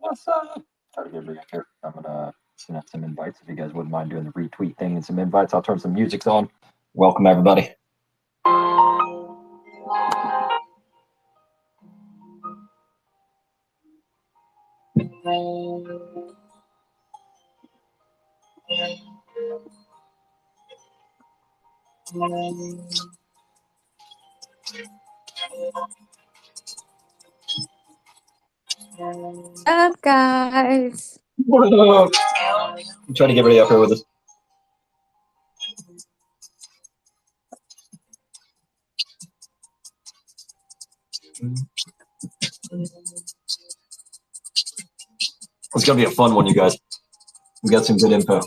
Let's try to get everybody up here. I'm gonna send out some invites if you guys wouldn't mind doing the retweet thing and some invites. I'll turn some music on. Welcome everybody. What's up, guys? What up? I'm trying to get everybody up here with us. It's gonna be a fun one, you guys. We got some good info.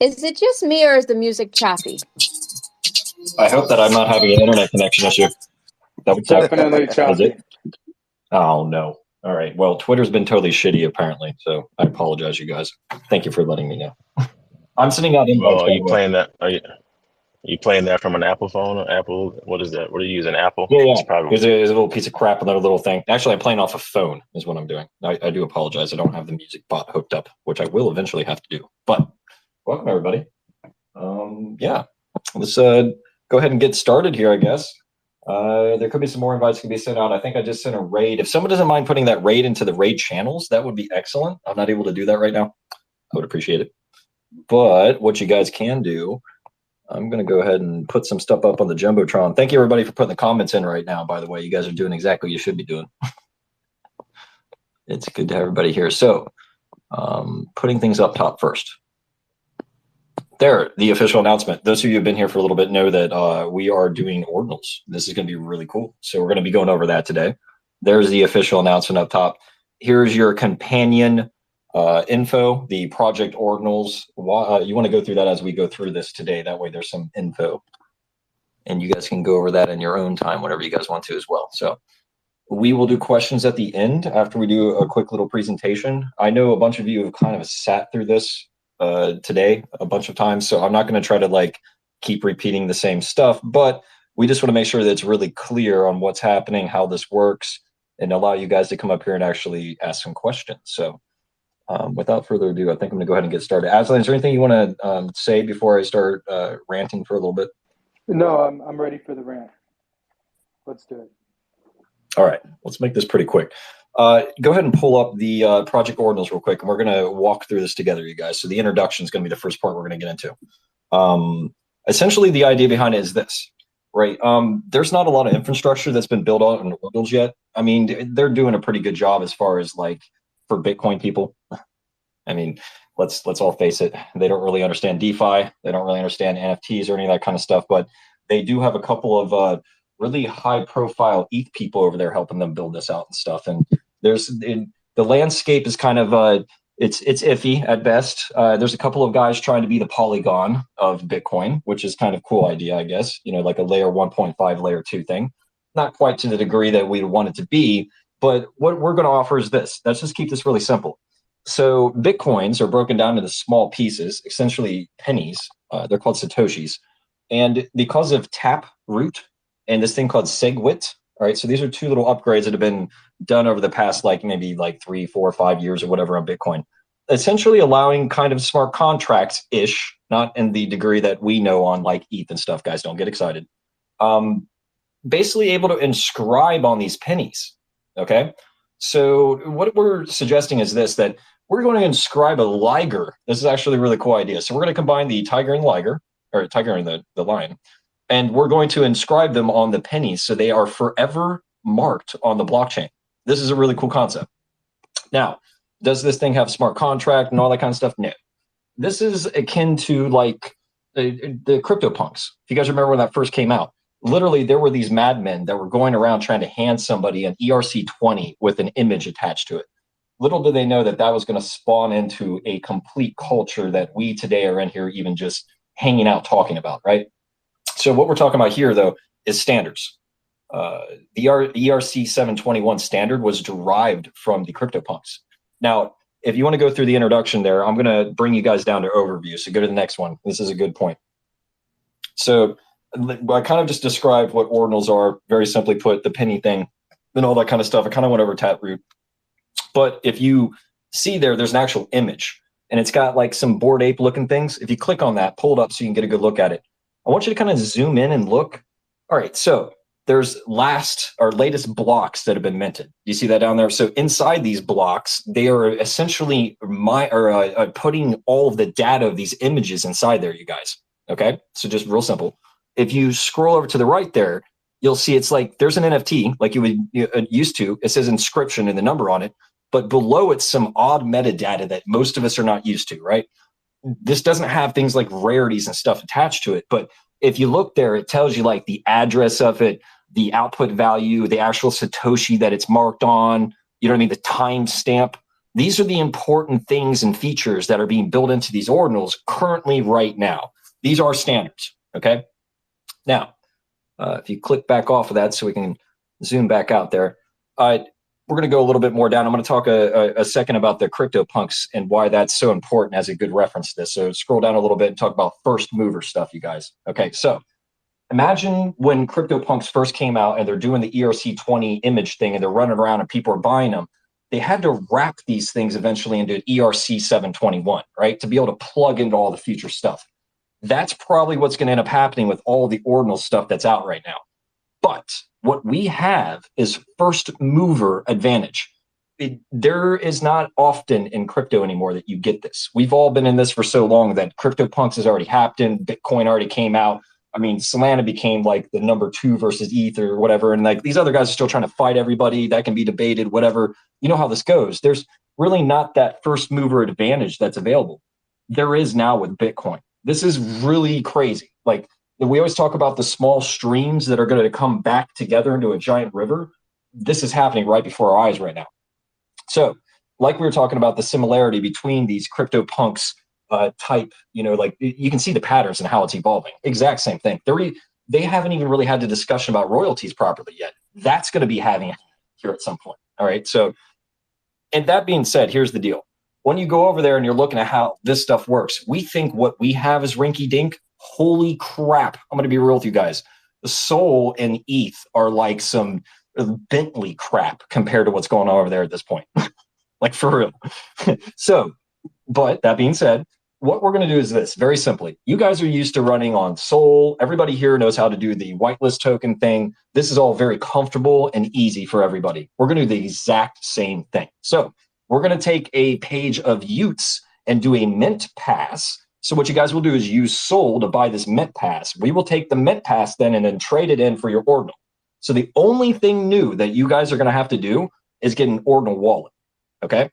Is it just me or is the music choppy? I hope that I'm not having an internet connection issue. Definitely choppy. Oh no. All right. Well, Twitter's been totally shitty apparently, so I apologize, you guys. Thank you for letting me know. I'm sending out invites. Oh, are you playing that? Are you playing that from an Apple phone or Apple? What is that? What are you using? Apple? Yeah, yeah. It's probably There's a little piece of crap on that little thing. Actually, I'm playing off a phone is what I'm doing. I do apologize. I don't have the music bot hooked up, which I will eventually have to do. But welcome everybody. Yeah, let's go ahead and get started here, I guess. There could be some more invites can be sent out. I think I just sent a raid. If someone doesn't mind putting that raid into the raid channels, that would be excellent. I'm not able to do that right now. I would appreciate it. But what you guys can do, I'm going to go ahead and put some stuff up on the Jumbotron. Thank you, everybody, for putting the comments in right now, by the way. You guys are doing exactly what you should be doing. It's good to have everybody here. So putting things up top first. There, the official announcement. Those of you who have been here for a little bit know that we are doing ordinals. This is going to be really cool. So we're going to be going over that today. There's the official announcement up top. Here's your companion info, the project ordinals. You want to go through that as we go through this today. That way there's some info. And you guys can go over that in your own time, whenever you guys want to as well. So we will do questions at the end after we do a quick little presentation. I know a bunch of you have kind of sat through this today a bunch of times, so I'm not going to try to like keep repeating the same stuff, but we just want to make sure that it's really clear on what's happening, how this works, and allow you guys to come up here and actually ask some questions. So without further ado, I think I'm going to go ahead and get started. Aslan, is there anything you want to say before I start ranting for a little bit? No, I'm ready for the rant. Let's do it. All right, let's make this pretty quick. Go ahead and pull up the project ordinals real quick, and we're going to walk through this together, you guys. So the introduction is going to be the first part we're going to get into. Essentially, the idea behind it is this, right? There's not a lot of infrastructure that's been built out in ordinals yet. I mean, they're doing a pretty good job as far as like for Bitcoin people. I mean, let's all face it. They don't really understand DeFi. They don't really understand NFTs or any of that kind of stuff, but they do have a couple of really high profile ETH people over there helping them build this out and stuff. And the landscape is kind of it's iffy at best. There's a couple of guys trying to be the Polygon of Bitcoin, which is kind of cool idea, I guess, you know, like a layer 1.5 layer 2 thing. Not quite to the degree that we want it to be, but what we're going to offer is this. Let's just keep this really simple. So Bitcoins are broken down into small pieces, essentially pennies. They're called Satoshis. And because of Taproot and this thing called SegWit, all right, so these are two little upgrades that have been done over the past maybe 3, 4, 5 years or whatever on Bitcoin, essentially allowing kind of smart contracts-ish, not in the degree that we know on like ETH and stuff, guys, don't get excited, basically able to inscribe on these pennies, okay? So what we're suggesting is this, that we're going to inscribe a liger. This is actually a really cool idea. So we're going to combine the tiger and the liger, or tiger and the lion, And we're going to inscribe them on the pennies so they are forever marked on the blockchain. This is a really cool concept. Now, does this thing have smart contract and all that kind of stuff? No. This is akin to like the CryptoPunks. If you guys remember when that first came out, literally there were these madmen that were going around trying to hand somebody an ERC-20 with an image attached to it. Little did they know that that was going to spawn into a complete culture that we today are in here even just hanging out talking about, right? So what we're talking about here, though, is standards. The ERC 721 standard was derived from the CryptoPunks. Now, if you want to go through the introduction there, I'm going to bring you guys down to overview. So go to the next one. This is a good point. So I kind of just described what ordinals are, very simply put, the penny thing and all that kind of stuff. I kind of went over Taproot. But if you see there, there's an actual image, and it's got like some Bored Ape looking things. If you click on that, pull it up so you can get a good look at it. I want you to kind of zoom in and look. All right, so there's latest blocks that have been minted. You see that down there? So inside these blocks, they are essentially putting all of the data of these images inside there, you guys. Okay, so just real simple. If you scroll over to the right there, you'll see it's like there's an NFT like you would used to. It says inscription and the number on it, but below it's some odd metadata that most of us are not used to, right? This doesn't have things like rarities and stuff attached to it, but if you look there, it tells you like the address of it, the output value, the actual Satoshi that it's marked on, you know what I mean, the timestamp. These are the important things and features that are being built into these ordinals currently right now. These are standards, okay? Now, if you click back off of that so we can zoom back out there, we're going to go a little bit more down. I'm going to talk a second about the CryptoPunks and why that's so important as a good reference to this. So scroll down a little bit and talk about first mover stuff, you guys. Okay, so imagine when CryptoPunks first came out and they're doing the ERC-20 image thing and they're running around and people are buying them. They had to wrap these things eventually into ERC-721, right, to be able to plug into all the future stuff. That's probably what's going to end up happening with all the ordinal stuff that's out right now. But what we have is first mover advantage. There is not often in crypto anymore that you get this. We've all been in this for so long that CryptoPunks has already happened. Bitcoin already came out. I mean, Solana became like the number 2 versus ETH or whatever. And like these other guys are still trying to fight everybody. That can be debated, whatever. You know how this goes. There's really not that first mover advantage that's available. There is now with Bitcoin. This is really crazy. Like we always talk about the small streams that are going to come back together into a giant river. This is happening right before our eyes right now. So like we were talking about the similarity between these CryptoPunks type, you know, like you can see the patterns and how it's evolving. Exact same thing. They haven't even really had the discussion about royalties properly yet. That's going to be having here at some point. All right. So, and that being said, here's the deal. When you go over there and you're looking at how this stuff works, we think what we have is rinky dink. Holy crap. I'm going to be real with you guys. The Sol and ETH are like some Bentley crap compared to what's going on over there at this point. Like for real. So, but that being said, what we're going to do is this, very simply. You guys are used to running on Sol. Everybody here knows how to do the whitelist token thing. This is all very comfortable and easy for everybody. We're going to do the exact same thing. So we're going to take a page of Utes and do a mint pass. So what you guys will do is use Sol to buy this mint pass. We will take the mint pass then and then trade it in for your ordinal. So the only thing new that you guys are going to have to do is get an ordinal wallet. Okay.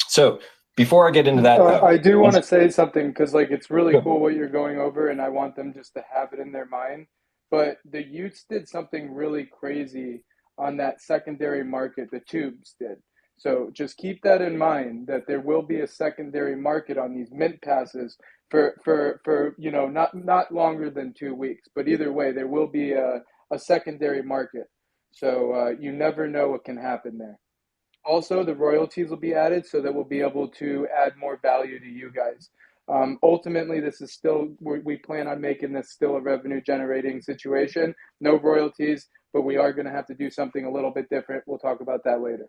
So before I get into that, I do want to say something because like it's really cool what you're going over, and I want them just to have it in their mind. But the Utes did something really crazy on that secondary market. The Tubes did. So just keep that in mind that there will be a secondary market on these mint passes for you know not longer than 2 weeks. But either way, there will be a secondary market. So you never know what can happen there. Also, the royalties will be added so that we'll be able to add more value to you guys. Ultimately, this is still, we plan on making this still a revenue generating situation. No royalties, but we are going to have to do something a little bit different. We'll talk about that later.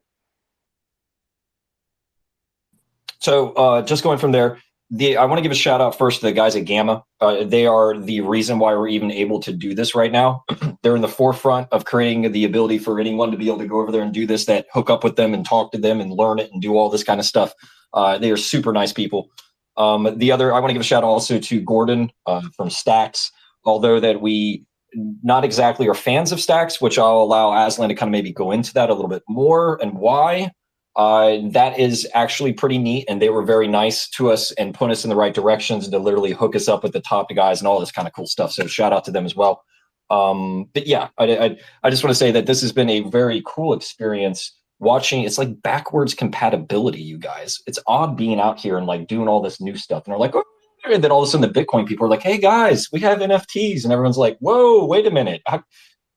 So just going from there, I want to give a shout out first to the guys at Gamma. They are the reason why we're even able to do this right now. They're in the forefront of creating the ability for anyone to be able to go over there and do this, that hook up with them and talk to them and learn it and do all this kind of stuff. They are super nice people. I want to give a shout out also to Gordon from Stacks. Although that we not exactly are fans of stacks, which I'll allow Aslan to kind of maybe go into that a little bit more and why. That is actually pretty neat, and they were very nice to us and put us in the right directions to literally hook us up with the top guys and all this kind of cool stuff. So shout out to them as well. But yeah, I just want to say that this has been a very cool experience watching. It's like backwards compatibility, you guys. It's odd being out here and like doing all this new stuff, and they're like, oh, and then all of a sudden the Bitcoin people are like, hey guys, we have NFTs, and everyone's like, whoa, wait a minute,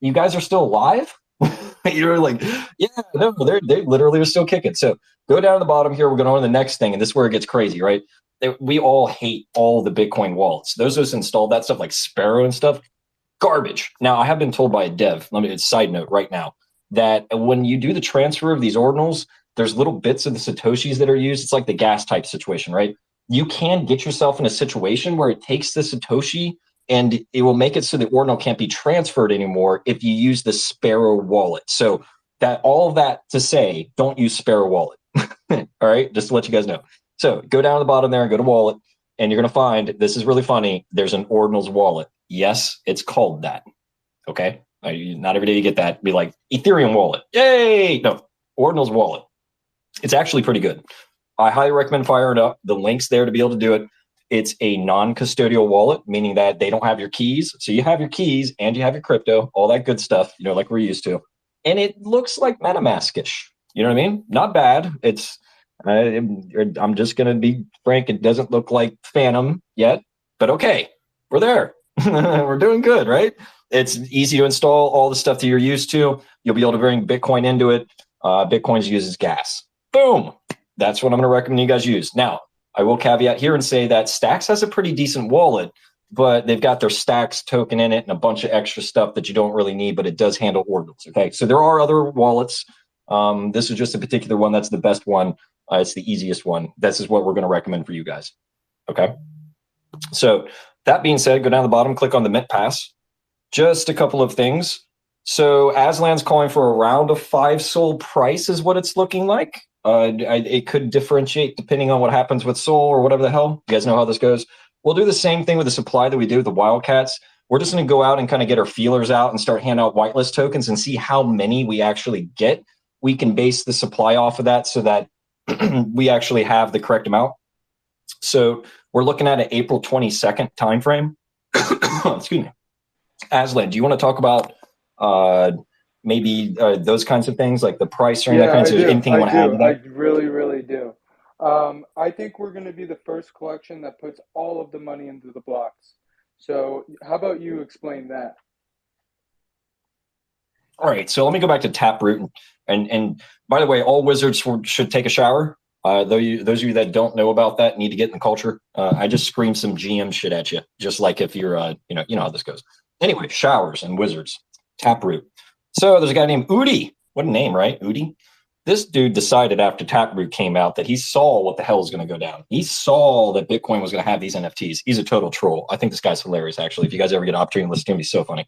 you guys are still alive? You're like, yeah, no, they literally are still kicking. So go down to the bottom here. We're going on to the next thing, and this is where it gets crazy, right? We all hate all the Bitcoin wallets. Those of us installed that stuff like Sparrow and stuff, garbage. Now, I have been told by a dev, let me side note right now, that when you do the transfer of these ordinals, there's little bits of the Satoshis that are used. It's like the gas type situation, right? You can get yourself in a situation where it takes the Satoshi and it will make it so the ordinal can't be transferred anymore if you use the Sparrow wallet. So that all of that to say, don't use Sparrow wallet. All right, just to let you guys know. So go down to the bottom there and go to wallet, and you're going to find, this is really funny, there's an ordinals wallet. Yes, it's called that. Okay, not every day you get that. Be like Ethereum wallet. Yay! No, ordinals wallet. It's actually pretty good. I highly recommend firing it up. The link's there to be able to do it. It's a non-custodial wallet, meaning that they don't have your keys. So you have your keys and you have your crypto, all that good stuff, like we're used to. And it looks like MetaMask-ish. You know what I mean? Not bad. It's I'm just going to be frank. It doesn't look like Phantom yet, but okay, we're there. We're doing good, right? It's easy to install all the stuff that you're used to. You'll be able to bring Bitcoin into it. Bitcoin uses gas. Boom. That's what I'm going to recommend you guys use. Now, I will caveat here and say that Stacks has a pretty decent wallet, but they've got their Stacks token in it and a bunch of extra stuff that you don't really need, but it does handle ordinals. Okay, so there are other wallets. This is just a particular one. That's the best one. It's the easiest one. This is what we're going to recommend for you guys. Okay, so that being said, go down to the bottom, click on the Mint Pass. Just a couple of things. So Aslan's calling for around a 5 Sol price is what it's looking like. It could differentiate depending on what happens with Sol or whatever the hell. You guys know how this goes. We'll do the same thing with the supply that we do with the Wildcats. We're just going to go out and kind of get our feelers out and start handing out whitelist tokens and see how many we actually get. We can base the supply off of that so that we actually have the correct amount. So we're looking at an April 22nd timeframe. Excuse me. Aslan, do you want to talk about maybe those kinds of things, like the price or any that kind of anything you want to add to that? I really, really do. I think we're going to be the first collection that puts all of the money into the blocks. So how about you explain that? All right, so let me go back to Taproot. And by the way, all wizards should take a shower. Those of you that don't know about that need to get in the culture. I just screamed some GM shit at you, just like if you're, you know how this goes. Anyway, showers and wizards, Taproot. So there's a guy named Udi. What a name, right? Udi. This dude decided after Taproot came out that he saw what the hell was going to go down. He saw that Bitcoin was going to have these NFTs. He's a total troll. I think this guy's hilarious, actually. If you guys ever get an opportunity to listen to him, he's so funny.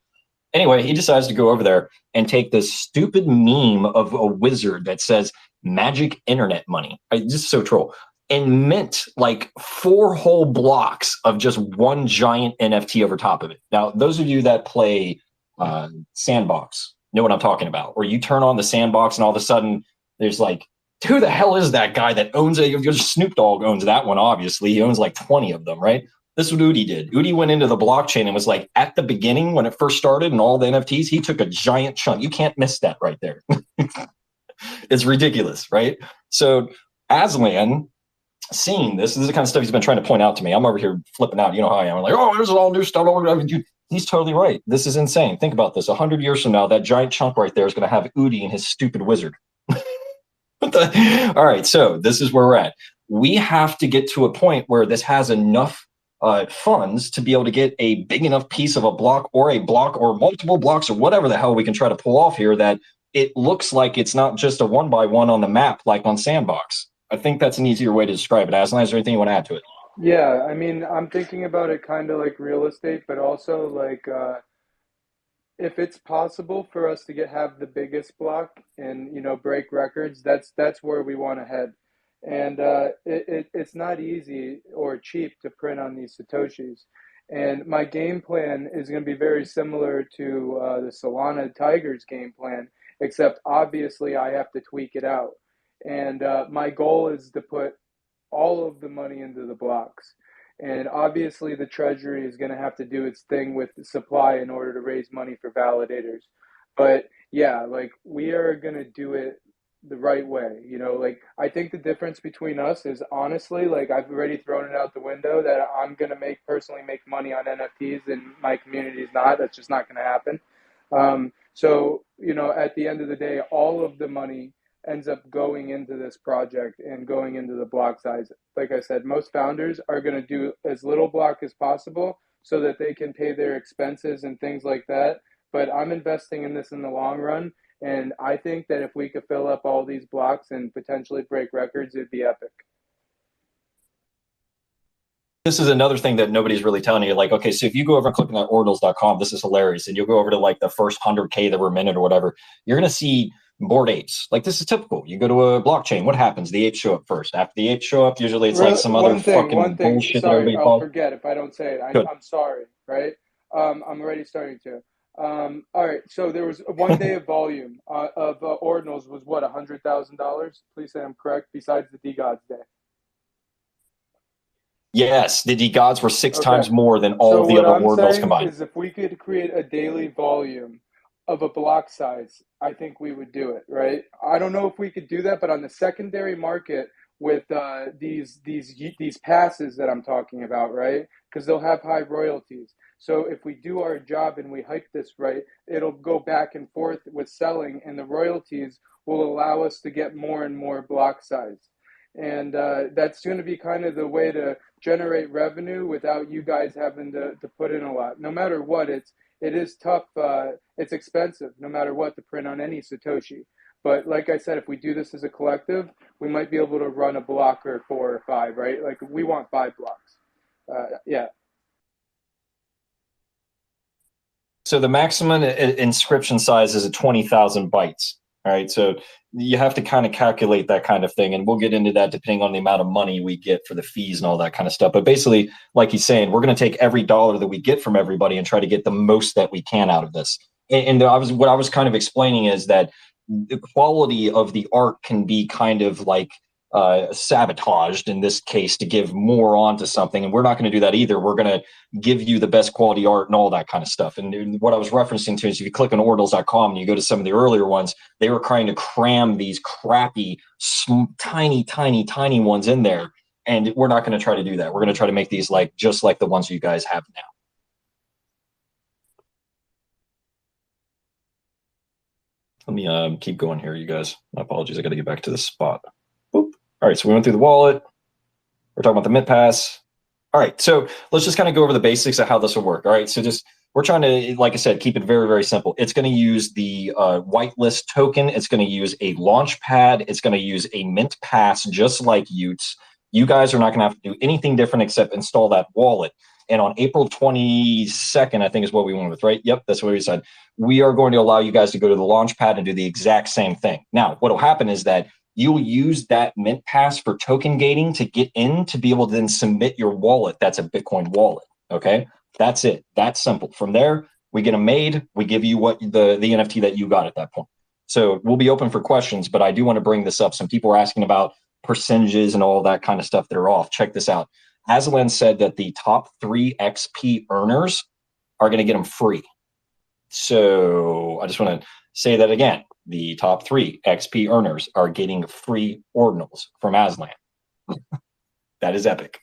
Anyway, he decides to go over there and take this stupid meme of a wizard that says magic internet money. Just so troll. And mint like 4 whole blocks of just one giant NFT over top of it. Now, those of you that play Sandbox know what I'm talking about. Where you turn on the Sandbox and all of a sudden there's like, who the hell is that guy that owns Snoop Dogg owns that one, obviously. He owns like 20 of them, right? This is what Udi did. Udi went into the blockchain and was like, at the beginning when it first started and all the NFTs, he took a giant chunk. You can't miss that right there. It's ridiculous, right? So Aslan, seeing this is the kind of stuff he's been trying to point out to me. I'm over here flipping out. You know how I am. I'm like, oh, there's all new stuff. He's totally right. This is insane. Think about this. 100 years from now, that giant chunk right there is going to have Udi and his stupid wizard. All right, so this is where we're at. We have to get to a point where this has enough funds to be able to get a big enough piece of a block or multiple blocks or whatever the hell we can try to pull off here that it looks like it's not just a 1x1 on the map like on Sandbox. I think that's an easier way to describe it. Aslan, is there anything you want to add to it? Yeah, I mean, I'm thinking about it kind of like real estate, but also like if it's possible for us to have the biggest block and break records, that's where we want to head. And it's not easy or cheap to print on these Satoshis. And my game plan is going to be very similar to the Solana Tigers game plan, except obviously I have to tweak it out. And my goal is to put all of the money into the blocks. And obviously, the Treasury is going to have to do its thing with the supply in order to raise money for validators. But yeah, like we are going to do it the right way. You know, like I think the difference between us is honestly, like I've already thrown it out the window that I'm going to personally make money on NFTs and my community is not. That's just not going to happen. So, you know, at the end of the day, all of the money ends up going into this project and going into the block size. Like I said, most founders are going to do as little block as possible so that they can pay their expenses and things like that. But I'm investing in this in the long run. And I think that if we could fill up all these blocks and potentially break records, it'd be epic. This is another thing that nobody's really telling you. Like, okay, so if you go over and click on ordinals.com, this is hilarious. And you'll go over to like the first 100K that were minted or whatever. You're going to see Bored apes. Like, this is typical. You go to a blockchain. What happens? The apes show up first. After the apes show up, usually it's like some other One fucking thing. bullshit that Sorry, everybody I'll follows. forget if I don't say it. Good. I'm sorry, right? I'm already starting to. All right, so there was one day of volume of ordinals was what, $100,000? Please say I'm correct, besides the D-Gods Day. Yes, the gods were six Okay. times more than all So of the what other I'm ordinals saying combined. is if we could create a daily volume of a block size, I think we would do it, right? I don't know if we could do that, but on the secondary market with these passes that I'm talking about, right? Because they'll have high royalties. So if we do our job and we hype this right, it'll go back and forth with selling, and the royalties will allow us to get more and more block size. And that's going to be kind of the way to generate revenue without you guys having to put in a lot. No matter what, it is tough. It's expensive, no matter what, to print on any Satoshi. But like I said, if we do this as a collective, we might be able to run a block or 4 or 5, right? Like we want 5 blocks. Yeah. So the maximum inscription size is 20,000 bytes. All right, so you have to kind of calculate that kind of thing, and we'll get into that depending on the amount of money we get for the fees and all that kind of stuff. But basically, like he's saying, we're going to take every dollar that we get from everybody and try to get the most that we can out of this. And what I was kind of explaining is that the quality of the art can be kind of like sabotaged in this case to give more onto something, and we're not going to do that either. We're going to give you the best quality art and all that kind of stuff. And what I was referencing to is if you click on ordinals.com and you go to some of the earlier ones, they were trying to cram these crappy, tiny ones in there, and we're not going to try to do that. We're going to try to make these like just like the ones you guys have now. Let me keep going here, you guys. My apologies. I got to get back to this spot. Boop. All right, so we went through the wallet. We're talking about the mint pass. All right, so let's just kind of go over the basics of how this will work. All right, so we're trying to, like I said, keep it very, very simple. It's going to use the whitelist token. It's going to use a launch pad. It's going to use a mint pass, just like Utes. You guys are not going to have to do anything different except install that wallet. And on April 22nd, I think is what we went with, right? Yep, that's what we said. We are going to allow you guys to go to the launch pad and do the exact same thing. Now, what will happen is that you'll use that mint pass for token gating to get in to be able to then submit your wallet. That's a Bitcoin wallet. Okay. That's it. That's simple. From there, we get them made. We give you what the NFT that you got at that point. So we'll be open for questions, but I do want to bring this up. Some people are asking about percentages and all that kind of stuff that are off. Check this out. Aslan said that the top 3 XP earners are going to get them free. So I just want to say that again. The top 3 XP earners are getting free ordinals from Aslan. That is epic.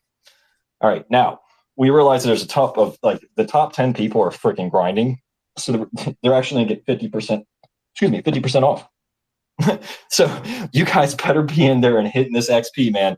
All right, now we realize there's a top of like the top 10 people are freaking grinding, so they're actually gonna get 50% off. So you guys better be in there and hitting this XP, man.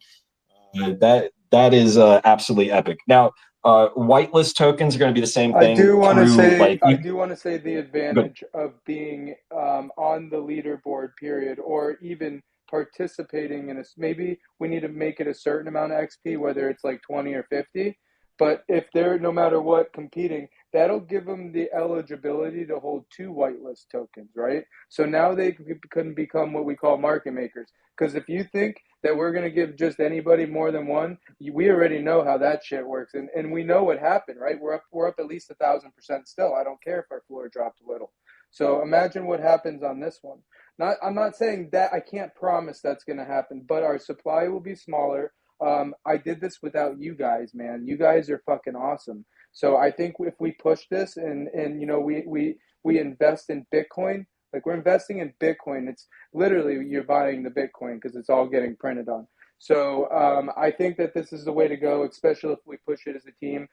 That is absolutely epic. Now, whitelist tokens are going to be the same thing. I do want to say the advantage of being on the leaderboard period, or even participating in maybe we need to make it a certain amount of XP, whether it's like 20 or 50. But if they're no matter what competing, that'll give them the eligibility to hold 2 whitelist tokens, right? So now they can become what we call market makers. Because if you think that we're going to give just anybody more than one, we already know how that shit works. And we know what happened, right? We're up at least 1,000% still. I don't care if our floor dropped a little. So imagine what happens on this one. I'm not saying that, I can't promise that's going to happen, but our supply will be smaller. I did this without you guys, man. You guys are fucking awesome. So I think if we push this and we invest in Bitcoin, like we're investing in Bitcoin, it's literally you're buying the Bitcoin because it's all getting printed on. So I think that this is the way to go, especially if we push it as a team.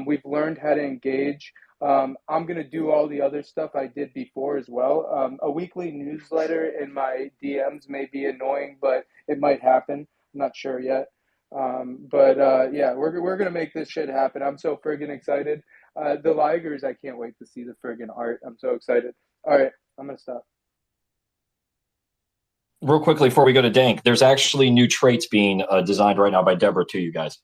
We've learned how to engage. I'm going to do all the other stuff I did before as well. A weekly newsletter in my DMs may be annoying, but it might happen. I'm not sure yet. Yeah, we're going to make this shit happen. I'm so friggin' excited. The Ligers, I can't wait to see the friggin' art. I'm so excited. All right, I'm going to stop. Real quickly before we go to Dank, there's actually new traits being designed right now by Deborah too, you guys.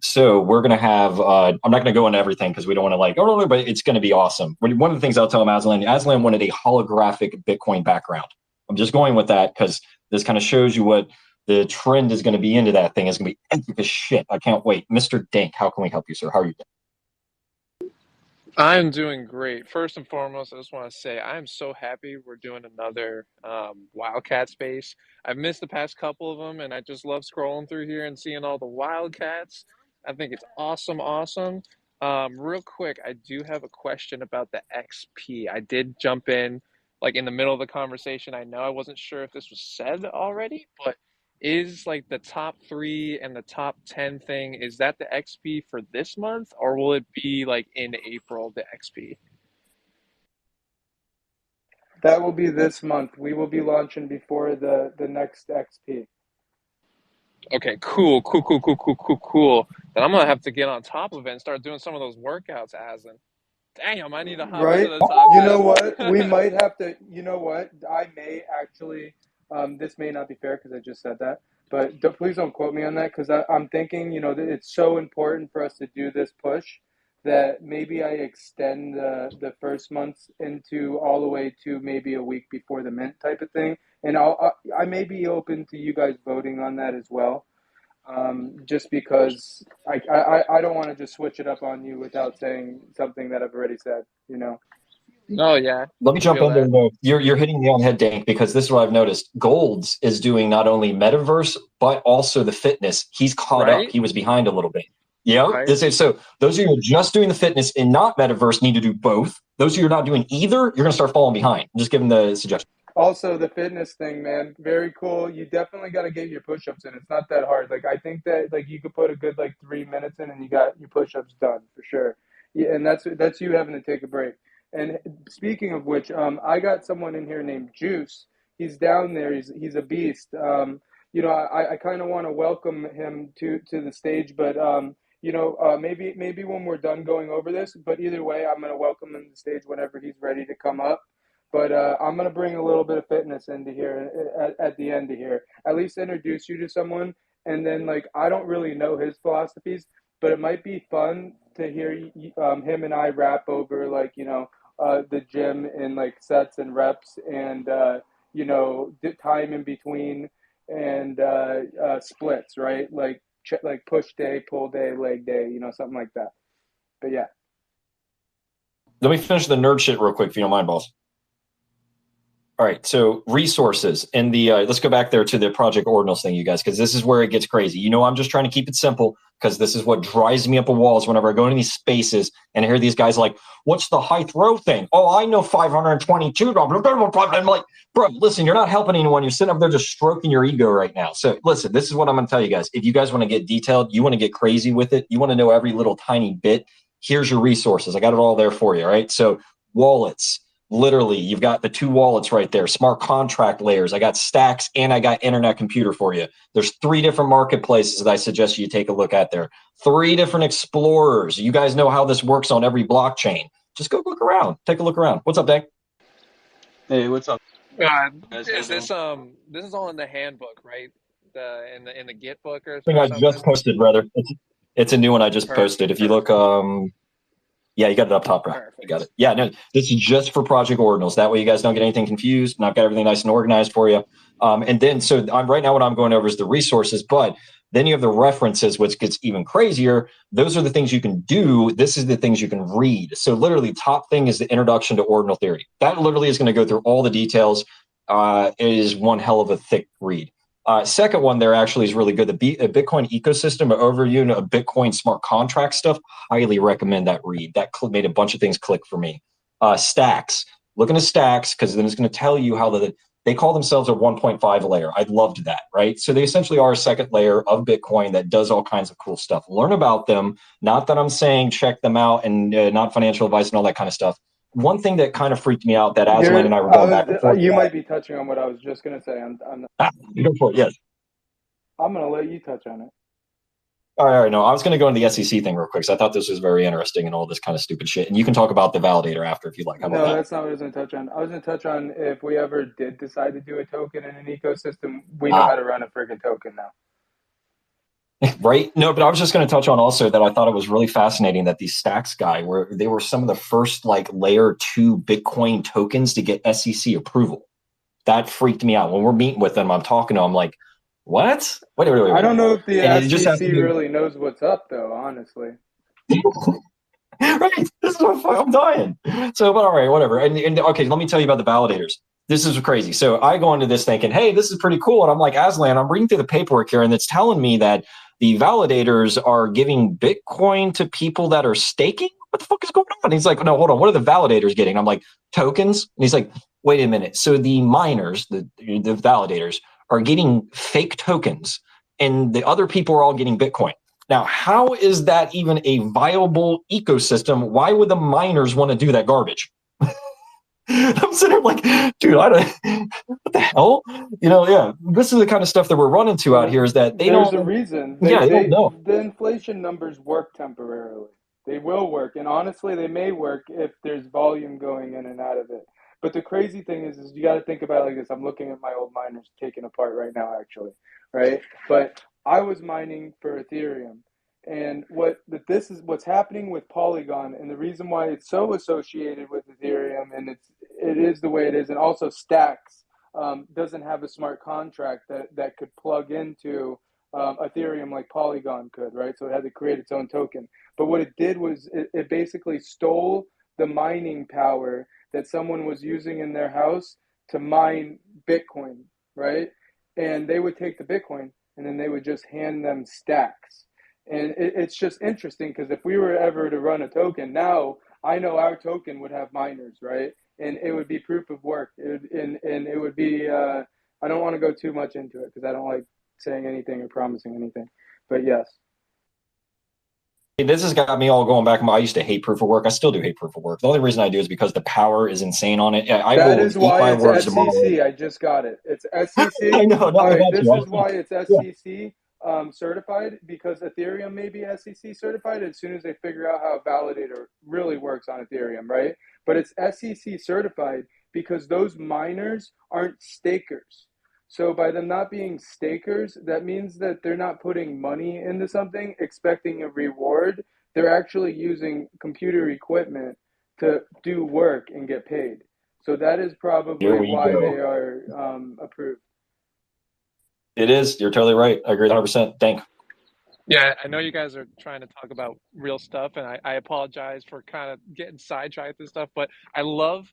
So we're going to have, I'm not going to go into everything because we don't want to like, oh, no, but it's going to be awesome. One of the things I'll tell him, Aslan wanted a holographic Bitcoin background. I'm just going with that because this kind of shows you what the trend is going to be into that thing. It's going to be epic as shit. I can't wait. Mr. Dank, how can we help you, sir? How are you doing? I'm doing great. First and foremost, I just want to say I am so happy we're doing another Wildcat space. I've missed the past couple of them, and I just love scrolling through here and seeing all the Wildcats. I think it's awesome, awesome. Real quick, I do have a question about the XP. I did jump in like in the middle of the conversation. I know I wasn't sure if this was said already, but is like the top 3 and the top 10 thing, is that the XP for this month, or will it be like in April, the XP? That will be this month. We will be launching before the next XP. Okay, cool, cool, cool, cool, cool, cool, cool. Then I'm gonna have to get on top of it and start doing some of those workouts, Aslan. Damn, I need to hop into Right? the top You know what? 10. We might have to, you know what? I may actually, this may not be fair because I just said that, but please don't quote me on that because I'm thinking, that it's so important for us to do this push that maybe I extend the first months into all the way to maybe a week before the mint type of thing. And I may be open to you guys voting on that as well. Just because I don't want to just switch it up on you without saying something that I've already said, Oh yeah, Let me I jump feel in there. that. Though. You're hitting the on the head, Dank, because this is what I've noticed. Golds is doing not only metaverse but also the fitness. He's caught up. Right, He was behind a little bit. Yeah. right. This is so. Those of you who are just doing the fitness and not metaverse need to do both. Those of you who are not doing either, you're going to start falling behind. I'm just giving the suggestion. Also, the fitness thing, man, very cool. You definitely got to get your push-ups in. It's not that hard. Like I think that like you could put a good like 3 minutes in, and you got your push-ups done for sure. Yeah, and that's you having to take a break. And speaking of which, I got someone in here named Juice. He's down there. He's a beast. I kind of want to welcome him to the stage, but maybe when we're done going over this. But either way, I'm gonna welcome him to the stage whenever he's ready to come up. But I'm going to bring a little bit of fitness into here at the end of here. At least introduce you to someone. And then, like, I don't really know his philosophies, but it might be fun to hear him and I rap over, like, the gym in, like, sets and reps and, time in between and splits, right? Like push day, pull day, leg day, something like that. But yeah. Let me finish the nerd shit real quick, if you don't mind, boss. All right, so resources and the let's go back there to the Project Ordinals thing, you guys, because this is where it gets crazy. I'm just trying to keep it simple because this is what drives me up the walls whenever I go into these spaces and I hear these guys like, "What's the high throw thing?" "Oh, I know 522." I'm like, bro, listen, you're not helping anyone. You're sitting up there just stroking your ego right now. So listen, this is what I'm going to tell you guys. If you guys want to get detailed, you want to get crazy with it, you want to know every little tiny bit. Here's your resources. I got it all there for you. All right, so wallets. Literally, you've got the 2 wallets right there, smart contract layers. I got Stacks and I got Internet Computer for you. There's 3 different marketplaces that I suggest you take a look at there. 3 different explorers. You guys know how this works on every blockchain. Just go look around. Take a look around. What's up, Dank? Hey, what's up, guys? How Is you doing? this is all in the handbook, right? In the Git book or Thing I just something? posted, brother. It's a new one I just posted. If you look, Yeah, you got it up top, bro. Perfect. You got it. Yeah, no, this is just for Project Ordinals. That way you guys don't get anything confused, and I've got everything nice and organized for you. And then, so I'm right now what I'm going over is the resources, but then you have the references, which gets even crazier. Those are the things you can do. This is the things you can read. So literally, top thing is the introduction to ordinal theory. That literally is going to go through all the details. It is one hell of a thick read. Second one there actually is really good. The Bitcoin ecosystem overview of Bitcoin smart contract stuff. Highly recommend that read. That made a bunch of things click for me. Stacks. Look into stacks because then it's going to tell you how they call themselves a 1.5 layer. I loved that, right? So they essentially are a second layer of Bitcoin that does all kinds of cool stuff. Learn about them. Not that I'm saying check them out and not financial advice and all that kind of stuff. One thing that kind of freaked me out that Aslan and I were going back and forth. You might be touching on what I was just going to say. Go for it, yes. I'm going to let you touch on it. All right, no, I was going to go into the SEC thing real quick. So I thought this was very interesting and all this kind of stupid shit. And you can talk about the validator after if you like. How about that? That's not what I was going to touch on. I was going to touch on if we ever did decide to do a token in an ecosystem, we know how to run a freaking token now. Right? No, but I was just going to touch on also that I thought it was really fascinating that these Stacks guy they were some of the first like layer 2 Bitcoin tokens to get SEC approval. That freaked me out. When we're meeting with them, I'm talking to them like, what? Wait. I don't know if the SEC really knows what's up though, honestly. Right. This is what I'm dying. So, but all right, whatever. And okay, let me tell you about the validators. This is crazy. So I go into this thinking, hey, this is pretty cool. And I'm like, Aslan, I'm reading through the paperwork here, and it's telling me that the validators are giving Bitcoin to people that are staking. What the fuck is going on? And he's like, no, hold on. What are the validators getting? I'm like, tokens. And he's like, wait a minute. So the miners, the validators, are getting fake tokens, and the other people are all getting Bitcoin. Now, how is that even a viable ecosystem? Why would the miners want to do that garbage? I'm sitting there like, dude, I don't. What the hell? Yeah. This is the kind of stuff that we're running to out here. Is that they don't? There's a reason. They don't know. The inflation numbers work temporarily. They will work, and honestly, they may work if there's volume going in and out of it. But the crazy thing is you got to think about it like this. I'm looking at my old miners taken apart right now, actually, right? But I was mining for Ethereum. And what's happening with Polygon, and the reason why it's so associated with Ethereum, and it is the way it is, and also Stacks doesn't have a smart contract that could plug into Ethereum like Polygon could, right? So it had to create its own token. But what it did was it basically stole the mining power that someone was using in their house to mine Bitcoin, right? And they would take the Bitcoin and then they would just hand them Stacks. And it's just interesting because if we were ever to run a token now, I know our token would have miners, right? And it would be proof of work. And it would be, I don't want to go too much into it because I don't like saying anything or promising anything. But yes. This has got me all going back. I used to hate proof of work. I still do hate proof of work. The only reason I do is because the power is insane on it. That is why it's SEC. I just got it. It's SEC. I know. This is why it's SEC certified, because Ethereum may be SEC certified as soon as they figure out how a validator really works on Ethereum, right? But it's SEC certified because those miners aren't stakers. So by them not being stakers, that means that they're not putting money into something expecting a reward. They're actually using computer equipment to do work and get paid. So that is probably why they are approved. It is. You're totally right. I agree 100%. Thank. Yeah, I know you guys are trying to talk about real stuff, and I apologize for kind of getting sidetracked and stuff, but I love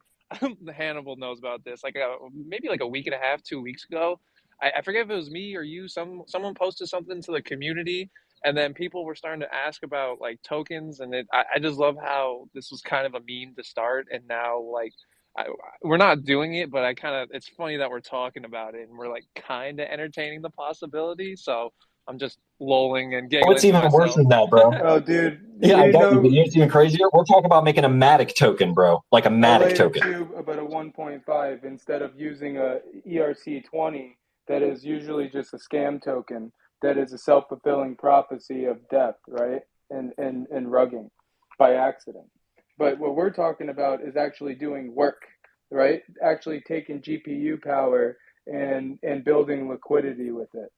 Hannibal knows about this. Like maybe like a week and a half, 2 weeks ago, I forget if it was me or you. Someone posted something to the community, and then people were starting to ask about like tokens, and I just love how this was kind of a meme to start, and now like we're not doing it, but it's funny that we're talking about it, and we're like kind of entertaining the possibility. So I'm just lolling and giggling. What's even worse than that, bro? Oh, dude. Yeah, I got you. But it's even crazier. We're talking about making a Matic token, bro. Like a Matic token. About a 1.5 instead of using a ERC20 that is usually just a scam token that is a self-fulfilling prophecy of death, right? And rugging by accident. But what we're talking about is actually doing work, right? Actually taking GPU power and building liquidity with it.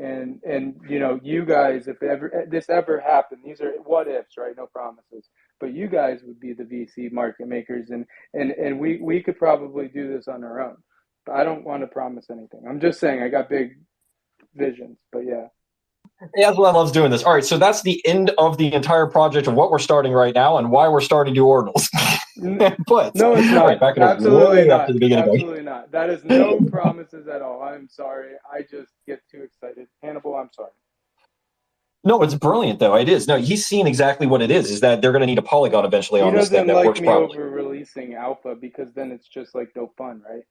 And you know, you guys, if this ever happened, these are what ifs, right? No promises. But you guys would be the VC market makers, and we could probably do this on our own. But I don't want to promise anything. I'm just saying I got big visions. But yeah. Yeah, that's what I love doing this. All right, so that's the end of the entire project of what we're starting right now and why we're starting to do ordinals. But no, it's not. Right, back it Absolutely way not. up to the beginning. Absolutely not. That is no promises at all. I'm sorry. I just get too excited. Hannibal, I'm sorry. No, it's brilliant though. It is. No, he's seen exactly what it is that they're going to need a polygon eventually on this thing that works properly. He doesn't like me over releasing alpha because then it's just like no fun, right?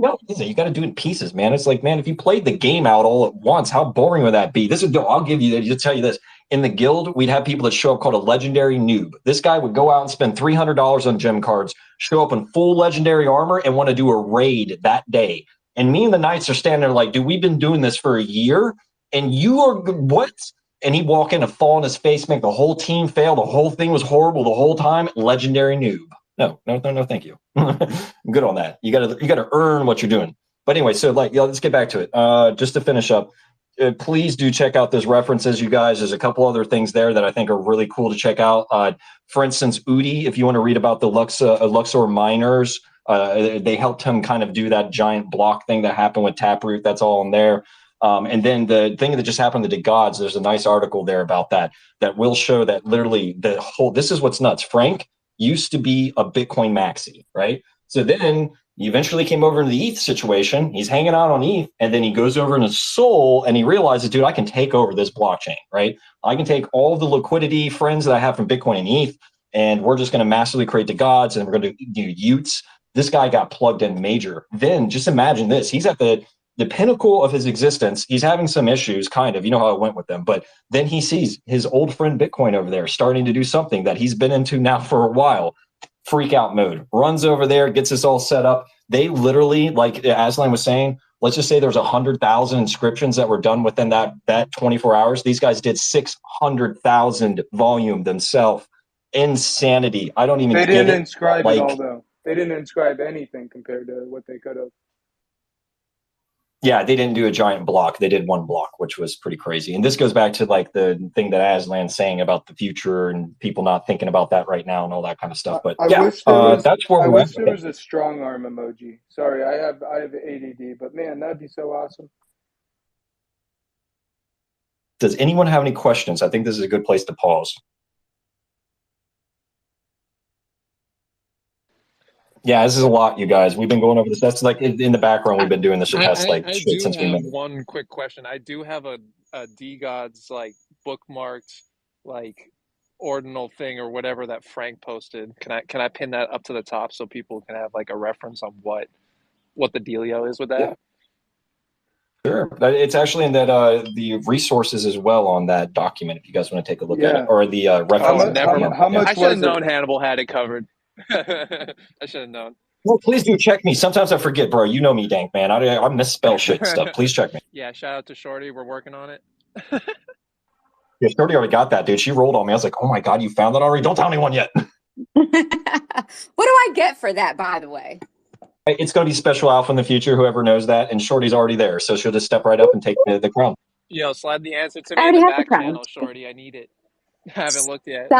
No, you got to do it in pieces, man. It's like, man, if you played the game out all at once, how boring would that be? I'll give you that. Just tell you this. In the guild, we'd have people that show up called a legendary noob. This guy would go out and spend $300 on gem cards, show up in full legendary armor, and want to do a raid that day. And me and the knights are standing there like, dude, we've been doing this for a year, and you are what? And he'd walk in and fall on his face, make the whole team fail. The whole thing was horrible the whole time. Legendary noob. No, thank you. I'm good on that. You gotta earn what you're doing. But anyway, so let's get back to it. Just to finish up, please do check out those references, you guys. There's a couple other things there that I think are really cool to check out. For instance, Udi, if you want to read about the Luxor miners, they helped him kind of do that giant block thing that happened with Taproot. That's all in there. And then the thing that just happened to the gods, there's a nice article there about that will show that literally this is what's nuts. Frank used to be a Bitcoin maxi, right? So then he eventually came over into the ETH situation. He's hanging out on ETH, and then he goes over into Sol, and he realizes, dude, I can take over this blockchain, right? I can take all the liquidity friends that I have from Bitcoin and ETH, and we're just going to massively create the gods, and we're going to do Utes. This guy got plugged in major. Then just imagine this. He's at the pinnacle of his existence. He's having some issues, kind of. You know how it went with them. But then he sees his old friend Bitcoin over there starting to do something that he's been into now for a while. Freak out mode. Runs over there, gets this all set up. They literally, like Aslan was saying, let's just say there's 100,000 inscriptions that were done within that 24 hours. These guys did 600,000 volume themselves. Insanity. I don't even get it. They didn't inscribe it all, though. They didn't inscribe anything compared to what they could have. Yeah, they didn't do a giant block. They did one block, which was pretty crazy. And this goes back to like the thing that Aslan's saying about the future and people not thinking about that right now and all that kind of stuff. But I wish there was a strong arm emoji. Sorry, I have ADD, but man, that'd be so awesome. Does anyone have any questions? I think this is a good place to pause. Yeah, this is a lot, you guys. We've been going over this. That's like in the background. We've been doing this for past since we met. One quick question. I do have a DGods like bookmarked like ordinal thing or whatever that Frank posted. Can I pin that up to the top so people can have like a reference on what the dealio is with that? Yeah. Sure. It's actually in that the resources as well on that document if you guys want to take a look at it, or the reference. How much I should have known Hannibal had it covered. I should have known. Well, please do check me. Sometimes I forget, bro. You know me, Dank, man. I misspell shit and stuff. Please check me. Yeah, shout out to Shorty. We're working on it. Yeah, Shorty already got that, dude. She rolled on me. I was like, oh my God, you found that already? Don't tell anyone yet. What do I get for that, by the way? It's going to be special alpha in the future, whoever knows that. And Shorty's already there. So she'll just step right up and take the crown. Yo, slide the answer to me in the back channel, Shorty. I need it. I haven't looked yet.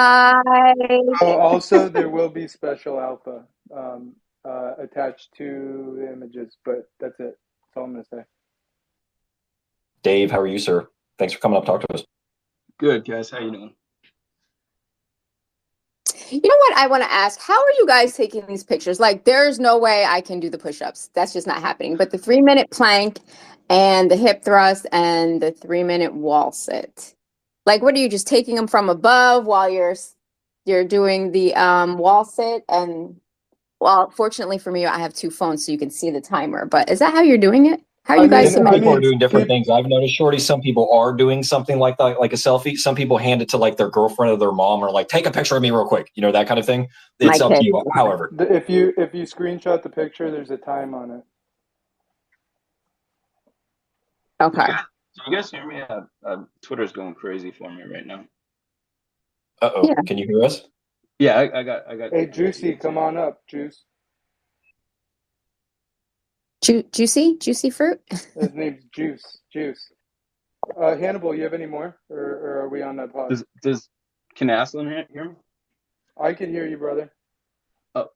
Also, there will be special alpha attached to the images, but that's it. That's all I'm going to say. Dave, how are you, sir? Thanks for coming up to talk to us. Good, guys. How you doing? You know what I want to ask? How are you guys taking these pictures? Like, there's no way I can do the push-ups. That's just not happening. But the 3-minute plank and the hip thrust and the 3-minute wall sit. Like, what are you just taking them from above while you're doing the wall sit? And well, fortunately for me, I have 2 phones, so you can see the timer. But is that how you're doing it? How are you guys? People are doing different things. I've noticed, Shorty. Some people are doing something like that, like a selfie. Some people hand it to like their girlfriend or their mom, or like take a picture of me real quick. You know, that kind of thing. It's up to you. However, if you screenshot the picture, there's a time on it. Okay. So you guys hear me? Twitter's going crazy for me right now. Uh-oh. Yeah. Can you hear us? Yeah, I got. Hey, Juicy, come on up, Juice. Juicy fruit. His name's Juice. Hannibal, you have any more, or are we on that pause? Can Aslan hear me? I can hear you, brother.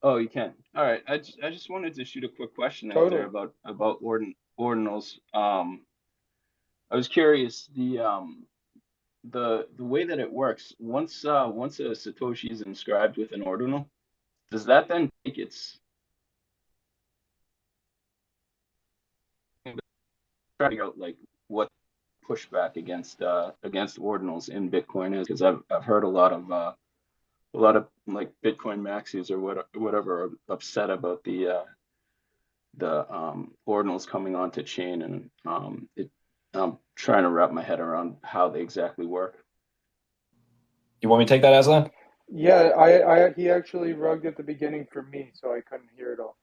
Oh, you can. All right. I just wanted to shoot a quick question out there Totally. about ordinals. I was curious the way that it works. Once a Satoshi is inscribed with an ordinal, does that then take its try to figure out like what pushback against ordinals in Bitcoin is? Because I've heard a lot of like Bitcoin maxis or whatever are upset about the ordinals coming onto chain, and I'm trying to wrap my head around how they exactly work. You want me to take that, Aslan? Yeah, he actually rugged at the beginning for me, so I couldn't hear it all.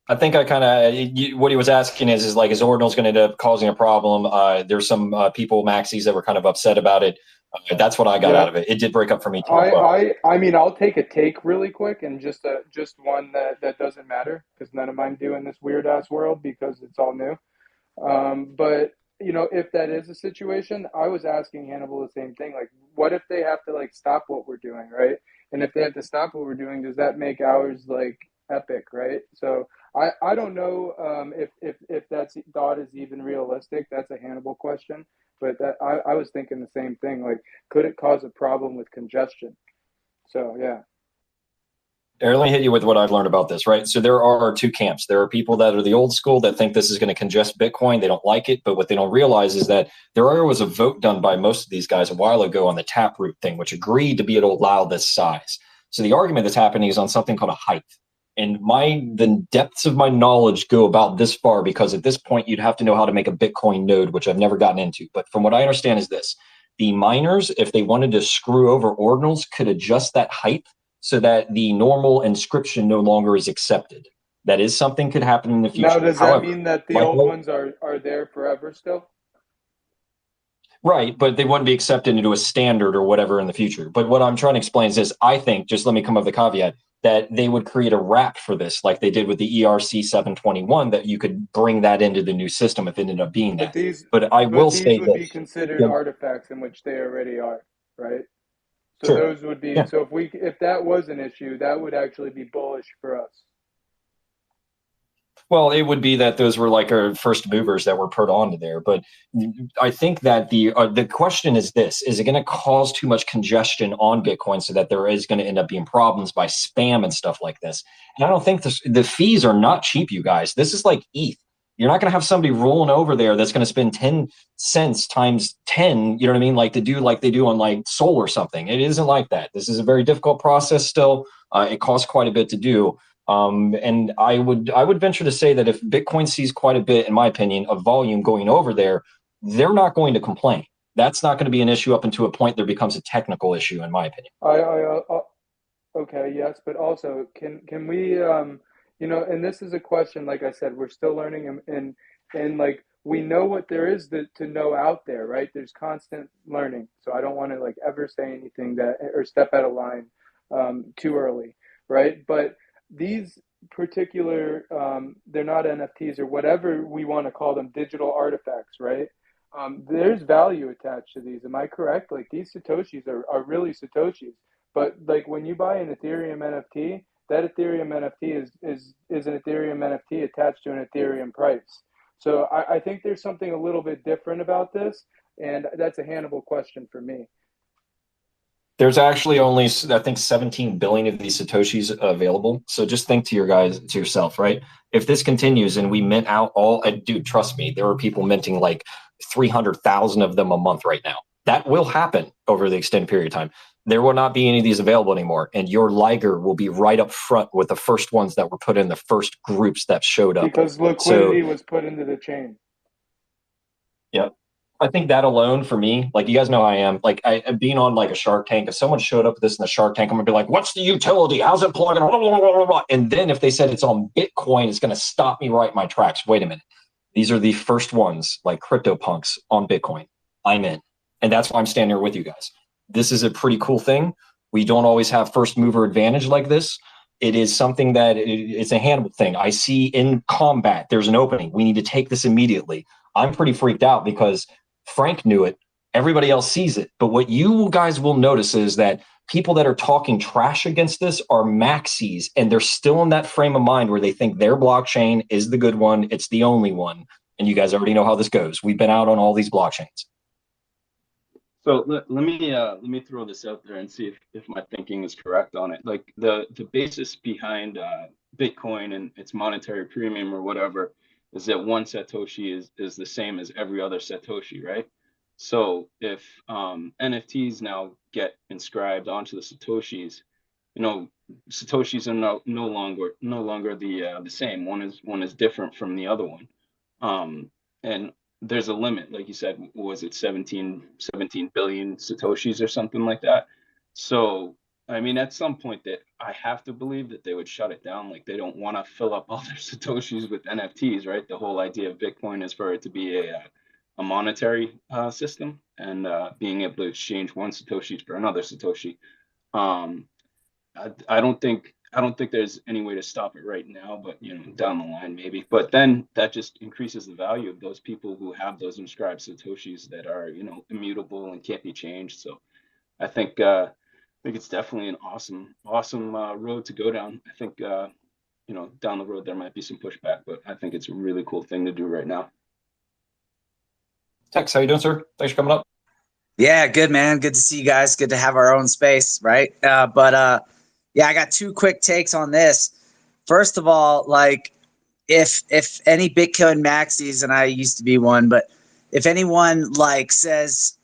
I think I kind of what he was asking is like, is ordinals going to end up causing a problem? There's some people maxis that were kind of upset about it. That's what I got out of it. It did break up for me too. I mean, I'll take a take really quick and just one that doesn't matter because none of mine do in this weird ass world because it's all new. But you know, if that is a situation, I was asking Hannibal the same thing. Like, what if they have to like stop what we're doing, right? And if they have to stop what we're doing, does that make ours like epic, right? So I don't know if that thought is even realistic. That's a Hannibal question. But that I was thinking the same thing. Like, could it cause a problem with congestion? So yeah. Let me hit you with what I've learned about this, right? So there are two camps. There are people that are the old school that think this is going to congest Bitcoin. They don't like it, but what they don't realize is that there was a vote done by most of these guys a while ago on the Taproot thing, which agreed to be able to allow this size. So the argument that's happening is on something called a height. And the depths of my knowledge go about this far because at this point you'd have to know how to make a Bitcoin node, which I've never gotten into. But from what I understand is this: the miners, if they wanted to screw over ordinals, could adjust that height so that the normal inscription no longer is accepted. That is something could happen in the future. Now, does that mean that the old ones are there forever still? Right, but they wouldn't be accepted into a standard or whatever in the future. But what I'm trying to explain is this: I think, just let me come up with a caveat, that they would create a wrap for this, like they did with the ERC 721, that you could bring that into the new system if it ended up being that. But I will say these would be considered artifacts in which they already are, right? So those would be so if that was an issue, that would actually be bullish for us. Well, it would be that those were like our first movers that were put onto there. But I think that the question is this: is it going to cause too much congestion on Bitcoin so that there is going to end up being problems by spam and stuff like this? And I don't think the fees are not cheap, you guys. This is like ETH. You're not going to have somebody rolling over there that's going to spend 10 cents times 10, you know what I mean? Like to do like they do on like Sol or something. It isn't like that. This is a very difficult process still. It costs quite a bit to do. And I would venture to say that if Bitcoin sees quite a bit, in my opinion, of volume going over there, they're not going to complain. That's not going to be an issue up until a point there becomes a technical issue, in my opinion. Okay, yes, but also can we you know, and this is a question, like I said, we're still learning and like we know what there is to know out there, right? There's constant learning. So I don't want to like ever say anything that or step out of line too early, right? But these particular they're not NFTs or whatever we want to call them, digital artifacts, right? There's value attached to these. Am I correct? Like these Satoshis are really Satoshis. But like when you buy an Ethereum NFT, that Ethereum NFT is an Ethereum NFT attached to an Ethereum price. So I think there's something a little bit different about this, and that's a Hannibal question for me. There's actually only, I think, 17 billion of these Satoshis available. So just think to yourself, right? If this continues and we mint out all, and dude, trust me, there are people minting like 300,000 of them a month right now. That will happen over the extended period of time. There will not be any of these available anymore. And your Liger will be right up front with the first ones that were put in the first groups that showed up. Because liquidity was put into the chain. Yep. I think that alone for me, like you guys know how I am, like being on like a Shark Tank, if someone showed up with this in the Shark Tank, I'm gonna be like, what's the utility? How's it plugging? And then if they said it's on Bitcoin, it's gonna stop me right in my tracks. Wait a minute. These are the first ones, like CryptoPunks on Bitcoin. I'm in. And that's why I'm standing here with you guys. This is a pretty cool thing. We don't always have first mover advantage like this. It is something that it's a handle thing. I see in combat, there's an opening. We need to take this immediately. I'm pretty freaked out because Frank knew it. Everybody else sees it. But what you guys will notice is that people that are talking trash against this are maxis, and they're still in that frame of mind where they think their blockchain is the good one. It's the only one. And you guys already know how this goes. We've been out on all these blockchains. So let me throw this out there and see if my thinking is correct on it. Like the basis behind Bitcoin and its monetary premium or whatever is that one Satoshi is the same as every other Satoshi, right? So if NFTs now get inscribed onto the Satoshis, Satoshis are no longer the same. One is different from the other one, and there's a limit, like you said. Was it 17 billion Satoshis or something like that? So I mean, at some point that I have to believe that they would shut it down. Like they don't want to fill up all their Satoshis with NFTs, right? The whole idea of Bitcoin is for it to be a monetary system, and being able to exchange one Satoshi for another Satoshi. Um, I don't think there's any way to stop it right now, but down the line maybe. But then that just increases the value of those people who have those inscribed Satoshis that are immutable and can't be changed. So I think it's definitely an awesome road to go down. I think down the road there might be some pushback, but I think it's a really cool thing to do right now. Tex, how you doing, sir? Thanks for coming up. Yeah, good, man. Good to see you guys. Good to have our own space, right? Yeah, I got two quick takes on this. First of all, like if any Bitcoin maxis, and I used to be one, but if anyone like says,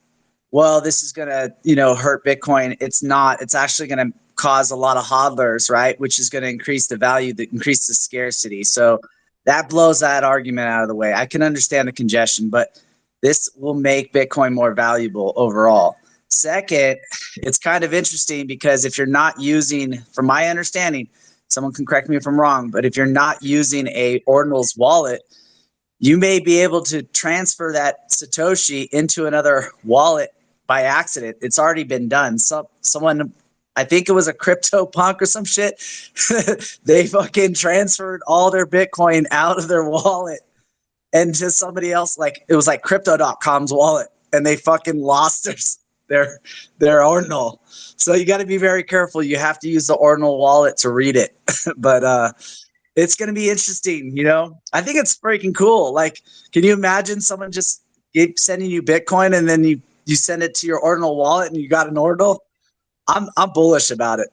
well, this is gonna hurt Bitcoin, it's not. It's actually gonna cause a lot of hodlers, right? Which is gonna increase the value, increase the scarcity. So that blows that argument out of the way. I can understand the congestion, but this will make Bitcoin more valuable overall. Second, it's kind of interesting because if you're not using, from my understanding, someone can correct me if I'm wrong, but if you're not using a Ordinals wallet, you may be able to transfer that Satoshi into another wallet by accident. It's already been done. Someone, I think it was a CryptoPunk or some shit, they fucking transferred all their Bitcoin out of their wallet and to somebody else. Like it was like crypto.com's wallet, and they fucking lost their Ordinal. So you got to be very careful. You have to use the Ordinal wallet to read it. But it's going to be interesting, I think it's freaking cool. Like, can you imagine someone just sending you Bitcoin and then you send it to your Ordinal wallet and you got an Ordinal? I'm bullish about it.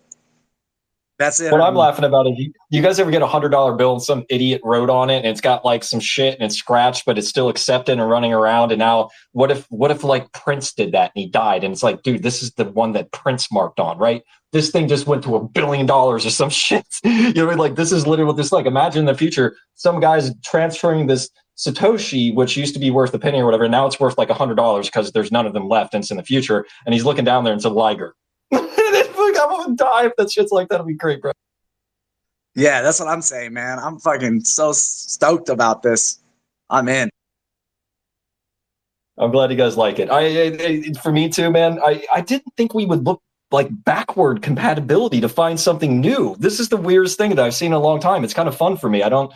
That's it. What I'm laughing about is you guys ever get $100 bill and some idiot wrote on it and it's got like some shit and it's scratched, but it's still accepted and running around. And now what if like Prince did that and he died? And it's like, dude, this is the one that Prince marked on, right? This thing just went to $1 billion or some shit. Like this is literally what this is like. Imagine in the future, some guy's transferring this Satoshi, which used to be worth a penny or whatever. And now it's worth like $100 because there's none of them left. And it's in the future. And he's looking down there and it's a Liger. I'm gonna die if that shit's like that. Would be great, bro. Yeah, that's what I'm saying, man. I'm fucking so stoked about this. I'm in. I'm glad you guys like it. I for me too, man. I didn't think we would look like backward compatibility to find something new. This is the weirdest thing that I've seen in a long time. It's kind of fun for me. I don't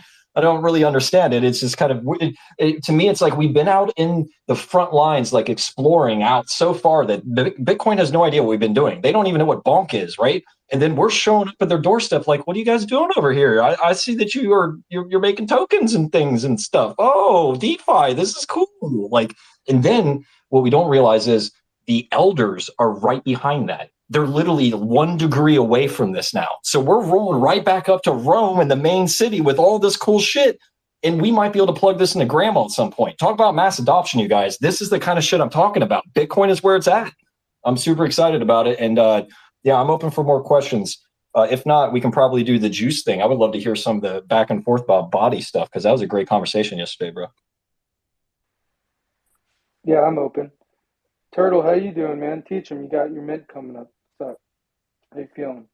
really understand it. It's just kind of to me. It's like we've been out in the front lines, like exploring out so far that Bitcoin has no idea what we've been doing. They don't even know what bonk is, right? And then we're showing up at their doorstep, like, "What are you guys doing over here? I see that you're making tokens and things and stuff. Oh, DeFi, this is cool." Like, and then what we don't realize is the elders are right behind that. They're literally 1 degree away from this now. So we're rolling right back up to Rome in the main city with all this cool shit. And we might be able to plug this into grandma at some point. Talk about mass adoption, you guys. This is the kind of shit I'm talking about. Bitcoin is where it's at. I'm super excited about it. And yeah, I'm open for more questions. If not, we can probably do the juice thing. I would love to hear some of the back and forth about body stuff because that was a great conversation yesterday, bro. Yeah, I'm open. Turtle, how you doing, man? Teach him. You got your mint coming up. What's up? How you feeling?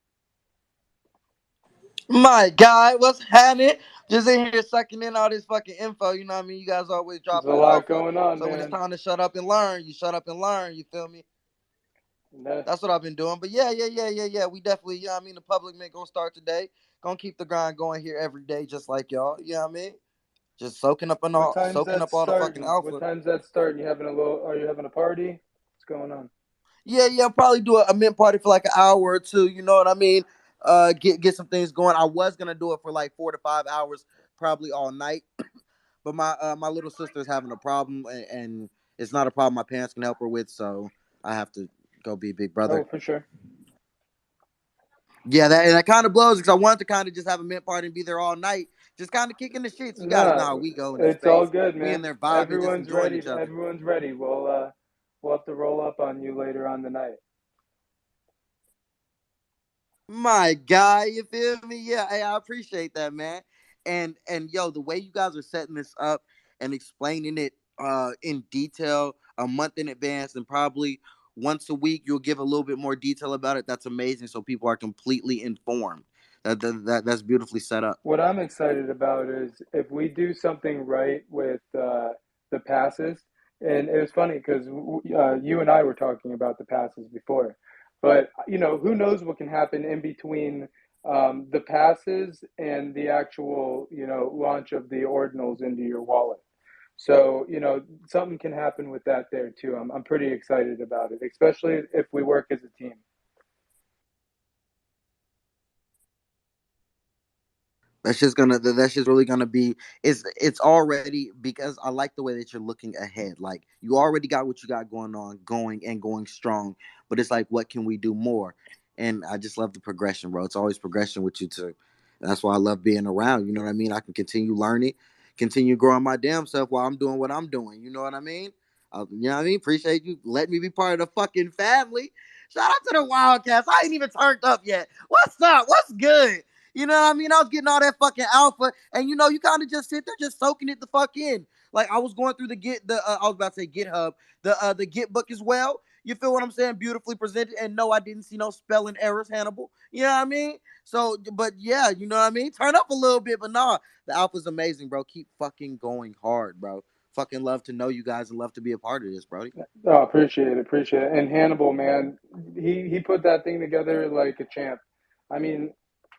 My God, what's happening? Just in here sucking in all this fucking info. You know what I mean? You guys always There's dropping a lot alpha. going on, So when it's man. time to shut up and learn, you shut up and learn. You feel me? That's what I've been doing. But yeah. We definitely, the public mint gonna start today. Gonna keep the grind going here every day, just like y'all. You know what I mean? Just soaking up What time's soaking that up all the fucking starting? alpha. What time's that starting? Are you having a party? What's going on? Yeah, probably do a mint party for like an hour or two. You know what I mean? Get some things going. I was gonna do it for like 4 to 5 hours, probably all night. But my little sister's having a problem, and it's not a problem my parents can help her with, so I have to go be big brother. Oh, for sure. Yeah, that kind of blows because I wanted to kind of just have a mint party and be there all night, just kind of kicking the shits. You guys know how we go in the It's all space. good, We in man. there vibing, just Everyone's enjoying ready. each other. Everyone's ready. We'll have to roll up on you later on the night. My guy, you feel me? Yeah, hey, I appreciate that, man. And yo, the way you guys are setting this up and explaining it in detail a month in advance, and probably once a week you'll give a little bit more detail about it. That's amazing, so people are completely informed. That's beautifully set up. What I'm excited about is if we do something right with the passes, and it was funny because you and I were talking about the passes before, but who knows what can happen in between the passes and the actual launch of the ordinals into your wallet. So something can happen with that there too. I'm pretty excited about it, especially if we work as a team. That's just really gonna be it's already, because I like the way that you're looking ahead. Like you already got what you got going strong, but it's like what can we do more? And I just love the progression, bro. It's always progression with you too. And that's why I love being around. You know what I mean? I can continue learning, continue growing my damn self while I'm doing what I'm doing. You know what I mean? You know what I mean? Appreciate you letting me be part of the fucking family. Shout out to the Wildcats. I ain't even turned up yet. What's up? What's good? You know what I mean? I was getting all that fucking alpha, and you kind of just sit there, just soaking it the fuck in. Like I was going through I was about to say GitHub, the Git book as well. You feel what I'm saying? Beautifully presented, and no, I didn't see no spelling errors, Hannibal. You know what I mean? So, but yeah, you know what I mean? Turn up a little bit, but nah, the alpha's amazing, bro. Keep fucking going hard, bro. Fucking love to know you guys and love to be a part of this, bro. Oh, appreciate it. And Hannibal, man, he put that thing together like a champ. I mean,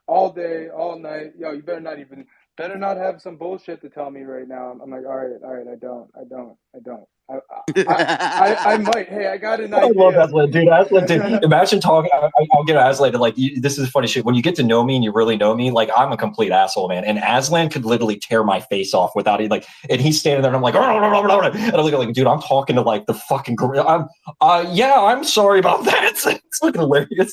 all day, all night. Yo, you better not have some bullshit to tell me right now. I'm like, all right. I don't. I might. Hey, I got an I love idea. Aslan, dude. Aslan, dude. Imagine talking. I'll get Aslan to like. This is funny shit. When you get to know me and you really know me, like I'm a complete asshole, man. And Aslan could literally tear my face off without it. Like, and he's standing there, and I'm like, and I look like, dude, I'm talking to like the fucking gorilla. Yeah, I'm sorry about that. It's looking hilarious.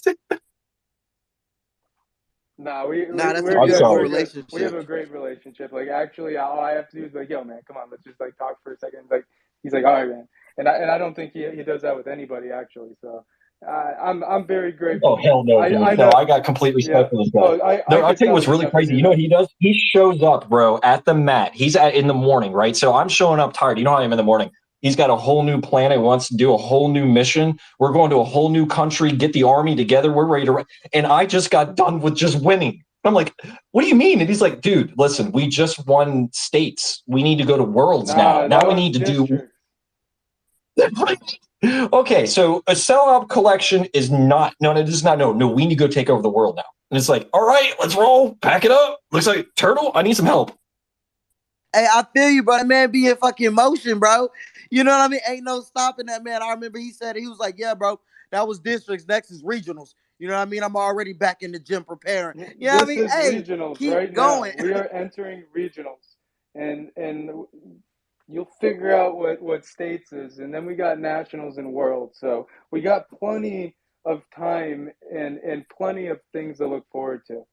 Nah, That's a we're good. beautiful We're good. We have relationship. a great relationship. Like actually, all I have to do is like, yo, man, come on, let's just like talk for a second. Like he's like, all right, man. And I don't think he does that with anybody actually. So I'm very Oh grateful. hell no, dude. I No, know. I got complete Yeah. respect for this guy. Oh, I No, I'll could tell you tell what's he's really not gonna crazy. do You know what that. he does? He shows up, bro, at the mat. He's in the morning, right? So I'm showing up tired. You know how I am in the morning. He's got a whole new plan. He wants to do a whole new mission. We're going to a whole new country, get the army together. We're ready to. And I just got done with just winning. I'm like, what do you mean? And he's like, dude, listen, we just won states. We need to go to worlds now. Nah, Now that we was need to do. district. Okay, so a sellout collection is not. No, it is not. No, we need to go take over the world now. And it's like, all right, let's roll. Pack it up. Looks like Turtle. I need some help. Hey, I feel you, bro. That man be in fucking motion, bro. You know what I mean? Ain't no stopping that man. I remember he said it. He was like, yeah, bro, that was districts. Next is regionals. You know what I mean? I'm already back in the gym preparing. You know what I This mean? is Hey, regionals keep right now. going. We are entering regionals, and you'll figure out what states is, and then we got nationals and world. So we got plenty of time and plenty of things to look forward to.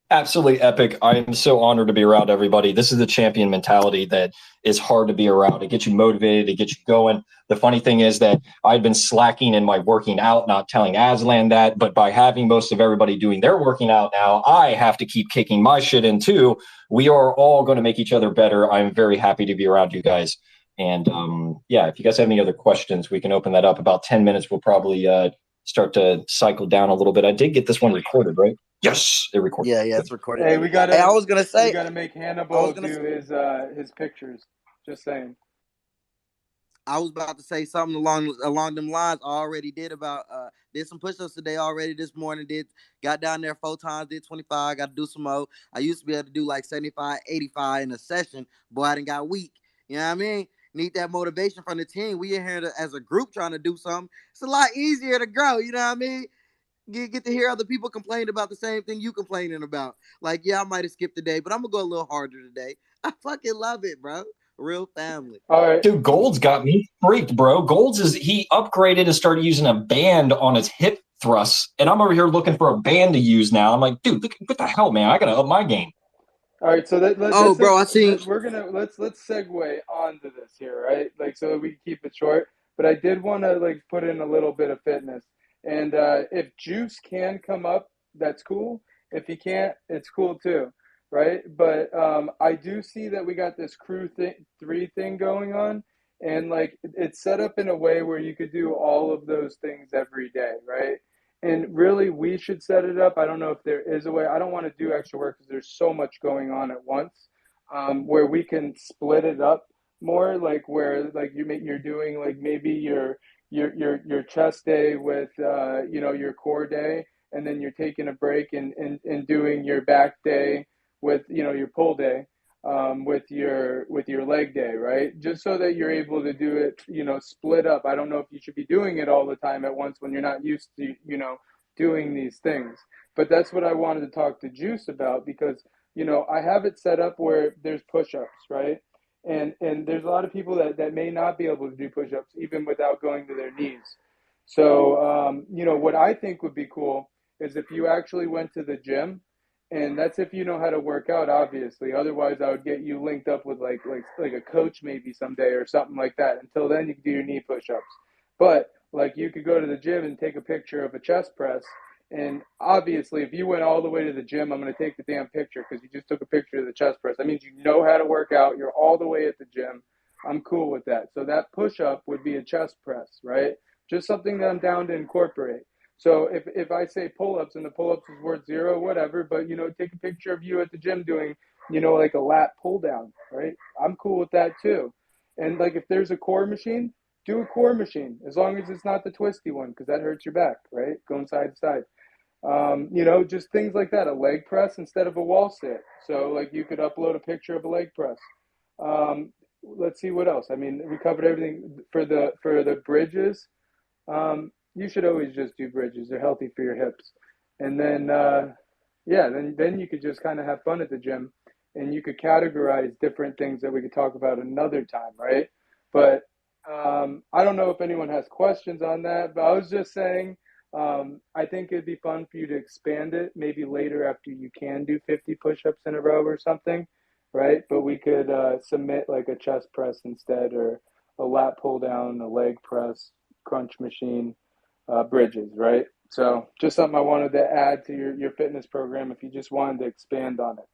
Absolutely epic. I am so honored to be around everybody. This is the champion mentality that is hard to be around. It gets you motivated, it gets you going. The funny thing is that I've been slacking in my working out, not telling Aslan that, but by having most of everybody doing their working out now, I have to keep kicking my shit in too. We are all going to make each other better. I'm very happy to be around you guys. And yeah, if you guys have any other questions, we can open that up. About 10 minutes, we'll probably start to cycle down a little bit. I did get this one recorded, right? Yes, it recorded. Yeah, it's recorded. Hey, I was gonna say, we gotta make Hannibal do his pictures. Just saying. I was about to say something along them lines. I already did some push-ups today already this morning. Got down there 4 times, did 25, got to do some more. I used to be able to do like 75, 85 in a session. Boy, I done got weak. You know what I mean? Need that motivation from the team. We in here as a group trying to do something. It's a lot easier to grow, you know what I mean? Get to hear other people complain about the same thing you complaining about. Like, yeah, I might have skipped a day, but I'm gonna go a little harder today. I fucking love it, bro. Real family. All right. Dude, Gold's got me freaked, bro. He upgraded and started using a band on his hip thrusts, and I'm over here looking for a band to use now. I'm like, dude, what the hell, man? I gotta up my game. All right, so Oh, bro, I seen. we're gonna let's segue onto this here, right? Like, so that we can keep it short. But I did want to like put in a little bit of fitness, and if Juice can come up, that's cool. If he can't, it's cool too, right? But I do see that we got this three thing going on, and like it's set up in a way where you could do all of those things every day, right? And really, we should set it up. I don't know if there is a way. I don't want to do extra work because there's so much going on at once, where we can split it up more, like where like you're doing like maybe your chest day with your core day, and then you're taking a break and doing your back day with your pull day, with your leg day, right? Just so that you're able to do it, split up. I don't know if you should be doing it all the time at once when you're not used to, doing these things. But that's what I wanted to talk to Juice about because, I have it set up where there's push-ups, right? And there's a lot of people that may not be able to do push-ups even without going to their knees. So, what I think would be cool is if you actually went to the gym, and that's if you know how to work out, obviously. Otherwise, I would get you linked up with like a coach maybe someday or something like that. Until then, you can do your knee push-ups. But like you could go to the gym and take a picture of a chest press. And obviously, if you went all the way to the gym, I'm going to take the damn picture because you just took a picture of the chest press. That means you know how to work out. You're all the way at the gym. I'm cool with that. So that push-up would be a chest press, right? Just something that I'm down to incorporate. So if I say pull-ups and the pull-ups is worth zero, whatever, but take a picture of you at the gym doing, like a lat pull down, right? I'm cool with that too. And like if there's a core machine, do a core machine as long as it's not the twisty one because that hurts your back, right? Going side to side. Just things like that. A leg press instead of a wall sit. So like you could upload a picture of a leg press. Let's see what else. I mean, we covered everything for the bridges. You should always just do bridges. They're healthy for your hips. And then, then you could just kind of have fun at the gym and you could categorize different things that we could talk about another time, right? But I don't know if anyone has questions on that, but I was just saying, I think it'd be fun for you to expand it maybe later after you can do 50 push-ups in a row or something, right? But we could submit like a chest press instead or a lat pull down, a leg press, crunch machine, bridges, right? So just something I wanted to add to your fitness program if you just wanted to expand on it.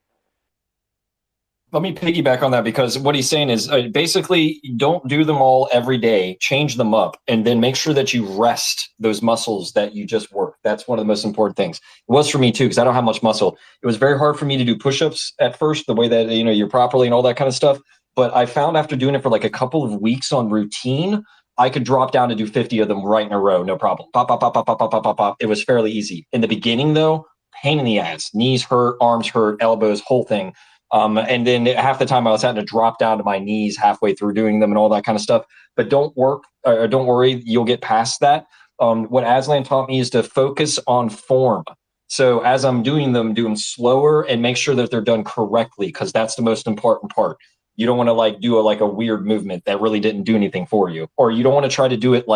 Let me piggyback on that because what he's saying is basically don't do them all every day, change them up, and then make sure that you rest those muscles that you just worked. That's one of the most important things. It was for me too because I don't have much muscle. It was very hard for me to do push-ups at first, the way that you're properly and all that kind of stuff. But I found after doing it for like a couple of weeks on routine, I could drop down to do 50 of them right in a row, no problem. Pop, pop, pop, pop, pop, pop, pop, pop, pop. It was fairly easy. In the beginning, though, pain in the ass. Knees hurt, arms hurt, elbows, whole thing. And then half the time I was having to drop down to my knees halfway through doing them and all that kind of stuff. But don't worry, you'll get past that. What Aslan taught me is to focus on form. So as I'm doing them, do them slower and make sure that they're done correctly because that's the most important part. You don't want to do a weird movement that really didn't do anything for you, or you don't want to try to do it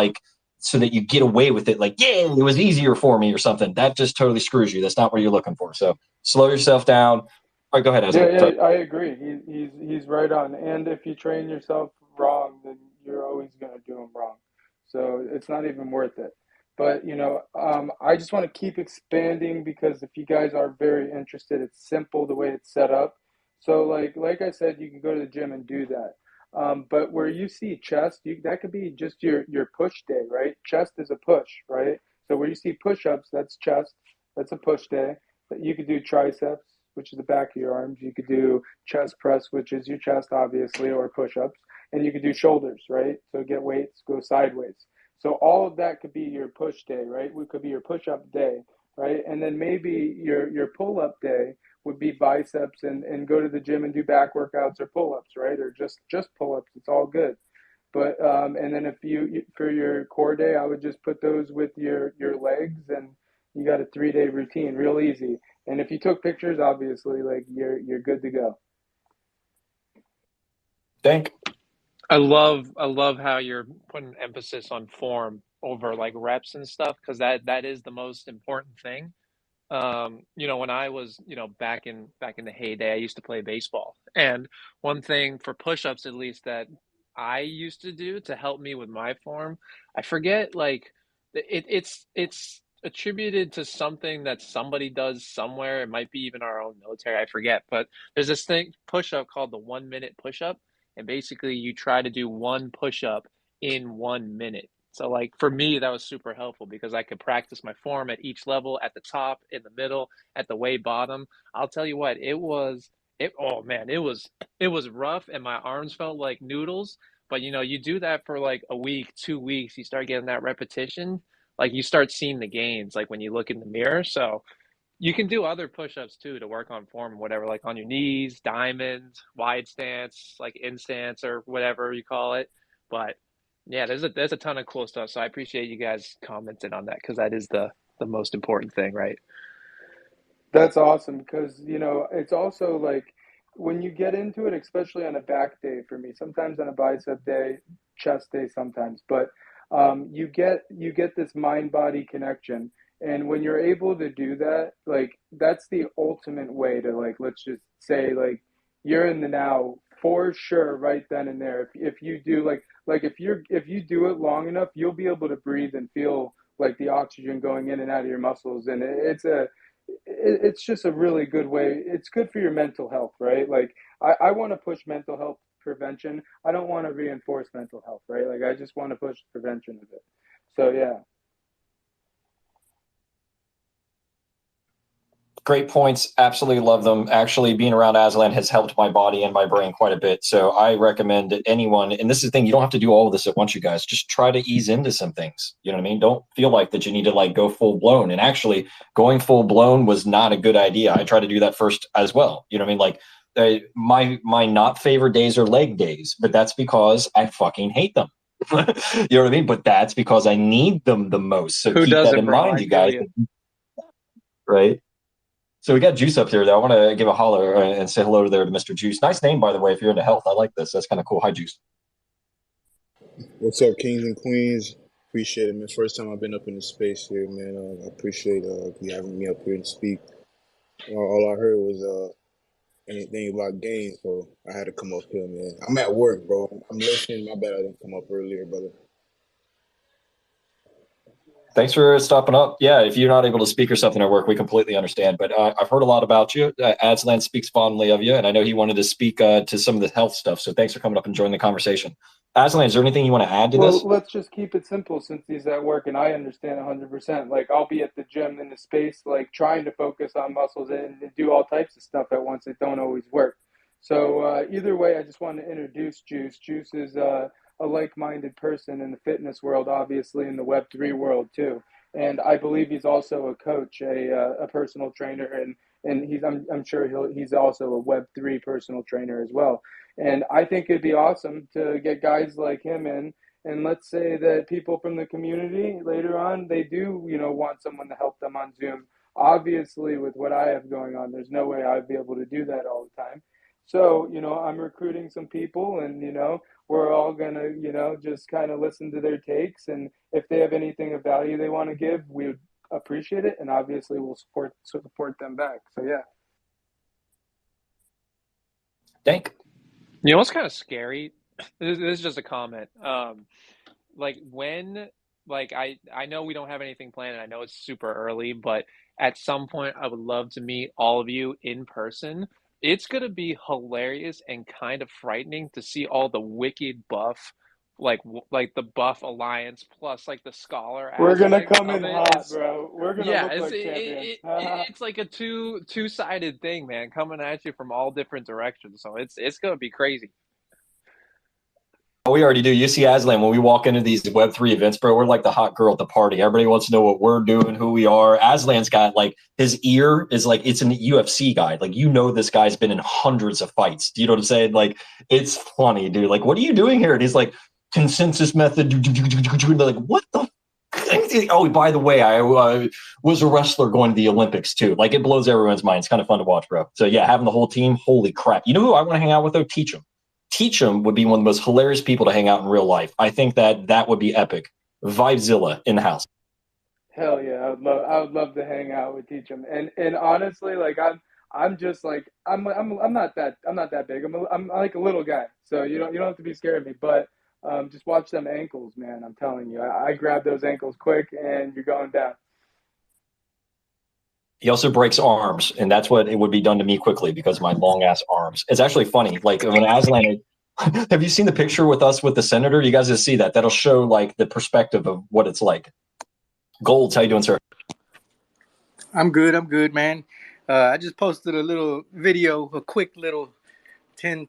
so that you get away with it. Yeah, it was easier for me or something. That just totally screws you. That's not what you're looking for. So slow yourself down. All right, go ahead, Aslan. Yeah, I agree. He's right on. And if you train yourself wrong, then you're always going to do them wrong. So it's not even worth it. But I just want to keep expanding because if you guys are very interested, it's simple the way it's set up. So like I said, you can go to the gym and do that. But where you see chest, that could be just your push day, right? Chest is a push, right? So where you see push-ups, that's chest. That's a push day. But you could do triceps, which is the back of your arms. You could do chest press, which is your chest, obviously, or push-ups, and you could do shoulders, right? So get weights, go sideways. So all of that could be your push day, right? We could be your push-up day, right? And then maybe your pull-up day would be biceps and go to the gym and do back workouts or pull-ups, right? Or just pull-ups. It's all good. But and then if you for your core day, I would just put those with your legs, and you got a 3 day routine, real easy. And if you took pictures, obviously, like you're good to go. Thank. I love how you're putting emphasis on form over like reps and stuff, because that is the most important thing. When I was, back in the heyday, I used to play baseball. And one thing for push-ups, at least, that I used to do to help me with my form, I forget, like it's attributed to something that somebody does somewhere. It might be even our own military, I forget. But there's this thing push-up called the 1 minute push-up, and basically you try to do one push-up in 1 minute. So like for me, that was super helpful because I could practice my form at each level, at the top, in the middle, at the way bottom. I'll tell you what, oh man, it was rough and my arms felt like noodles. But you do that for like a week, 2 weeks, you start getting that repetition, like you start seeing the gains, like when you look in the mirror. So you can do other push-ups too to work on form and whatever, like on your knees, diamond, wide stance, like in stance or whatever you call it. But yeah, there's a ton of cool stuff. So I appreciate you guys commenting on that because that is the most important thing, right? That's awesome because, it's also like when you get into it, especially on a back day for me, sometimes on a bicep day, chest day sometimes, but you get this mind body connection. And when you're able to do that, like that's the ultimate way to, like, let's just say, like, you're in the now for sure right then and there. If you do, like if you do it long enough, you'll be able to breathe and feel like the oxygen going in and out of your muscles, and it's just a really good way. It's good for your mental health, right? Like I want to push mental health prevention. I don't want to reinforce mental health, right? Like I just want to push prevention of it. So yeah. Great points. Absolutely love them. Actually, being around Aslan has helped my body and my brain quite a bit. So I recommend that anyone, and this is the thing, you don't have to do all of this at once, you guys. Just try to ease into some things. You know what I mean? Don't feel like that you need to like go full blown. And actually, going full blown was not a good idea. I tried to do that first as well. You know what I mean? Like my not favorite days are leg days, but that's because I fucking hate them. You know what I mean? But that's because I need them the most. So Who keep that doesn't, in bro? mind, I you feel guys. you. Right? So we got Juice up here, though. I want to give a holler and say hello there to Mr. Juice. Nice name, by the way, if you're into health. I like this. That's kind of cool. Hi, Juice. What's up, kings and queens? Appreciate it, man. First time I've been up in the space here, man. I appreciate you having me up here to speak. All I heard was anything about games, so I had to come up here, man. I'm at work, bro. I'm listening. My bad I didn't come up earlier, brother. Thanks for stopping up. Yeah, if you're not able to speak or something at work, we completely understand. But I've heard a lot about you. Aslan speaks fondly of you, and I know he wanted to speak to some of the health stuff. So thanks for coming up and joining the conversation. Aslan, is there anything you want to add to Well, this? let's just keep it simple since he's at work and I understand 100%. Like, I'll be at the gym in the space, like, trying to focus on muscles and do all types of stuff at once. It don't always work. So, either way, I just want to introduce Juice. Juice is a like-minded person in the fitness world, obviously in the Web3 world too. And I believe he's also a coach, a personal trainer, and I'm sure he's also a Web3 personal trainer as well. And I think it'd be awesome to get guys like him in. And let's say that people from the community later on, they do, want someone to help them on Zoom. Obviously, with what I have going on, there's no way I'd be able to do that all the time. So, I'm recruiting some people, and, we're all going to, just kind of listen to their takes. And if they have anything of value they want to give, we would appreciate it. And obviously, we'll support them back. So, yeah. Thank. You know what's kind of scary? This is just a comment. Like when, like I know we don't have anything planned, and I know it's super early, but at some point I would love to meet all of you in person. It's gonna be hilarious and kind of frightening to see all the wicked buff like the Buff Alliance plus like the scholar We're gonna aspect come of in it. hot, bro. We're gonna Yeah, look like champions. it's like a two-sided thing, man, coming at you from all different directions. So it's gonna be crazy. We already do. You see Aslan, when we walk into these Web3 events, bro, we're like the hot girl at the party. Everybody wants to know what we're doing, who we are. Aslan's got like his ear is like it's an UFC guy. Like, you know, this guy's been in hundreds of fights. Do you know what I'm saying? Like, it's funny, dude. Like, what are you doing here? And he's like, consensus method. They're like, what the? Oh, by the way, I was a wrestler going to the Olympics too. Like, it blows everyone's mind. It's kind of fun to watch, bro. So yeah, having the whole team, holy crap. You know who I want to hang out with though? Teach him would be one of the most hilarious people to hang out in real life. I think that would be epic. Vibezilla in the house. Hell yeah, I would love to hang out with Teachum. And honestly, like I'm just like I'm not that big. I'm like a little guy, so you don't have to be scared of me. But just watch them ankles, man. I'm telling you, I grab those ankles quick, and you're going down. He also breaks arms, and that's what it would be done to me quickly because of my long ass arms. It's actually funny. Like, when Aslan, have you seen the picture with us with the senator? You guys just see that. That'll show like the perspective of what it's like. Golds, how you doing, sir? I'm good, man. I just posted a little video, a quick little 10,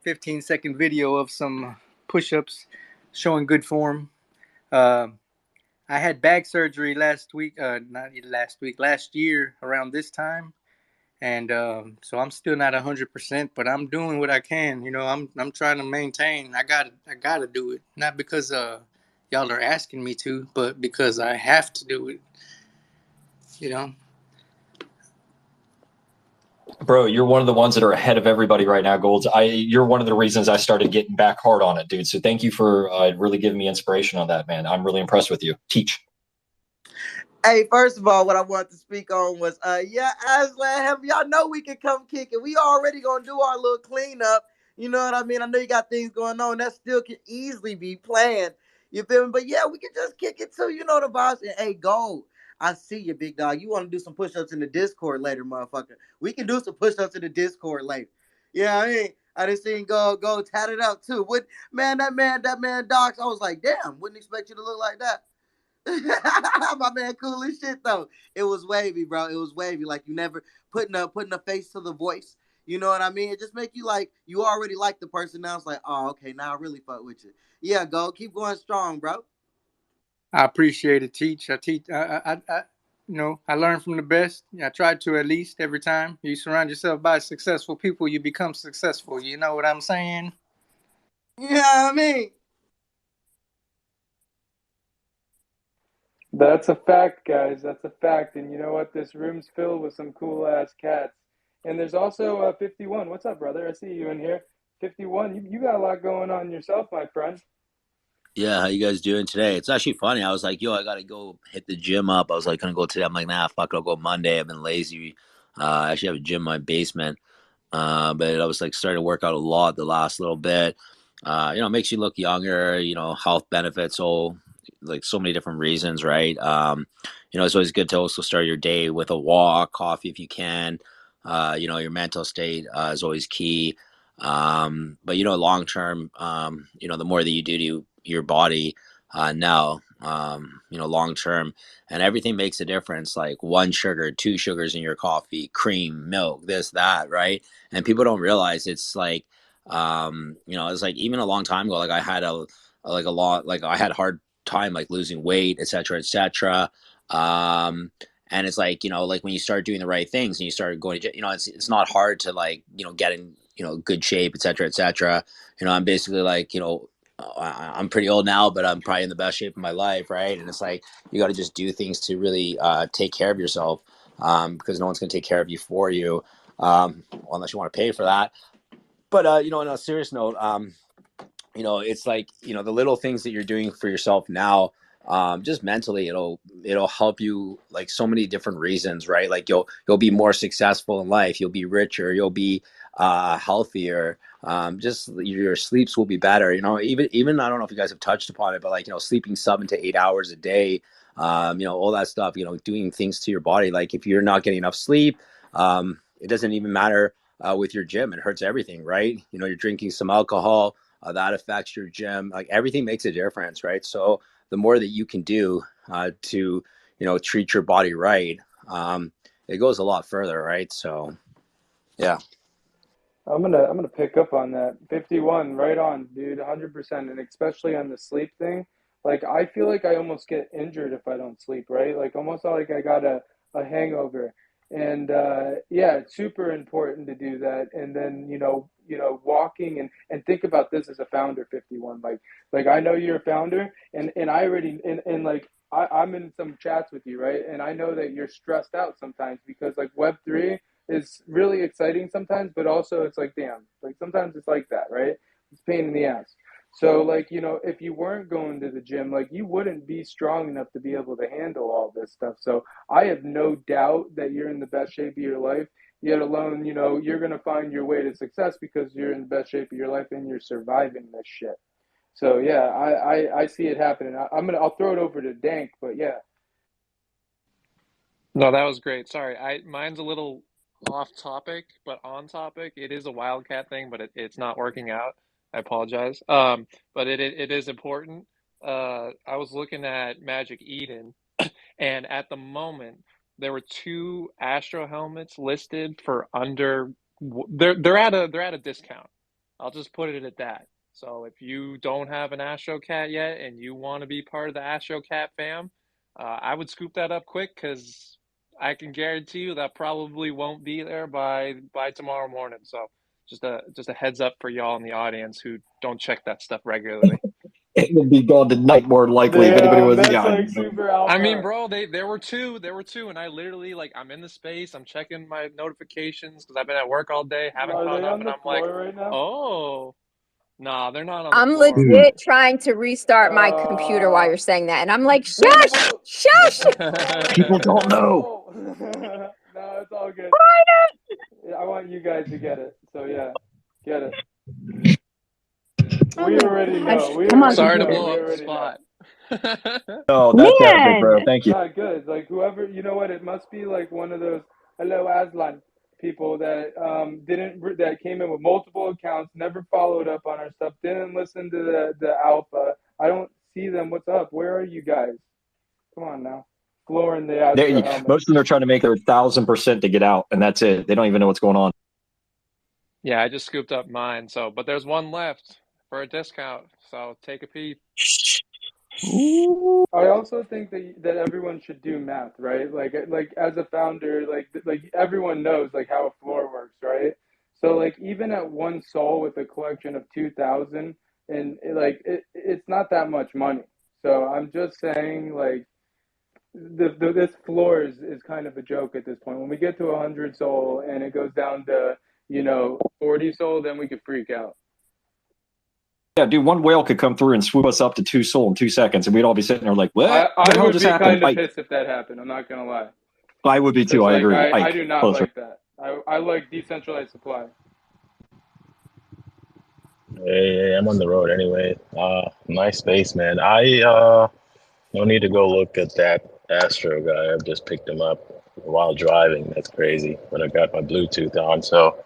15-second video of some push-ups showing good form. I had back surgery last year around this time. And so I'm still not 100%, but I'm doing what I can. You know, I'm trying to maintain. I gotta do it. Not because y'all are asking me to, but because I have to do it. You know? Bro, you're one of the ones that are ahead of everybody right now, Golds. You're one of the reasons I started getting back hard on it, dude. So thank you for really giving me inspiration on that, man. I'm really impressed with you. Teach. Hey, first of all, what I wanted to speak on was, Aslan, y'all know we can come kick it. We already gonna do our little cleanup. You know what I mean? I know you got things going on that still can easily be planned. You feel me? But yeah, we can just kick it too. You know the vibes. And hey, Gold, I see you, big dog. You want to do some push-ups in the Discord later, motherfucker? We can do some push-ups in the Discord later. Yeah, I mean, I just seen go tat it up too. What that man, Docs. I was like, damn, wouldn't expect you to look like that. My man, cool as shit though. It was wavy, bro. It was wavy. Like, you never putting a face to the voice. You know what I mean? It just make you like you already like the person. Now it's like, oh, okay, now I really fuck with you. Yeah, go keep going strong, bro. I appreciate it, Teach. I learn from the best. I try to, at least every time. You surround yourself by successful people, you become successful. You know what I'm saying? You know what I mean? That's a fact, guys. That's a fact. And you know what? This room's filled with some cool ass cats. And there's also 51. What's up, brother? I see you in here. 51. You got a lot going on yourself, my friend. Yeah, how you guys doing today? It's actually funny. I was like, yo, I gotta go hit the gym up. I was like, gonna go today. I'm like, nah, fuck it, I'll go Monday. I've been lazy. I actually have a gym in my basement. But I was like starting to work out a lot the last little bit. It makes you look younger, health benefits, so many different reasons, right? It's always good to also start your day with a walk, coffee if you can. Your mental state is always key. But long term, the more that you do to your body now, long term, and everything makes a difference. Like 1 sugar, 2 sugars in your coffee, cream, milk, this, that, right? And people don't realize it's like, it's like even a long time ago, like I had I had a hard time like losing weight, etc., etc. And it's like, like when you start doing the right things and you start going to, it's not hard to like, get in, good shape, etc., etc. I'm basically like, I'm pretty old now, but I'm probably in the best shape of my life, right? And it's like you got to just do things to really take care of yourself, because no one's going to take care of you for you, unless you want to pay for that. But on a serious note, it's like the little things that you're doing for yourself now, just mentally, it'll help you like so many different reasons, right? Like you'll be more successful in life, you'll be richer, you'll be healthier, just your sleeps will be better, even I don't know if you guys have touched upon it, but like sleeping 7 to 8 hours a day, all that stuff, doing things to your body. Like if you're not getting enough sleep, it doesn't even matter with your gym, it hurts everything, right? You're drinking some alcohol, that affects your gym. Like everything makes a difference, right? So the more that you can do to, treat your body right, it goes a lot further, right? So, yeah. I'm gonna pick up on that. 51, right on, dude, 100%, and especially on the sleep thing. Like I feel like I almost get injured if I don't sleep, right? Like almost like I got a hangover. And yeah, it's super important to do that. And then, walking and think about this as a founder, 51. Like I know you're a founder and I already and like I'm in some chats with you, right? And I know that you're stressed out sometimes because like Web3 is really exciting sometimes, but also it's like, damn, like sometimes it's like that, right? It's a pain in the ass. So, like, if you weren't going to the gym, like, you wouldn't be strong enough to be able to handle all this stuff. So, I have no doubt that you're in the best shape of your life, yet alone, you're going to find your way to success because you're in the best shape of your life and you're surviving this shit. So, yeah, I see it happening. I'll throw it over to Dank, but yeah. No, that was great. Sorry, mine's a little off topic, but on topic. It is a wildcat thing, but it's not working out. I apologize. But it is important. I was looking at Magic Eden, and at the moment there were two Astro helmets listed for under. They're at a discount. I'll just put it at that. So if you don't have an Astro Cat yet and you want to be part of the Astro Cat fam, I would scoop that up quick because I can guarantee you that probably won't be there by tomorrow morning. So just a heads up for y'all in the audience who don't check that stuff regularly. It would be gone tonight, more likely, if anybody Damn, was. that's Yeah, like super I mean, alpha. bro, there were two, and I literally like I'm in the space, I'm checking my notifications because I've been at work all day, haven't Are caught they up, on and the I'm like, floor right now? oh, nah, they're not on the I'm floor. dude. legit trying to restart my computer while you're saying that. And I'm like, shush, People, shush. People be don't know. careful. No, it's all good. I want you guys to get it. So yeah, get it. Oh We my already gosh. know. We Come on, already Sorry to know. computer. blow We up the already know. spot. No, that's epic, bro. Man. Thank you. Not good. Like whoever, you know what? It must be like one of those hello Aslan people that didn't that came in with multiple accounts, never followed up on our stuff, didn't listen to the alpha. I don't see them. What's up? Where are you guys? Come on now. Flooring the Astro helmet. Most of them are trying to make their 1,000% to get out, and that's it. They don't even know what's going on. Yeah, I just scooped up mine. So, but there's one left for a discount. So take a peek. I also think that everyone should do math, right? Like as a founder, like everyone knows like how a floor works, right? So like even at one sol with a collection of 2,000 and it's not that much money. So I'm just saying like this floor is kind of a joke at this point. When we get to 100 sol and it goes down to 40 sol, then we could freak out. Yeah, dude, one whale could come through and swoop us up to 2 SOL in 2 seconds, and we'd all be sitting there like, what the I hell would just be happened? kind of pissed if that happened. I'm not gonna lie. I would be too. Because I like agree. I Ike, do not closer. like that. I like decentralized supply. Hey, I'm on the road anyway. Nice space, man. I no need to go look at that Astro guy. I just picked him up while driving. That's crazy. But I got my Bluetooth on, so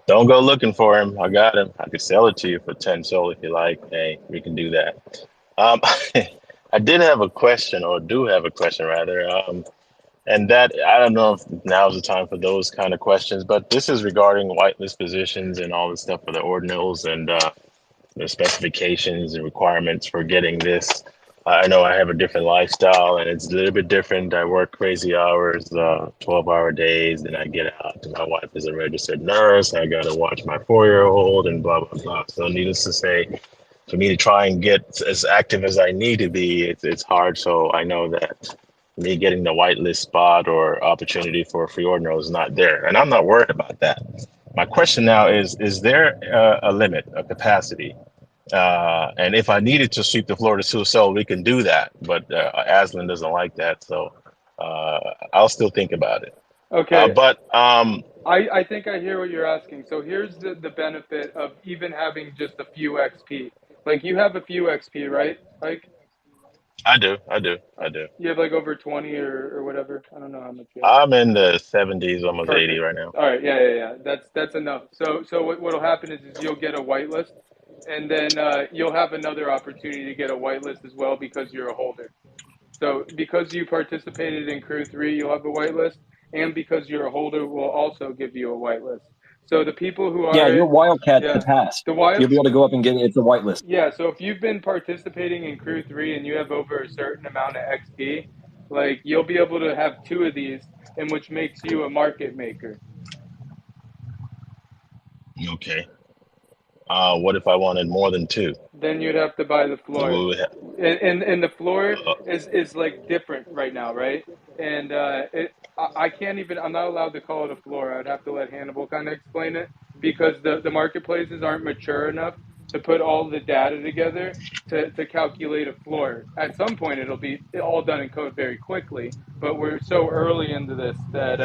don't go looking for him. I got him. I could sell it to you for 10 SOL if you like. Hey, we can do that. I did have a question, or do have a question rather. And that I don't know if now's the time for those kind of questions, but this is regarding whitelist positions and all this stuff for the ordinals and the specifications and requirements for getting this. I know I have a different lifestyle and it's a little bit different. I work crazy hours, 12-hour days, then I get out. My wife is a registered nurse. I got to watch my 4-year-old and blah, blah, blah. So, needless to say, for me to try and get as active as I need to be, it's hard. So, I know that me getting the whitelist spot or opportunity for a free ordinal is not there. And I'm not worried about that. My question now is there a limit, a capacity? And if I needed to sweep the floor to Susel, we can do that. But Aslan doesn't like that, so I'll still think about it. Okay, But I think I hear what you're asking. So here's the benefit of even having just a few XP. Like you have a few XP, right? Like I do, I do, I do. you have like over 20 or whatever. I don't know how much you have. I'm in the 70s, almost 80 Perfect. right now. All right, yeah. That's enough. So what'll happen is you'll get a whitelist, and then you'll have another opportunity to get a whitelist as well because you're a holder. So because you participated in Crew 3, you'll have a whitelist, and because you're a holder, we'll also give you a whitelist. So the people who Yeah, your are, Wildcat to yeah, pass. the wild, You'll be able to go up and get it. It's a whitelist. yeah. So if you've been participating in Crew 3 and you have over a certain amount of XP, like you'll be able to have two of these, and which makes you a market maker. Okay. What if I wanted more than two? Then you'd have to buy the floor, We ha- and the floor uh, is like different right now, right? And I can't even, I'm not allowed to call it a floor. I'd have to let Hannibal kind of explain it because the marketplaces aren't mature enough to put all the data together to calculate a floor. At some point, it'll be all done in code very quickly, but we're so early into this that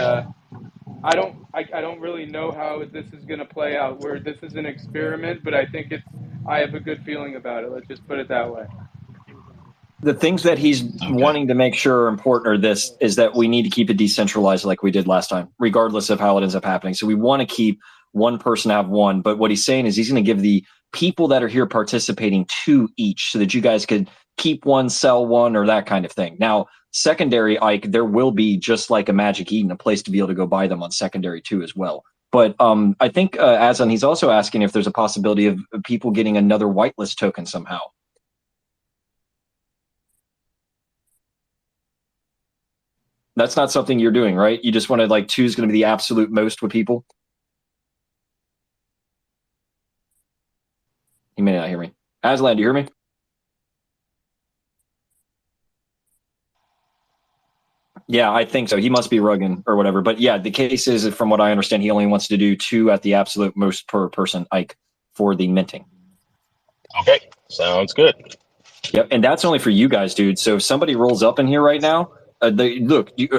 I don't really know how this is going to play out. Where this is an experiment, but I have a good feeling about it. Let's just put it that way. The things that he's okay. wanting to make sure are important are this is that we need to keep it decentralized like we did last time, regardless of how it ends up happening. So we want to keep one person have one, but what he's saying is he's going to give the people that are here participating two each so that you guys could keep one, sell one, or that kind of thing. Now, secondary, Ike, there will be just like a Magic Eden, a place to be able to go buy them on secondary too as well. But I think Azan, he's also asking if there's a possibility of people getting another whitelist token somehow. That's not something you're doing, right? You just want to like choose going to be the absolute most with people. He may not hear me. Aslan, do you hear me? Yeah, I think so. He must be rugging or whatever. But yeah, the case is, from what I understand, he only wants to do two at the absolute most per person, Ike, for the minting. Okay. Sounds good. Yep, and that's only for you guys, dude. So if somebody rolls up in here right now,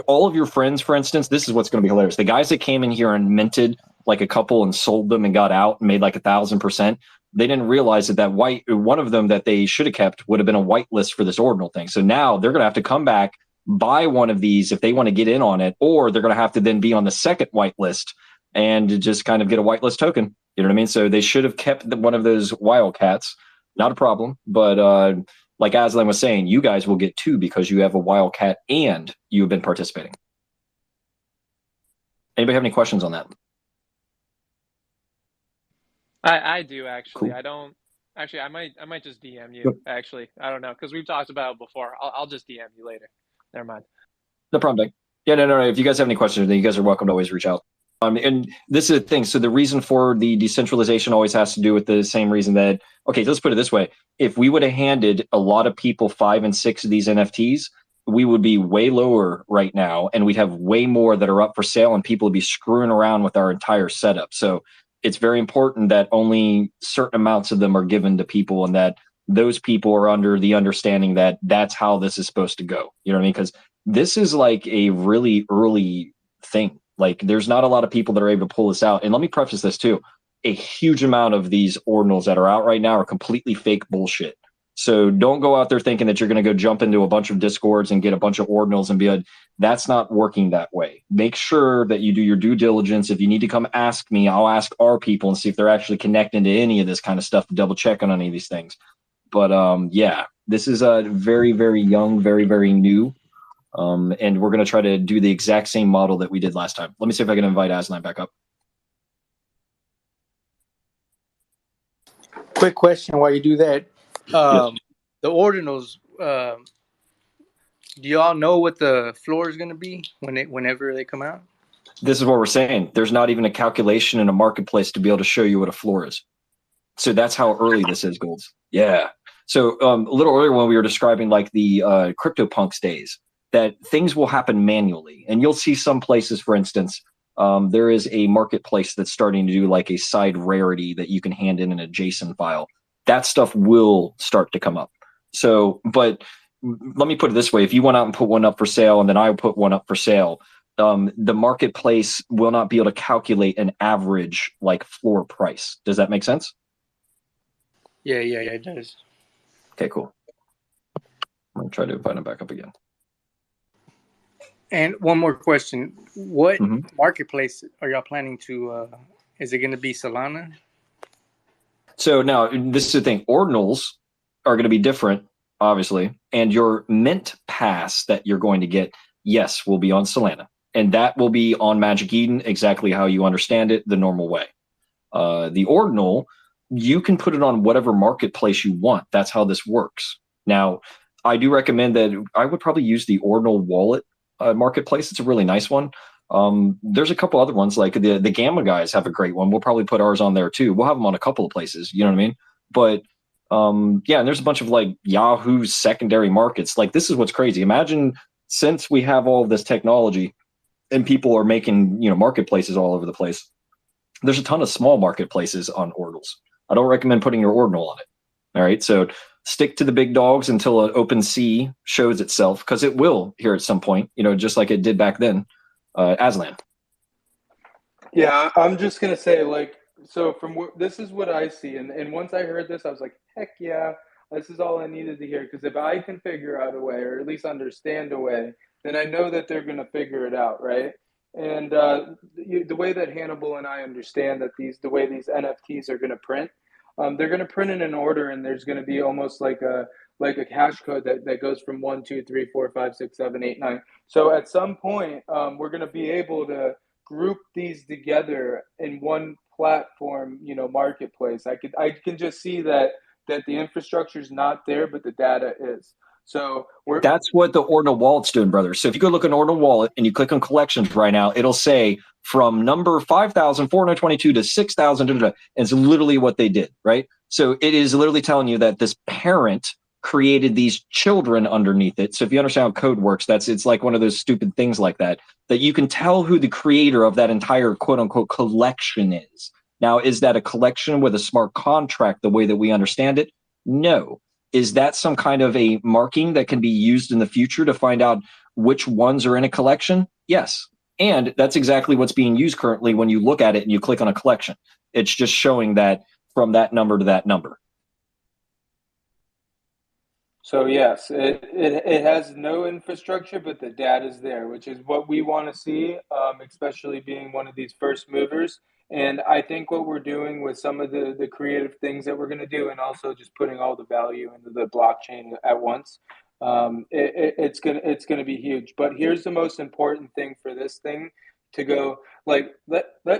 all of your friends, for instance, this is what's going to be hilarious. The guys that came in here and minted like a couple and sold them and got out and made like 1,000%, they didn't realize that one of them that they should have kept would have been a whitelist for this ordinal thing. So now they're going to have to come back, buy one of these if they want to get in on it, or they're going to have to then be on the second whitelist and just kind of get a whitelist token. You know what I mean? So they should have kept one of those wildcats. Not a problem, but like Aslan was saying, you guys will get two because you have a wildcat and you have been participating. Anybody have any questions on that? I do actually. Cool. I don't actually. I might just DM you. Yep. Actually, I don't know because we've talked about it before. I'll just DM you later. Never mind. No problem, Dave. Yeah, no. If you guys have any questions, then you guys are welcome to always reach out. And this is the thing. So the reason for the decentralization always has to do with the same reason that, okay, let's put it this way. If we would have handed a lot of people 5 and 6 of these NFTs, we would be way lower right now, and we'd have way more that are up for sale, and people would be screwing around with our entire setup. So it's very important that only certain amounts of them are given to people, and that those people are under the understanding that that's how this is supposed to go. You know what I mean? Because this is like a really early thing. Like there's not a lot of people that are able to pull this out. And let me preface this too. A huge amount of these ordinals that are out right now are completely fake bullshit. So don't go out there thinking that you're going to go jump into a bunch of discords and get a bunch of ordinals and be like, that's not working that way. Make sure that you do your due diligence. If you need to come ask me, I'll ask our people and see if they're actually connecting to any of this kind of stuff to double check on any of these things. But yeah, this is a very, very young, very, very new. And we're going to try to do the exact same model that we did last time. Let me see if I can invite Aslan back up. Quick question while you do that. Yes. The ordinals, do y'all know what the floor is going to be whenever they come out? This is what we're saying. There's not even a calculation in a marketplace to be able to show you what a floor is. So that's how early this is, Golds. Yeah. So a little earlier when we were describing like the CryptoPunks days, that things will happen manually. And you'll see some places, for instance, there is a marketplace that's starting to do like a side rarity that you can hand in a JSON file. That stuff will start to come up. So, but let me put it this way. If you went out and put one up for sale and then I put one up for sale, the marketplace will not be able to calculate an average like floor price. Does that make sense? Yeah, it does. Okay, cool. I'm going to try to invite him back up again. And one more question. What marketplace are y'all planning to, is it going to be Solana? So now this is the thing. Ordinals are going to be different, obviously, and your mint pass that you're going to get, yes, will be on Solana, and that will be on Magic Eden exactly how you understand it, the normal way. The ordinal, you can put it on whatever marketplace you want. That's how this works. Now, I do recommend that I would probably use the ordinal wallet marketplace. It's a really nice one. There's a couple other ones, like the Gamma guys have a great one. We'll probably put ours on there too. We'll have them on a couple of places. You know what I mean? But yeah, and there's a bunch of like Yahoo secondary markets. Like, this is what's crazy. Imagine, since we have all of this technology and people are making, you know, marketplaces all over the place, there's a ton of small marketplaces on ordinals. I don't recommend putting your ordinal on it. All right, so stick to the big dogs until an open sea shows itself, because it will here at some point, you know, just like it did back then. Aslan. Yeah, I'm just gonna say, like, so this is what I see, and once I heard this, I was like, heck yeah, this is all I needed to hear. Because if I can figure out a way, or at least understand a way, then I know that they're gonna figure it out, right? And the way that Hannibal and I understand that the way these NFTs are gonna print, they're gonna print in an order, and there's gonna be almost like a hash code that goes from 1, 2, 3, 4, 5, 6, 7, 8, 9. So at some point, we're gonna be able to group these together in one platform, you know, marketplace. I can just see that the infrastructure is not there, but the data is. So that's what the Ordinal Wallet's doing, brother. So if you go look at an Ordinal Wallet and you click on collections right now, it'll say from number 5,422 to 6,000, and it's literally what they did, right? So it is literally telling you that this parent created these children underneath it. So if you understand how code works, it's like one of those stupid things like that you can tell who the creator of that entire quote unquote collection is. Now, is that a collection with a smart contract the way that we understand it? No. Is that some kind of a marking that can be used in the future to find out which ones are in a collection? Yes. And that's exactly what's being used currently when you look at it and you click on a collection. It's just showing that from that number to that number. So yes, it has no infrastructure, but the data is there, which is what we want to see, especially being one of these first movers. And I think what we're doing with some of the creative things that we're going to do, and also just putting all the value into the blockchain at once, it's gonna be huge. But here's the most important thing for this thing to go. Like, I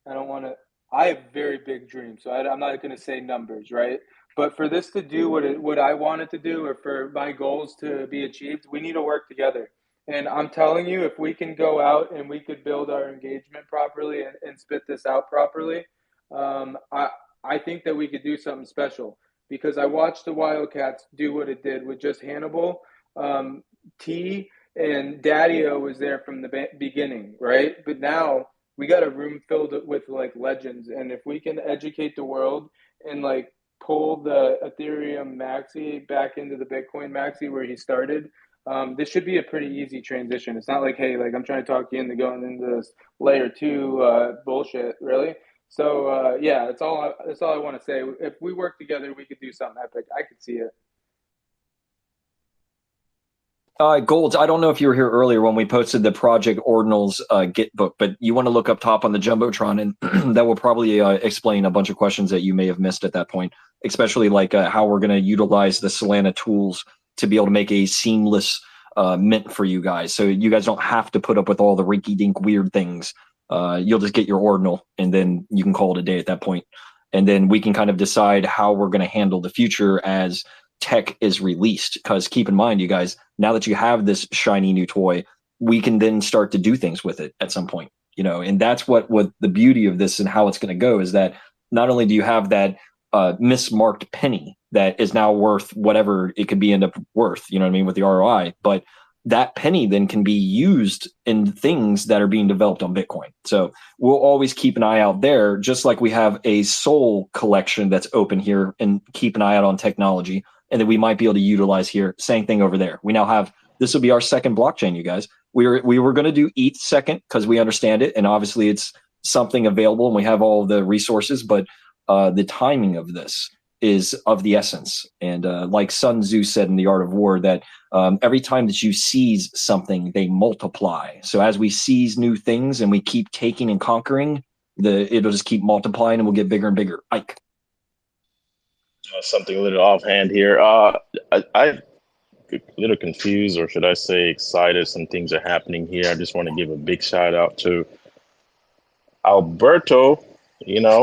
don't want to. I have very big dreams, so I'm not going to say numbers, right? But for this to do what I want it to do, or for my goals to be achieved, we need to work together. And I'm telling you, if we can go out and we could build our engagement properly and spit this out properly, I think that we could do something special. Because I watched the Wildcats do what it did with just Hannibal. T and Daddy-O was there from the beginning, right? But now we got a room filled with like legends, and if we can educate the world and like pull the Ethereum maxi back into the Bitcoin maxi where he started, this should be a pretty easy transition. It's not like, hey, like I'm trying to talk you into going into this layer 2 bullshit, really. So yeah, that's all I want to say. If we work together, we could do something epic. I could see it. Golds, I don't know if you were here earlier when we posted the Project Ordinals Git book, but you want to look up top on the Jumbotron, and that will probably explain a bunch of questions that you may have missed at that point, especially like how we're going to utilize the Solana tools to be able to make a seamless mint for you guys. So you guys don't have to put up with all the rinky-dink weird things. You'll just get your Ordinal, and then you can call it a day at that point. And then we can kind of decide how we're going to handle the future as tech is released, because keep in mind, you guys, now that you have this shiny new toy, we can then start to do things with it at some point, you know. And that's what the beauty of this and how it's going to go is that not only do you have that mismarked penny that is now worth whatever it could be end up worth, you know what I mean, with the ROI, but that penny then can be used in things that are being developed on Bitcoin. So we'll always keep an eye out there, just like we have a Soul collection that's open here, and keep an eye out on technology, and that we might be able to utilize here. Same thing over there. We now have, this will be our second blockchain, you guys. We were going to do ETH second because we understand it, and obviously it's something available and we have all the resources, but the timing of this is of the essence. And like Sun Tzu said in The Art of War, that every time that you seize something, they multiply. So as we seize new things and we keep taking and conquering, it'll just keep multiplying and we'll get bigger and bigger. Ike. Something a little offhand here. I'm a little confused, or should I say excited. Some things are happening here. I just want to give a big shout out to Alberto.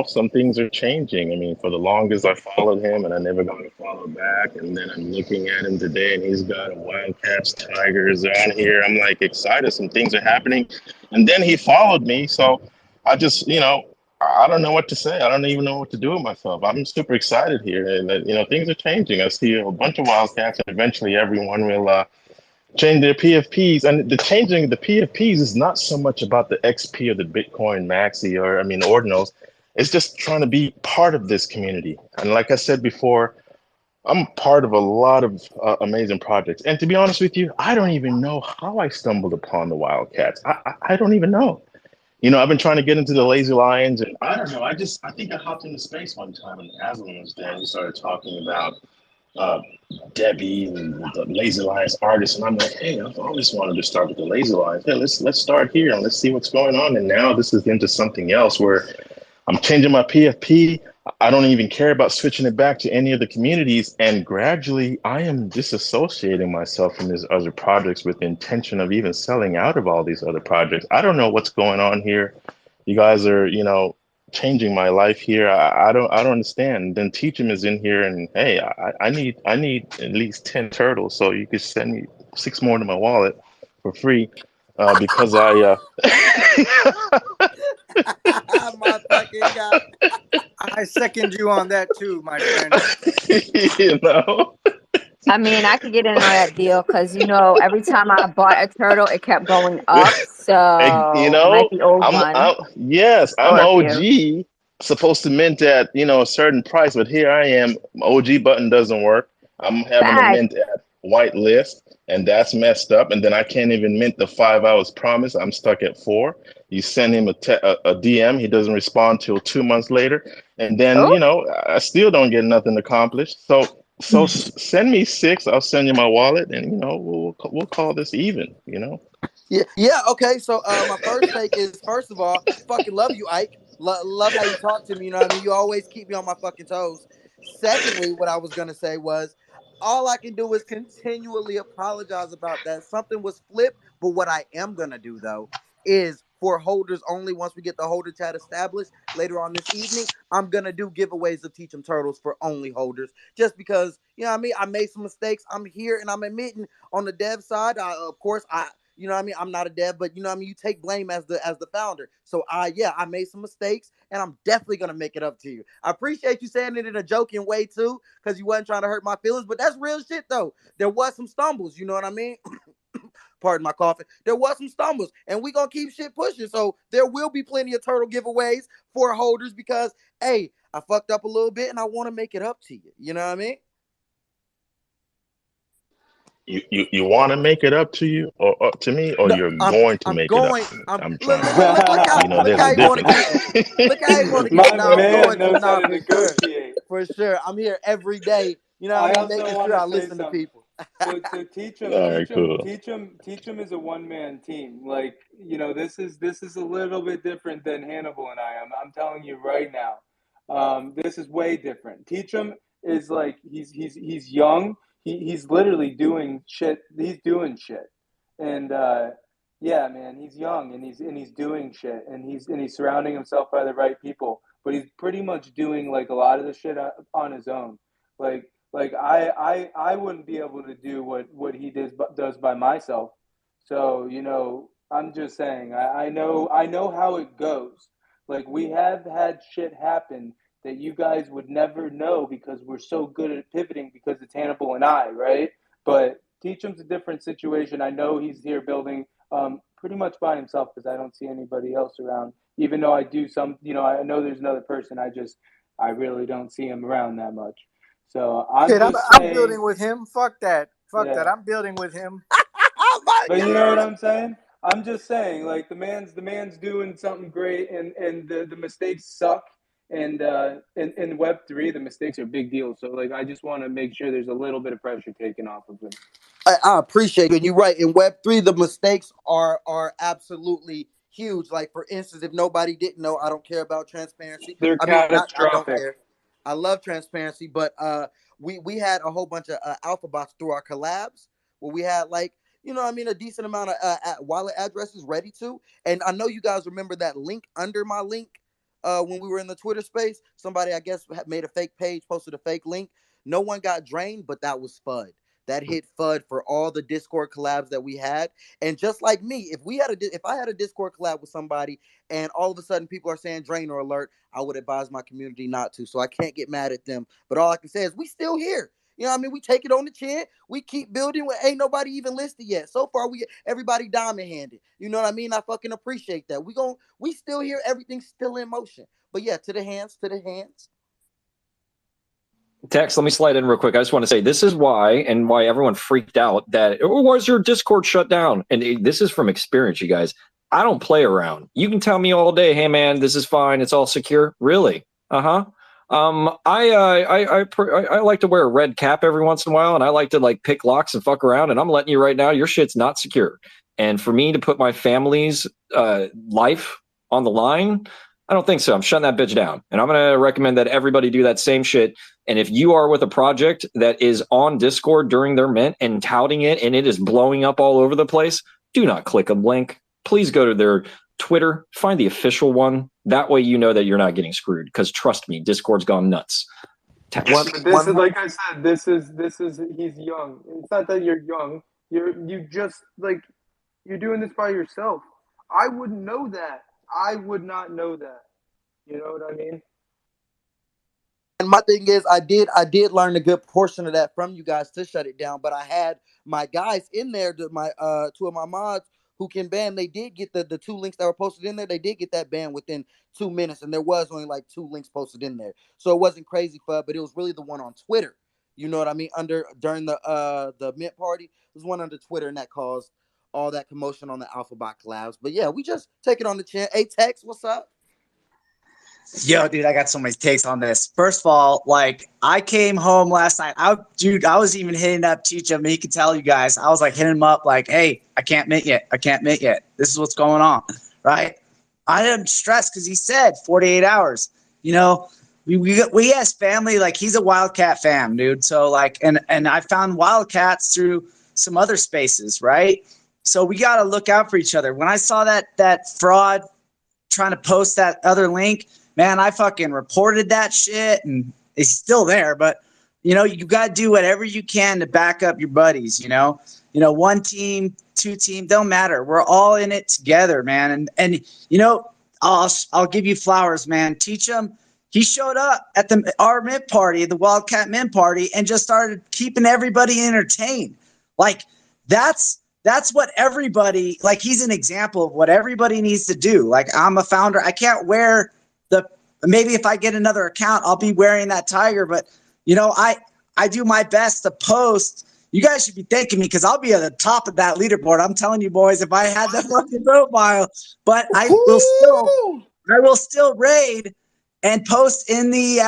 Some things are changing. I mean, for the longest I followed him and I never got to follow back. And then I'm looking at him today and he's got a Wildcats Tigers on here. I'm like excited. Some things are happening. And then he followed me. So I just, I don't know what to say. I don't even know what to do with myself. I'm super excited here. And, things are changing. I see a bunch of Wildcats and eventually everyone will change their PFPs. And the changing the PFPs is not so much about the XP or the Bitcoin Maxi or, Ordinals. It's just trying to be part of this community. And like I said before, I'm part of a lot of amazing projects. And to be honest with you, I don't even know how I stumbled upon the Wildcats. I don't even know. I've been trying to get into the Lazy Lions, and I don't know. I think I hopped into space one time and Aslan was there and we started talking about uh, Debbie and the Lazy Lions artist, and I'm like, hey, I've always wanted to start with the Lazy Lions. Hey, let's start here and let's see what's going on. And now this is into something else where I'm changing my PFP. I don't even care about switching it back to any of the communities. And gradually, I am disassociating myself from these other projects with the intention of even selling out of all these other projects. I don't know what's going on here. You guys are, changing my life here. I don't understand. Then Teachum is in here, and hey, I need at least 10 turtles, so you could send me 6 more to my wallet for free, because My fucking God. I second you on that too, my friend. you know. I mean, I could get in on that deal because every time I bought a turtle, it kept going up. So it might be old one I'm or a few. OG, supposed to mint at a certain price, but here I am. OG button doesn't work. I'm having to Fact. mint at white list, and that's messed up. And then I can't even mint the 5 hours promise. I'm stuck at 4. You send him a DM, he doesn't respond till 2 months later, and then Oh, I still don't get nothing accomplished. So send me 6. I'll send you my wallet, and we'll call this even. Yeah. Okay. So, my first take is, first of all, fucking love you, Ike. Love how you talk to me. You know what I mean? You always keep me on my fucking toes. Secondly, what I was gonna say was, all I can do is continually apologize about that. Something was flipped, but what I am gonna do though is for holders only. Once we get the holder chat established later on this evening, I'm gonna do giveaways of Teach 'em Turtles for only holders. Just because, what I mean, I made some mistakes. I'm here and I'm admitting on the dev side. Of course, what I mean, I'm not a dev, but what I mean, you take blame as the founder. So I made some mistakes, and I'm definitely gonna make it up to you. I appreciate you saying it in a joking way too, because you wasn't trying to hurt my feelings. But that's real shit though. There was some stumbles, you know what I mean? Pardon my coughing. There was some stumbles, and we gonna keep shit pushing. So there will be plenty of turtle giveaways for holders because, hey, I fucked up a little bit, and I want to make it up to you. You know what I mean? You want to make it up to you or to me, or No, you're I'm going to I'm make it up going. to me? I'm I'm look trying look to, look look how look there's how a you want to get me. difference. Look how you want to get me. My Now I'm man going to knows how now to for sure. negotiate. For sure. I'm here every day. You know what I I mean? also Making want sure to I say listen to something. people. So teach him, All right, teach him, cool. teach him, teach him is a one-man team. Like, this is a little bit different than Hannibal and I. I'm telling you right now. This is way different. Teach him is like he's young. He's literally doing shit. He's doing shit. And yeah, man, he's young and he's doing shit and he's surrounding himself by the right people. But he's pretty much doing like a lot of the shit on his own. Like I wouldn't be able to do what he does by myself. So I'm just saying I know how it goes. Like we have had shit happen that you guys would never know because we're so good at pivoting because it's Hannibal and I, right? But Teachum's a different situation. I know he's here building pretty much by himself because I don't see anybody else around. Even though I do some, I know there's another person. I really don't see him around that much. So I'm Shit, just I'm saying, building with him. Fuck that. Fuck that. yeah. I'm building with him. Oh my But you know what God. I'm saying? I'm just saying, like the man's doing something great, and the mistakes suck. And in Web3, the mistakes are a big deal. So like, I just want to make sure there's a little bit of pressure taken off of him. I appreciate you. And you're right. In Web3, the mistakes are absolutely huge. Like for instance, if nobody didn't know, I don't care about transparency. They're I mean, not I don't catastrophic. care. I love transparency, but we had a whole bunch of alpha bots through our collabs where we had like, you know what I mean, a decent amount of wallet addresses ready to. And I know you guys remember that link under my link when we were in the Twitter space. Somebody, I guess, made a fake page, posted a fake link. No one got drained, but that was FUD. That hit FUD for all the Discord collabs that we had. And just like me, if I had a Discord collab with somebody and all of a sudden people are saying drainer alert, I would advise my community not to. So I can't get mad at them. But all I can say is we still here. You know what I mean? We take it on the chin. We keep building. Ain't nobody even listed yet. So far, everybody diamond handed. You know what I mean? I fucking appreciate that. We still here. Everything's still in motion. But yeah, to the hands, to the hands. Tex, let me slide in real quick. I just want to say this is why everyone freaked out that, oh, why is your Discord shut down? And this is from experience, you guys. I don't play around. You can tell me all day, hey man, this is fine. It's all secure. Really? Uh-huh. I like to wear a red cap every once in a while, and I like to like pick locks and fuck around. And I'm letting you right now, your shit's not secure. And for me to put my family's life on the line, I don't think so. I'm shutting that bitch down. And I'm going to recommend that everybody do that same shit. And if you are with a project that is on Discord during their mint and touting it and it is blowing up all over the place, do not click a link. Please go to their Twitter, find the official one. That way you know that you're not getting screwed. Because trust me, Discord's gone nuts. This is like I said. This is he's young. It's not that you're young. You're doing this by yourself. I wouldn't know that. I would not know that. You know what I mean? And my thing is, I did learn a good portion of that from you guys to shut it down. But I had my guys in there, my two of my mods who can ban. They did get the two links that were posted in there. They did get that ban within 2 minutes, and there was only like 2 links posted in there, so it wasn't crazy fun. But it was really the one on Twitter. You know what I mean? During the mint party, it was one under Twitter, and that caused all that commotion on the Alphabot collabs. But yeah, we just take it on the chin. Hey, Tex, what's up? Yo, dude, I got so many takes on this. First of all, like, I came home last night. I was even hitting up Teach him. He could tell you guys. I was like hitting him up, like, hey, I can't mint yet. I can't mint yet. This is what's going on, right? I am stressed because he said 48 hours. You know, we as family, like, he's a Wildcat fam, dude. So like, and I found Wildcats through some other spaces, right? So we got to look out for each other. When I saw that fraud trying to post that other link, man, I fucking reported that shit, and it's still there. But, you know, you got to do whatever you can to back up your buddies, you know. You know, 1 team, 2 team, don't matter. We're all in it together, man. And you know, I'll give you flowers, man. Teach him. He showed up at our mint party, the Wildcat mint party, and just started keeping everybody entertained. Like, that's what everybody, like, he's an example of what everybody needs to do. Like, I'm a founder. I can't wear maybe if I get another account, I'll be wearing that tiger. But, you know, I do my best to post. You guys should be thanking me because I'll be at the top of that leaderboard. I'm telling you, boys, if I had that fucking profile. But I will still raid and post in the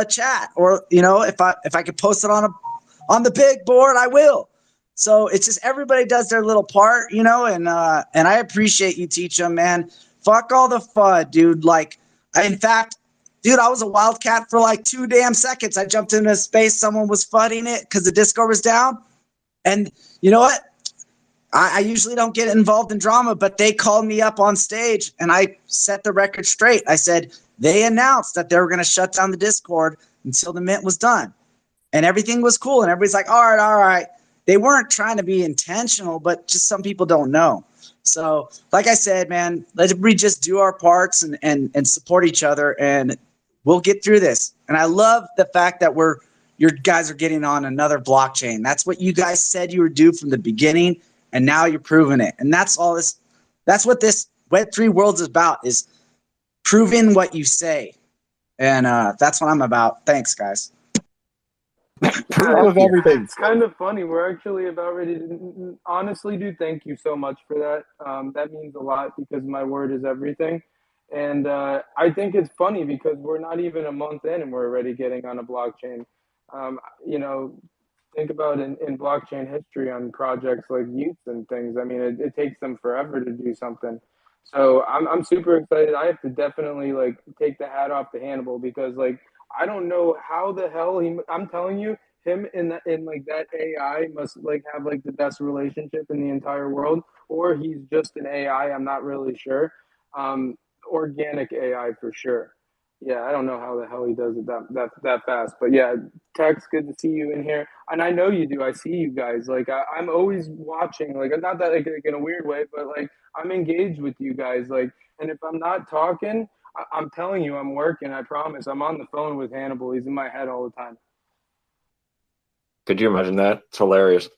chat, or, you know, if I could post it on the big board, I will. So it's just everybody does their little part, you know, and I appreciate you, Teach them, man. Fuck all the FUD, dude. Like, in fact, dude, I was a Wildcat for like 2 damn seconds. I jumped into a space, someone was fudding it because the Discord was down. And you know what? I usually don't get involved in drama, but they called me up on stage and I set the record straight. I said, they announced that they were going to shut down the Discord until the mint was done. And everything was cool. And everybody's like, all right. They weren't trying to be intentional, but just some people don't know. So, like I said, man, let's just do our parts and support each other, and we'll get through this. And I love the fact that your guys are getting on another blockchain. That's what you guys said you would do from the beginning, and now you're proving it. And that's what this Web3 world is about, is proving what you say. And that's what I'm about. Thanks, guys. Of everything. It's kind of funny. We're actually about ready to, honestly, dude, thank you so much for that. That means a lot because my word is everything. And I think it's funny because we're not even a month in and we're already getting on a blockchain. You know, think about in blockchain history on projects like Youths and things. I mean, it takes them forever to do something. So I'm super excited. I have to definitely like take the hat off to Hannibal because like I don't know how the hell I'm telling you, him in like that AI must like have like the best relationship in the entire world, or he's just an AI. I'm not really sure. Um, Organic AI for sure. Yeah, I don't know how the hell he does it that fast, but yeah, Tex, good to see you in here, and I know you do. I see you guys. Like I'm always watching. Like not that like in a weird way, but like I'm engaged with you guys. Like, and if I'm not talking, I'm telling you, I'm working. I promise. I'm on the phone with Hannibal. He's in my head all the time. Could you imagine that? It's hilarious.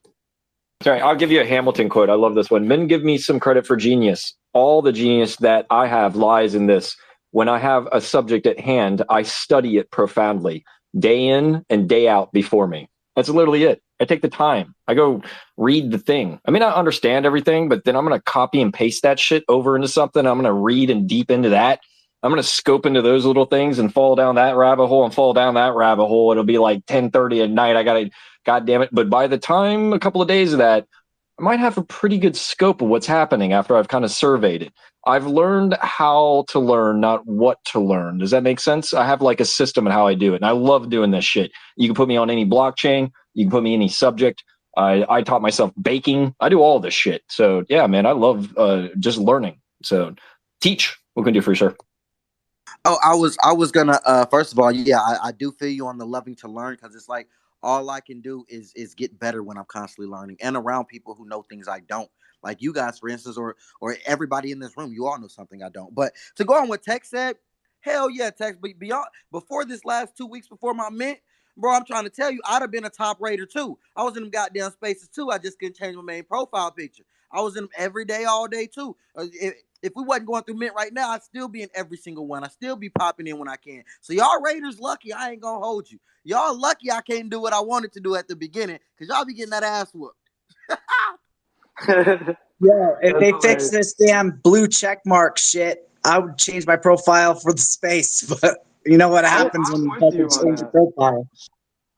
Sorry, I'll give you a Hamilton quote. I love this one. Men give me some credit for genius. All the genius that I have lies in this. When I have a subject at hand, I study it profoundly, day in and day out before me. That's literally it. I take the time. I go read the thing. I may not understand everything, but then I'm going to copy and paste that shit over into something. I'm going to read and deep into that. I'm going to scope into those little things and fall down that rabbit hole and fall down that rabbit hole. It'll be like 10:30 at night. I got to, God damn it. But by the time a couple of days of that, I might have a pretty good scope of what's happening after I've kind of surveyed it. I've learned how to learn, not what to learn. Does that make sense? I have like a system in how I do it. And I love doing this shit. You can put me on any blockchain. You can put me any subject. I taught myself baking. I do all this shit. So yeah, man, I love just learning. So teach. What can I do for you, sir? Oh, I was gonna first of all, yeah, I do feel you on the loving to learn, because it's like all I can do is get better when I'm constantly learning and around people who know things I don't. Like you guys, for instance, or everybody in this room, you all know something I don't. But to go on what Tex said, hell yeah, Tex. But beyond before this last 2 weeks before my mint, bro, I'm trying to tell you, I'd have been a top rater too. I was in them goddamn spaces too. I just couldn't change my main profile picture. I was in them every day, all day too. If we wasn't going through mint right now, I'd still be in every single one. I still be popping in when I can. So y'all Raiders lucky. I ain't gonna hold you. Y'all lucky I can't do what I wanted to do at the beginning, because y'all be getting that ass whooped. Yeah, if That's they fix hilarious. this damn blue check mark shit, I would change my profile for the space. But you know what happens when you I'm with fucking you on change your that. profile.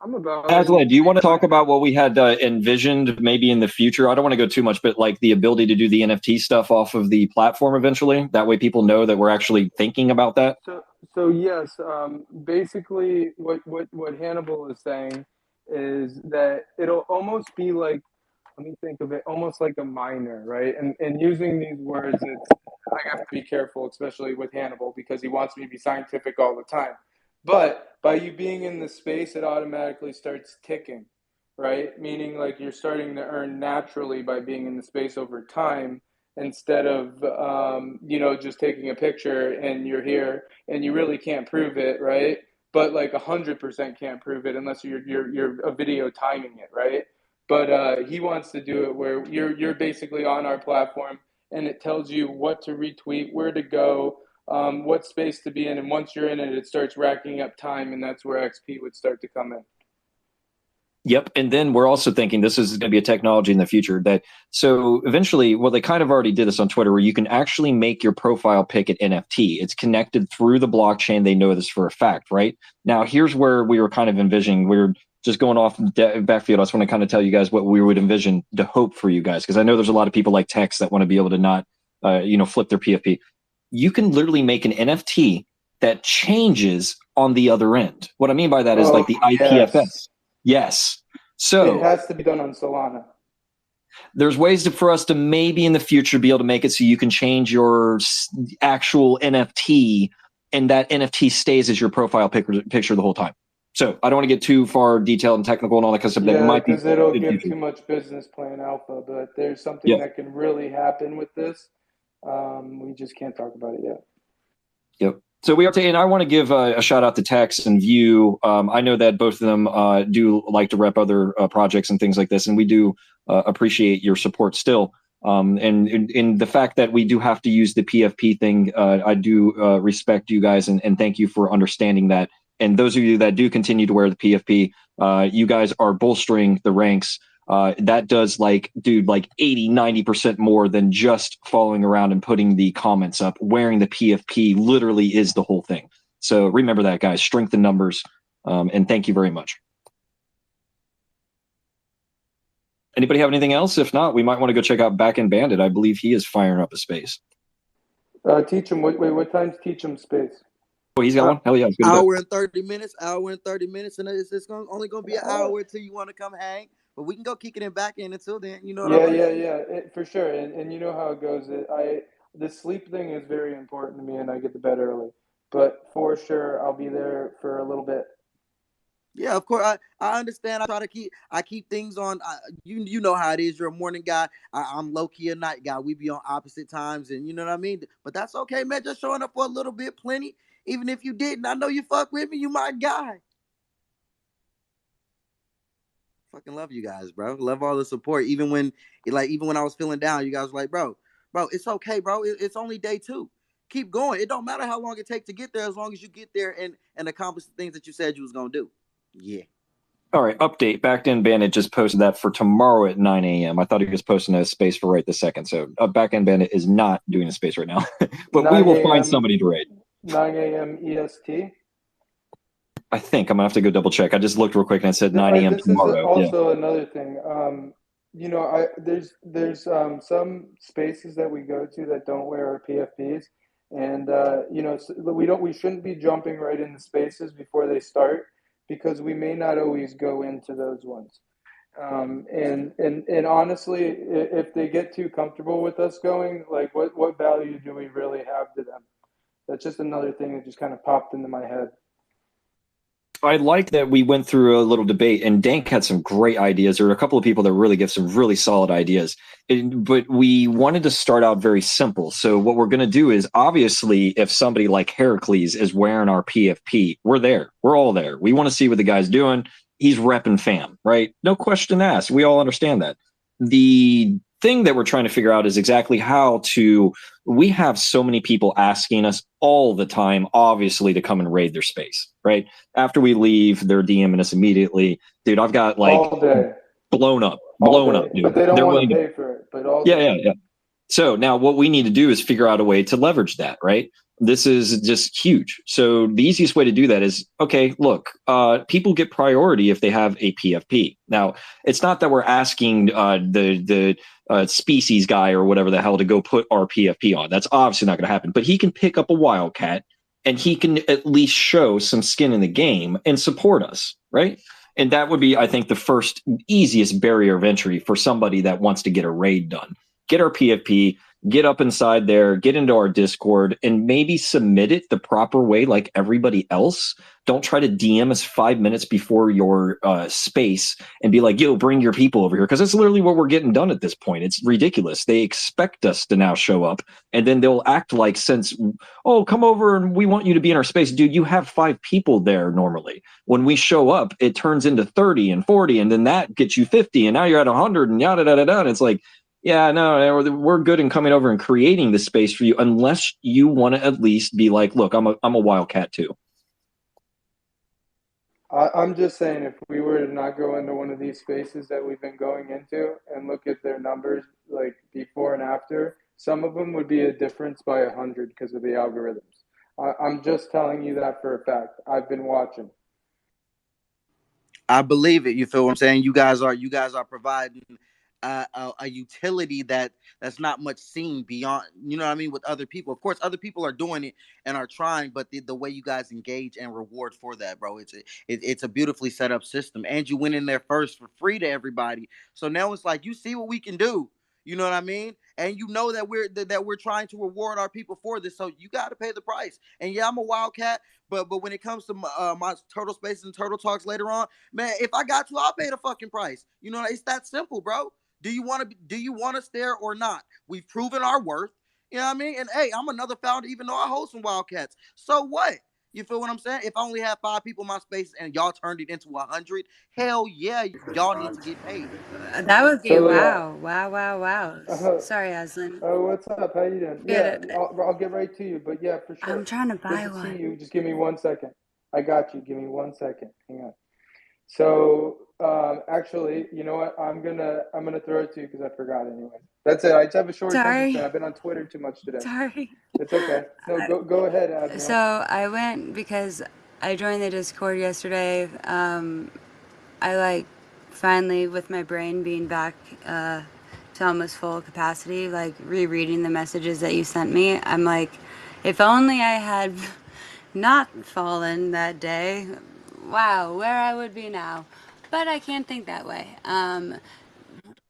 I'm about it. Aslan, do you want to talk about what we had envisioned maybe in the future? I don't want to go too much, but like the ability to do the NFT stuff off of the platform eventually. That way people know that we're actually thinking about that. So yes, basically what Hannibal is saying is that it'll almost be like, let me think of it, almost like a miner, right? And using these words, I have to be careful, especially with Hannibal, because he wants me to be scientific all the time. But by you being in the space, it automatically starts ticking, right? Meaning like you're starting to earn naturally by being in the space over time, instead of just taking a picture and you're here and you really can't prove it, right? But like 100% can't prove it unless you're a video timing it, right? But he wants to do it where you're basically on our platform and it tells you what to retweet, where to go, what space to be in, and once you're in it, it starts racking up time, and that's where XP would start to come in. Yep. And then we're also thinking this is going to be a technology in the future that so eventually, well, they kind of already did this on Twitter where you can actually make your profile pic an NFT. It's connected through the blockchain. They know this for a fact, right? Now, here's where we were kind of envisioning. We're just going off backfield. I just want to kind of tell you guys what we would envision to hope for you guys, because I know there's a lot of people like Tex that want to be able to not, flip their PFP. You can literally make an NFT that changes on the other end. What I mean by that is like the IPFS. Yes. So it has to be done on Solana. There's ways for us to maybe in the future be able to make it so you can change your actual NFT and that NFT stays as your profile picture the whole time. So I don't want to get too far detailed and technical and all that kind of stuff. Yeah, that might be because it'll give too much business plan alpha, but there's something that can really happen with this. We just can't talk about it yet. Yep. So we are taking. I want to give a shout out to Tex and View. I know that both of them do like to rep other projects and things like this, and we do appreciate your support still. And in the fact that we do have to use the PFP thing, I do respect you guys and thank you for understanding that. And those of you that do continue to wear the PFP, you guys are bolstering the ranks. That does like 80, 90% more than just following around and putting the comments up. Wearing the PFP literally is the whole thing. So remember that, guys. Strength in numbers. And thank you very much. Anybody have anything else? If not, we might want to go check out Back End Bandit. I believe he is firing up a space. Teach him. Wait, what time's teach him space? Oh, he's got one? Hell yeah. Hour and 30 minutes, and it's only going to be an hour until you want to come hang. But we can go kick it in back in until then. You know what I mean? Yeah, for sure. And you know how it goes. The sleep thing is very important to me, and I get to bed early. But for sure, I'll be there for a little bit. Yeah, of course. I understand. I keep things on. You know how it is. You're a morning guy. I'm low key a night guy. We be on opposite times, and you know what I mean. But that's okay, man. Just showing up for a little bit, plenty. Even if you didn't, I know you fuck with me. You my guy. Fucking love you guys, bro. Love all the support. Even when I was feeling down, you guys were like, bro, it's okay, bro. It's only day 2. Keep going. It don't matter how long it takes to get there, as long as you get there and accomplish the things that you said you was gonna do. Yeah. All right, update. Backed End Bandit just posted that for tomorrow at 9 a.m. I thought he was posting a space for right this second. So Backed End Bandit is not doing a space right now. But we will find somebody to raid. 9 a.m. EST. I think I'm going to have to go double check. I just looked real quick and it said 9 a.m. tomorrow. This is also another thing. You know, there's some spaces that we go to that don't wear our PFPs. And, you know, we shouldn't be jumping right into spaces before they start, because we may not always go into those ones. And honestly, if they get too comfortable with us going, like what value do we really have to them? That's just another thing that just kind of popped into my head. I like that we went through a little debate, and Dank had some great ideas. There were a couple of people that really give some really solid ideas, but we wanted to start out very simple. So what we're going to do is, obviously, if somebody like Heracles is wearing our PFP, we're there. We're all there. We want to see what the guy's doing. He's repping fam, right? No question asked. We all understand that. The thing that we're trying to figure out is exactly how to. We have so many people asking us all the time, obviously, to come and raid their space, right? After we leave, they're DMing us immediately. Dude, I've got like all day. blown up, dude. But they don't want to pay for it. But all day. Yeah. So now what we need to do is figure out a way to leverage that, right? This is just huge. So the easiest way to do that is, okay, look, people get priority if they have a PFP. Now, it's not that we're asking the species guy or whatever the hell to go put our PFP on. That's obviously not going to happen. But he can pick up a wildcat and he can at least show some skin in the game and support us, right? And that would be, I think, the first easiest barrier of entry for somebody that wants to get a raid done. Get our PFP, get up inside there, get into our Discord, and maybe submit it the proper way like everybody else. Don't try to DM us 5 minutes before your space and be like, yo, bring your people over here. Because that's literally what we're getting done at this point. It's ridiculous. They expect us to now show up, and then they'll act like, oh, come over and we want you to be in our space. Dude, you have 5 people there normally. When we show up, it turns into 30 and 40, and then that gets you 50, and now you're at 100 and yada, yada, yada. And it's like, yeah, no, we're good in coming over and creating the space for you, unless you want to at least be like, look, I'm a wildcat too. I'm just saying, if we were to not go into one of these spaces that we've been going into and look at their numbers, like before and after, some of them would be a difference by 100 because of the algorithms. I'm just telling you that for a fact. I've been watching. I believe it. You feel what I'm saying? You guys are providing a utility that's not much seen beyond, you know what I mean, with other people. Of course, other people are doing it and are trying, but the way you guys engage and reward for that, bro, it's a beautifully set up system. And you went in there first for free to everybody, so now it's like, you see what we can do. You know what I mean? And you know that we're trying to reward our people for this, so you got to pay the price. And yeah, I'm a wildcat, but when it comes to my Turtle Spaces and Turtle Talks later on, man, if I got to, I'll pay the fucking price. You know, it's that simple, bro. Do you want us there or not? We've proven our worth. You know what I mean? And hey, I'm another founder, even though I host some Wildcats. So what? You feel what I'm saying? If I only have 5 people in my space and y'all turned it into 100, hell yeah, y'all need to get paid. That would be So, wow. Sorry, Aslan. Oh, what's up? How you doing? Yeah, I'll get right to you. But yeah, for sure. I'm trying to buy Good to one. see you. Just give me 1 second. I got you. Give me 1 second. Hang on. So actually, you know what? I'm gonna throw it to you because I forgot anyway. That's it. I just have a short attention span. I've been on Twitter too much today. Sorry. It's okay. No, go ahead, Adnan. So I went because I joined the Discord yesterday. I finally, with my brain being back to almost full capacity, rereading the messages that you sent me. I'm like, if only I had not fallen that day, wow, where I would be now. But I can't think that way.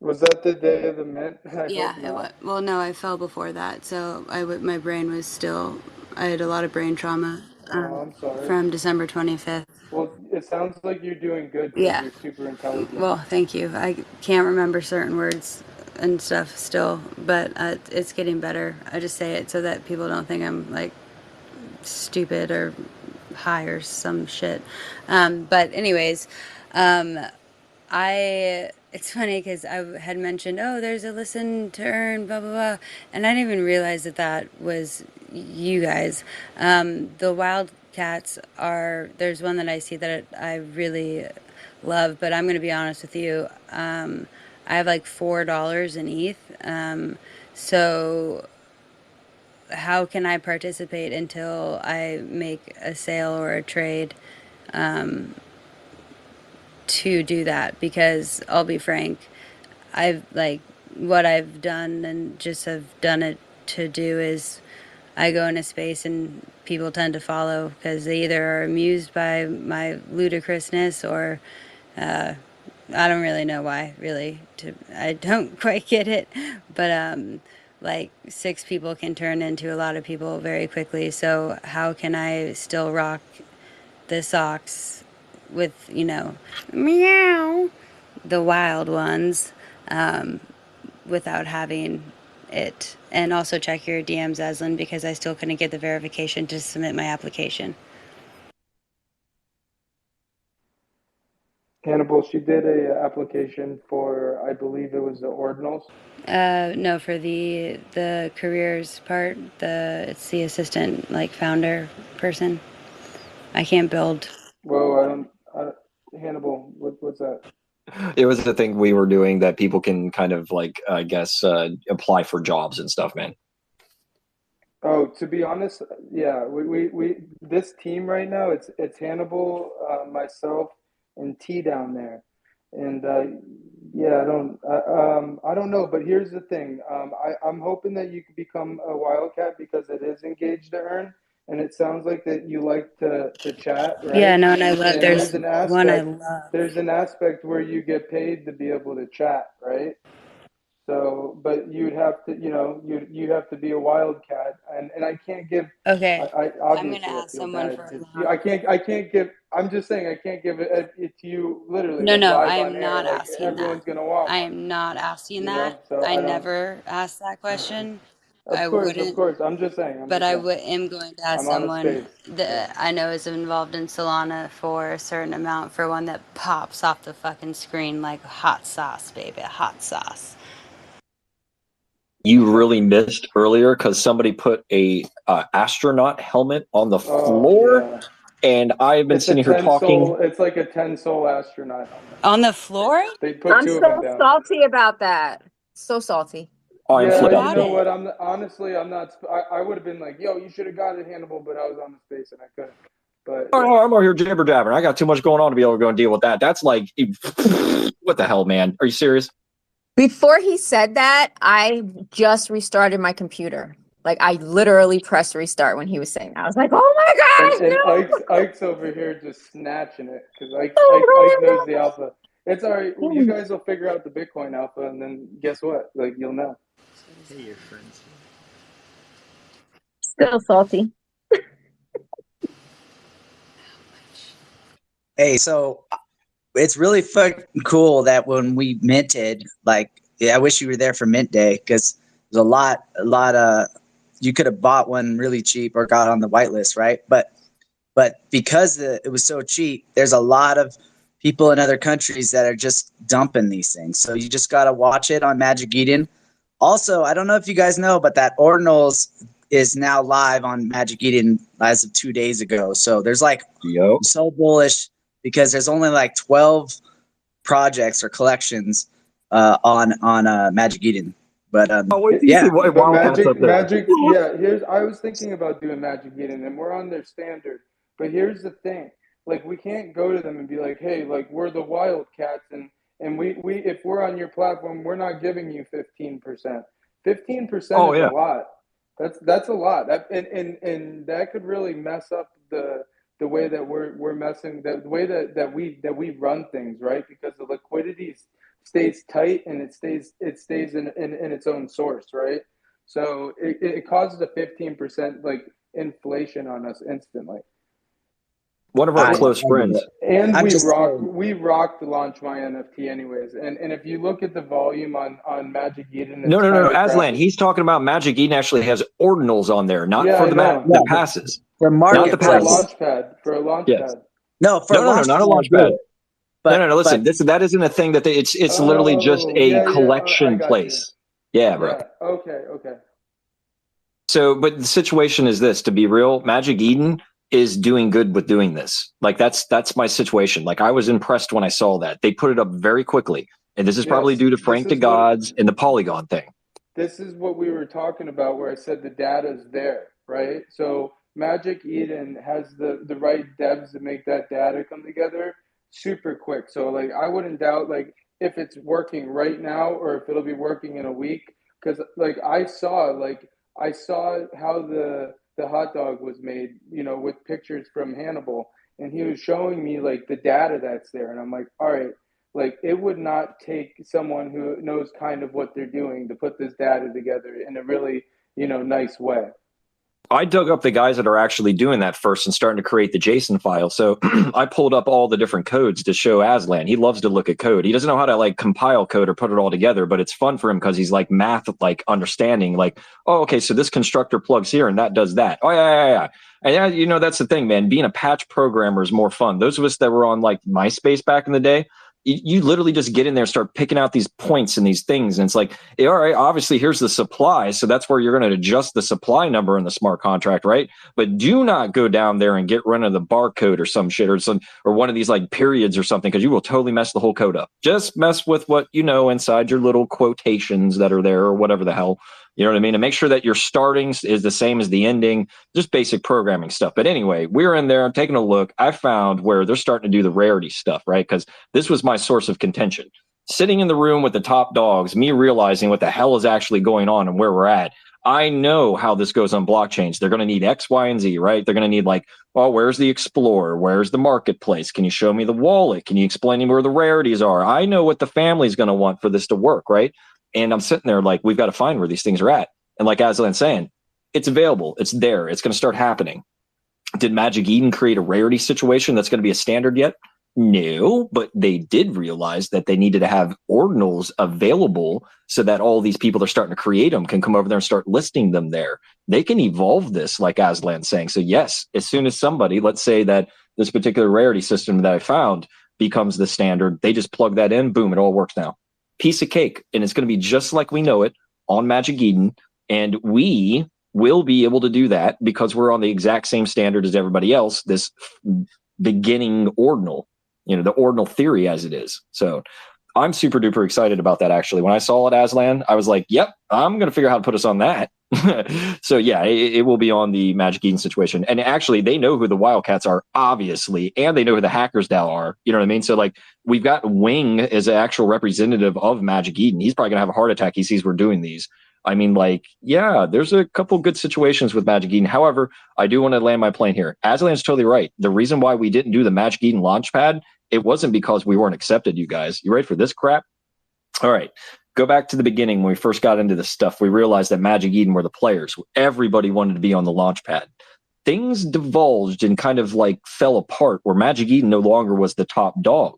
Was that the day of the mint? I Yeah, hope it was. not. Well, no, I fell before that, so my brain was still. I had a lot of brain trauma Oh, I'm sorry. from December 25th. Well, it sounds like you're doing good because Yeah. you're super intelligent. Well, thank you. I can't remember certain words and stuff still, but it's getting better. I just say it so that people don't think I'm like stupid or high or some shit. But anyways, it's funny because I had mentioned, oh, there's a listen to earn, blah, blah, blah. And I didn't even realize that was you guys. The Wildcats there's one that I see that I really love, but I'm going to be honest with you. I have like $4 in ETH. So how can I participate until I make a sale or a trade to do that? Because I'll be frank, I've like what I've done and just have done it to do is I go in a space and people tend to follow because they either are amused by my ludicrousness or I don't really know why, really. I don't quite get it, but like 6 people can turn into a lot of people very quickly. So how can I still rock the socks with meow, the wild ones, without having it? And also check your DMs, Aslan, because I still couldn't get the verification to submit my application. Hannibal, she did a application for, I believe it was the Ordinals. No, for the careers part, it's the assistant, like founder person. I can't build. Whoa, Hannibal, what's that? It was the thing we were doing that people can kind of like, I guess, apply for jobs and stuff, man. Oh, to be honest, yeah, we this team right now, it's Hannibal, myself, and T down there, and yeah, I don't know, but here's the thing, I'm hoping that you can become a Wildcat because it is engaged to earn, and it sounds like that you like to chat, Yeah, right? no, and I love. And There's one I love. there's an aspect where you get paid to be able to chat, right? So, but you'd have to, you have to be a wildcat, and I can't give. Okay, I I'm gonna obviously I ask feel someone bad for to. a I can't give. I'm just saying I can't give it to you literally No, like no, I live on am air. not Like asking that. everyone's gonna want I one, am not asking that. So I I don't. never asked that question. I Of wouldn't, course. I'm just saying. but am going to ask I'm on a someone space. that I know is involved in Solana for a certain amount for one that pops off the fucking screen like hot sauce, baby, hot sauce. You really missed earlier because somebody put a astronaut helmet on the Oh floor, yeah. and I've been It's a sitting here 10 talking. soul. It's like a 10 soul astronaut helmet. On the floor? They put I'm two of them so down. salty about that. So salty. I am Yeah, Who you flipped. bought know it? what? I'm not. I would have been like, yo, you should have got it, Hannibal, but I was on the space and I couldn't. But yeah. Oh, I'm over here jibber jabbering. I got too much going on to be able to go and deal with that. That's like, what the hell, man? Are you serious? Before he said that, I just restarted my computer. Like I literally pressed restart when he was saying that. I was like, "Oh my gosh, And no!" Ike's over here just snatching it because Ike knows the Oh, alpha. It's all right. no, You no. guys will figure out the Bitcoin alpha, and then guess what? Like you'll know. Hey, your friends. Still salty. Hey, so it's really fucking cool that when we minted, like, yeah, I wish you were there for mint day because there's a lot of, you could have bought one really cheap or got on the whitelist, right? But because it was so cheap, there's a lot of people in other countries that are just dumping these things. So you just got to watch it on Magic Eden. Also, I don't know if you guys know, but that Ordinals is now live on Magic Eden as of 2 days ago. So there's like, Yo. I'm so bullish because there's only like 12 projects or collections on Magic Eden. But Wait till you see yeah, what But Wildcats up there. Yeah. I was thinking about doing Magic Eden, and we're on their standard. But here's the thing: like, we can't go to them and be like, "Hey, like, we're the Wildcats, and we if we're on your platform, we're not giving you 15%. 15% Oh is a yeah. lot. That's a lot. And that could really mess up the way that we're messing the way that we run things, right? Because the liquidity stays tight and it stays in its own source, right? So it causes a 15% like inflation on us instantly. One of our close friends. And I'm just saying. we rocked the launch my NFT anyways. And if you look at the volume on Magic Eden, No, it's Aslan, crappy. he's talking about Magic Eden actually has ordinals on there, not Yeah, for I know. the passes. For Not the For a marketplace. passes. launch pad. For a launch Yes. pad. No, for No, not a launch pad. But, No, listen, that isn't a thing that it's literally just a Yeah, I collection got place. you. Yeah, bro. Yeah. Okay. So, but the situation is this, to be real, Magic Eden is doing good with doing this. Like that's my situation. Like I was impressed when I saw that. They put it up very quickly. And this is probably Yes, due to this Frank the is what Gods and the Polygon thing. this is what we were talking about where I said the data's there, right? So Magic Eden has the right devs to make that data come together super quick. So like I wouldn't doubt like if it's working right now or if it'll be working in a week. Because like I saw how the hot dog was made, you know, with pictures from Hannibal, and he was showing me like the data that's there, and I'm like, all right, like it would not take someone who knows kind of what they're doing to put this data together in a really, you know, nice way. I dug up the guys that are actually doing that first and starting to create the JSON file. So I pulled up all the different codes to show Aslan. He loves to look at code. He doesn't know how to like compile code or put it all together, but it's fun for him because he's like math, like understanding like, oh, okay, so this constructor plugs here and that does that. Oh, yeah. And yeah, you know, that's the thing, man. Being a patch programmer is more fun. Those of us that were on like MySpace back in the day, you literally just get in there, start picking out these points and these things. And it's like, hey, all right, obviously here's the supply. So that's where you're going to adjust the supply number in the smart contract, right? But do not go down there and get rid of the barcode or some shit or one of these like periods or something, because you will totally mess the whole code up. Just mess with what you know inside your little quotations that are there or whatever the hell. You know what I mean? And make sure that your starting is the same as the ending, just basic programming stuff. But anyway, we're in there taking a look. I found where they're starting to do the rarity stuff, right? Because this was my source of contention. Sitting in the room with the top dogs, me realizing what the hell is actually going on and where we're at. I know how this goes on blockchains. They're going to need X, Y, and Z, right? They're going to need like, well, where's the Explorer? Where's the marketplace? Can you show me the wallet? Can you explain to me where the rarities are? I know what the family's going to want for this to work, right? And I'm sitting there like, we've got to find where these things are at. And like Aslan's saying, it's available. It's there. It's going to start happening. Did Magic Eden create a rarity situation that's going to be a standard yet? No, but they did realize that they needed to have ordinals available so that all these people that are starting to create them can come over there and start listing them there. They can evolve this, like Aslan's saying. So yes, as soon as somebody, let's say that this particular rarity system that I found becomes the standard, they just plug that in, boom, it all works now. Piece of cake. And it's going to be just like we know it on Magic Eden. And we will be able to do that because we're on the exact same standard as everybody else, this beginning ordinal, you know, the ordinal theory as it is. So I'm super duper excited about that. Actually, when I saw it, Aslan, I was like, yep, I'm going to figure out how to put us on that. So yeah, it will be on the Magic Eden situation. And actually they know who the Wildcats are, obviously, and they know who the Hackers DAO are. You know what I mean? So like we've got Wing as an actual representative of Magic Eden. He's probably going to have a heart attack. He sees we're doing these. I mean, like, yeah, there's a couple good situations with Magic Eden. However, I do want to land my plane here. Aslan's totally right. The reason why we didn't do the Magic Eden launchpad, it wasn't because we weren't accepted, you guys. You ready for this crap? All right. Go back to the beginning when we first got into this stuff. We realized that Magic Eden were the players. Everybody wanted to be on the launchpad. Things divulged and kind of like fell apart where Magic Eden no longer was the top dog.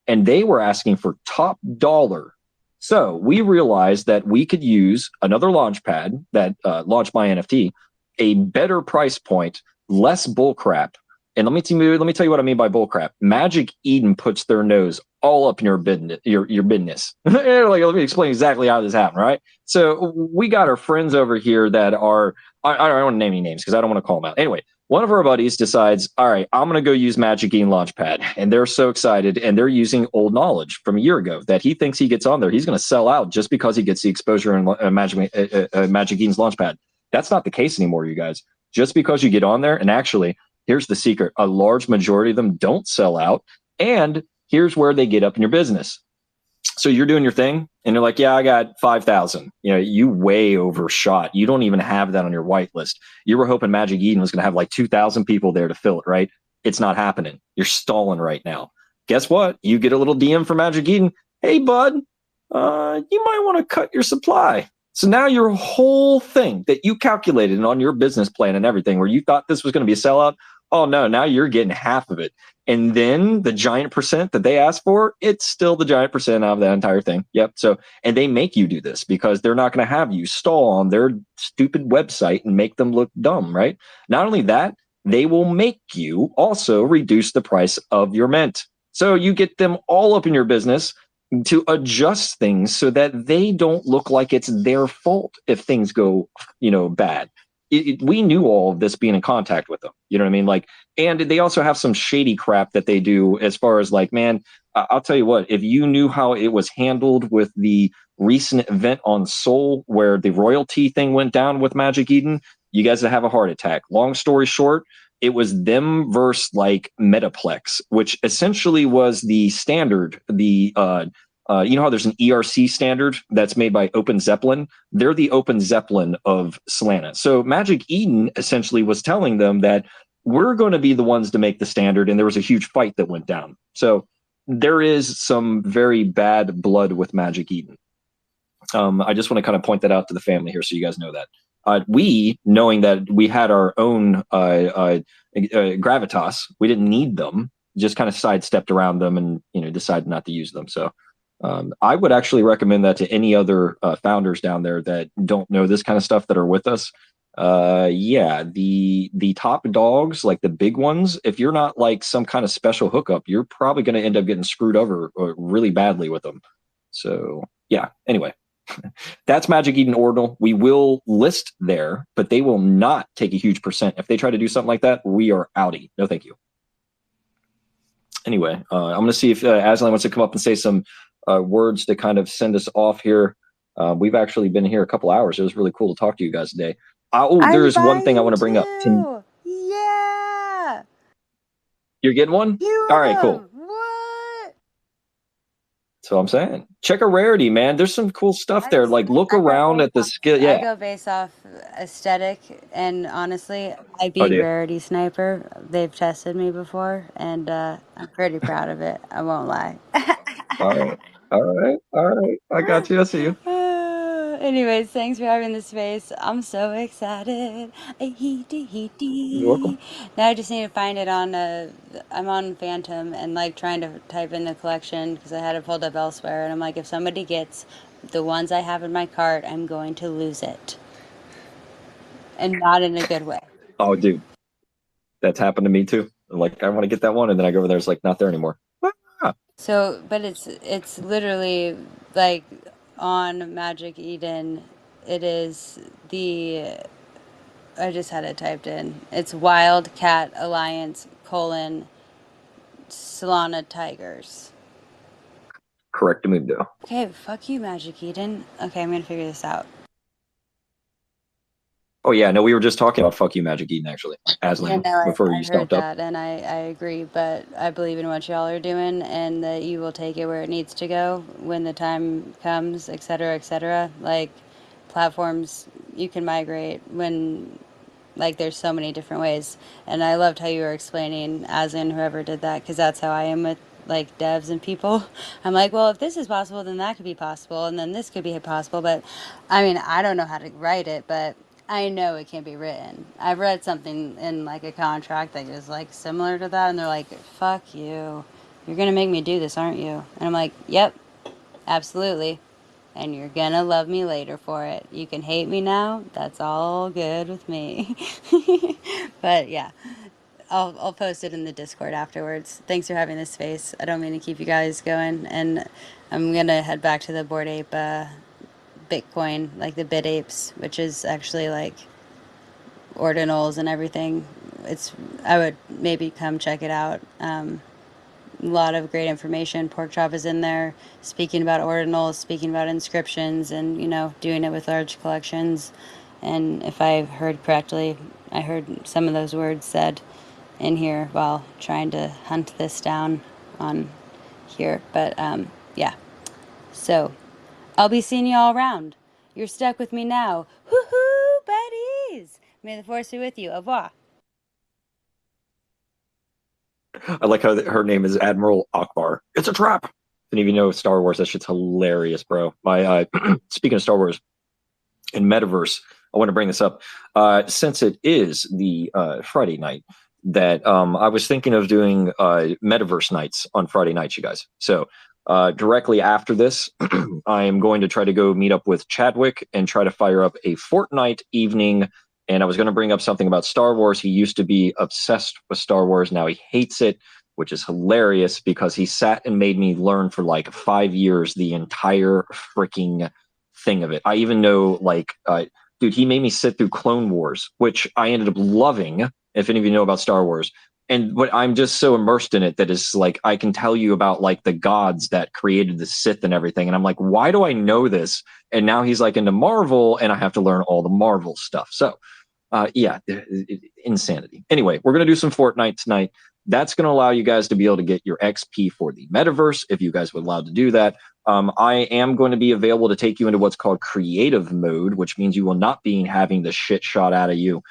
And they were asking for top dollar. So we realized that we could use another launchpad that launched my NFT, a better price point, less bullcrap. And let me tell you what I mean by bullcrap. Magic Eden puts their nose all up in your business. Like, let me explain exactly how this happened, right? So we got our friends over here that are, I don't want to name any names because I don't want to call them out. Anyway, one of our buddies decides, all right, I'm going to go use Magic Eden Launchpad. And they're so excited. And they're using old knowledge from a year ago that he thinks he gets on there. He's going to sell out just because he gets the exposure in Magic Eden's Launchpad. That's not the case anymore, you guys. Just because you get on there, and actually, here's the secret. A large majority of them don't sell out. And here's where they get up in your business. So you're doing your thing and you're like, yeah, I got 5,000. You way overshot. You don't even have that on your whitelist. You were hoping Magic Eden was going to have like 2,000 people there to fill it, right? It's not happening. You're stalling right now. Guess what? You get a little DM from Magic Eden. Hey, bud, you might want to cut your supply. So now your whole thing that you calculated on your business plan and everything, where you thought this was going to be a sellout, oh no, now you're getting half of it. And then the giant percent that they ask for, it's still the giant percent of that entire thing. Yep. So, and they make you do this because they're not going to have you stall on their stupid website and make them look dumb, right? Not only that, they will make you also reduce the price of your mint. So you get them all up in your business to adjust things so that they don't look like it's their fault if things go, bad. We knew all of this being in contact with them. You know what I mean? Like, and they also have some shady crap that they do as far as like, man, I'll tell you what, if you knew how it was handled with the recent event on Sol where the royalty thing went down with Magic Eden, you guys would have a heart attack. Long story short, it was them versus like Metaplex, which essentially was the standard, you know how there's an ERC standard that's made by Open Zeppelin? They're the Open Zeppelin of Solana. So Magic Eden essentially was telling them that we're going to be the ones to make the standard, and there was a huge fight that went down. So there is some very bad blood with Magic Eden. I just want to kind of point that out to the family here so you guys know that. We, knowing that we had our own gravitas, we didn't need them, just kind of sidestepped around them and decided not to use them. So I would actually recommend that to any other founders down there that don't know this kind of stuff that are with us. The top dogs, like the big ones, if you're not like some kind of special hookup, you're probably going to end up getting screwed over really badly with them. So yeah, anyway, that's Magic Eden Ordinal. We will list there, but they will not take a huge percent. If they try to do something like that, we are outie. No, thank you. Anyway, I'm going to see if Aslan wants to come up and say some words to kind of send us off here. We've actually been here a couple hours. It was really cool to talk to you guys today. There's one thing I want to bring up. Yeah. You're getting one? All right, cool. What? So I'm saying, check a rarity, man. There's some cool stuff there. Like, look around at the skill. Yeah. I go based off aesthetic, and honestly, I beat Rarity Sniper. They've tested me before, and I'm pretty proud of it. I won't lie. All right. I got you. I see you. Anyways, thanks for having the space. I'm so excited. You're welcome. Now I just need to find it on. I'm on Phantom and like trying to type in the collection because I had it pulled up elsewhere, and I'm like, if somebody gets the ones I have in my cart, I'm going to lose it, and not in a good way. Oh, dude, that's happened to me too. Like, I want to get that one, and then I go over there, it's like not there anymore. So, but it's literally like on Magic Eden. It is I just had it typed in. It's Wildcat Alliance : Solana Tigers. Correctamundo. Okay, fuck you, Magic Eden. Okay, I'm gonna figure this out. Oh yeah, no, we were just talking about fuck you, Magic Eden, actually. Aslan, before you stopped up. That, and I agree, but I believe in what y'all are doing, and that you will take it where it needs to go when the time comes, et cetera, et cetera. Like, platforms, you can migrate when, like, there's so many different ways. And I loved how you were explaining, as in whoever did that, because that's how I am with, like, devs and people. I'm like, well, if this is possible, then that could be possible, and then this could be possible. But, I mean, I don't know how to write it, but I know it can't be written. I've read something in like a contract that is like similar to that, and they're like, fuck you. You're going to make me do this, aren't you? And I'm like, yep, absolutely. And you're going to love me later for it. You can hate me now. That's all good with me. But yeah, I'll post it in the Discord afterwards. Thanks for having this space. I don't mean to keep you guys going. And I'm going to head back to the Bored Ape Bitcoin, like the Bit Apes, which is actually like ordinals and everything. I would maybe come check it out. A lot of great information. Pork Chop is in there speaking about ordinals, speaking about inscriptions, and doing it with large collections. And if I heard correctly, I heard some of those words said in here while trying to hunt this down on here. But yeah, So I'll be seeing you all around. You're stuck with me now. Woohoo, buddies! May the force be with you. Au revoir. I like how her name is Admiral Akbar. It's a trap. Didn't even know Star Wars. That shit's hilarious, bro. My speaking of Star Wars and Metaverse, I want to bring this up. Since it is the Friday night, that I was thinking of doing Metaverse nights on Friday nights, you guys. So directly after this, I am going to try to go meet up with Chadwick and try to fire up a Fortnite evening. And I was going to bring up something about Star Wars. He used to be obsessed with Star Wars. Now he hates it, which is hilarious because he sat and made me learn for like 5 years the entire freaking thing of it. I even know, like, dude, he made me sit through Clone Wars, which I ended up loving, if any of you know about Star Wars. But I'm just so immersed in it that it's like I can tell you about like the gods that created the Sith and everything. And I'm like, why do I know this? And now he's like into Marvel, and I have to learn all the Marvel stuff. So yeah, insanity. Anyway, we're going to do some Fortnite tonight. That's going to allow you guys to be able to get your XP for the metaverse, if you guys would allow to do that. I am going to be available to take you into what's called creative mode, which means you will not be having the shit shot out of you.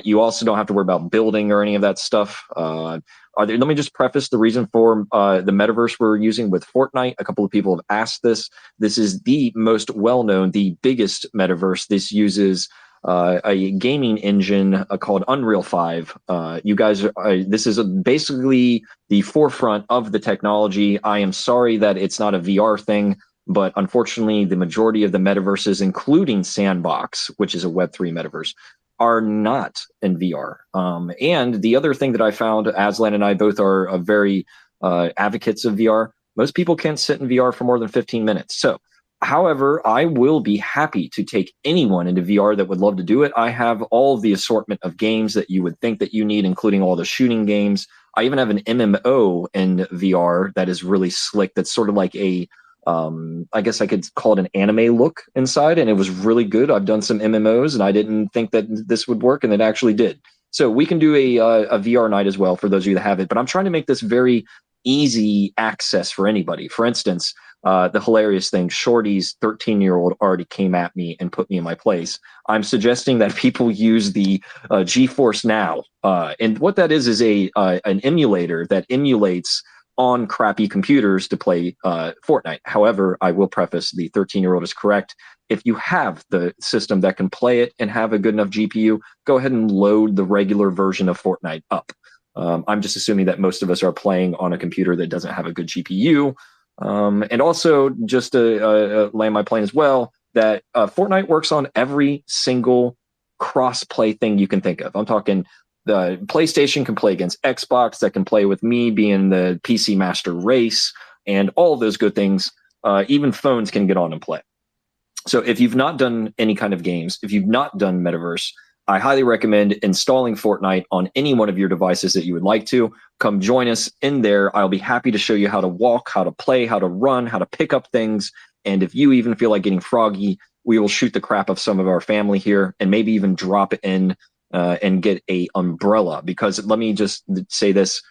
You also don't have to worry about building or any of that stuff. Let me just preface the reason for the metaverse we're using with Fortnite. A couple of people have asked this. This is the most well-known, the biggest metaverse. This uses a gaming engine called Unreal 5. You guys, this is basically the forefront of the technology. I am sorry that it's not a VR thing, but unfortunately, the majority of the metaverses, including Sandbox, which is a Web3 metaverse, are not in VR. And the other thing that I found, Aslan and I both are very advocates of VR. Most people can't sit in VR for more than 15 minutes. So, however, I will be happy to take anyone into VR that would love to do it. I have all of the assortment of games that you would think that you need, including all the shooting games. I even have an MMO in VR that is really slick. That's sort of like a I guess I could call it an anime look inside, and it was really good. I've done some MMOs, and I didn't think that this would work, and it actually did. So we can do a VR night as well for those of you that have it. But I'm trying to make this very easy access for anybody. For instance, the hilarious thing, Shorty's 13-year-old already came at me and put me in my place. I'm suggesting that people use the GeForce Now. And what that is an emulator that emulates on crappy computers to play Fortnite. However, I will preface the 13-year-old is correct. If you have the system that can play it and have a good enough GPU, go ahead and load the regular version of Fortnite up. I'm just assuming that most of us are playing on a computer that doesn't have a good GPU. And also, just to land my plane as well, that Fortnite works on every single cross-play thing you can think of. I'm talking the PlayStation can play against Xbox, that can play with me being the PC Master Race, and all of those good things. Even phones can get on and play. So if you've not done any kind of games, if you've not done Metaverse, I highly recommend installing Fortnite on any one of your devices that you would like to. Come join us in there. I'll be happy to show you how to walk, how to play, how to run, how to pick up things. And if you even feel like getting froggy, we will shoot the crap of some of our family here and maybe even drop in and get a umbrella. Because let me just say this,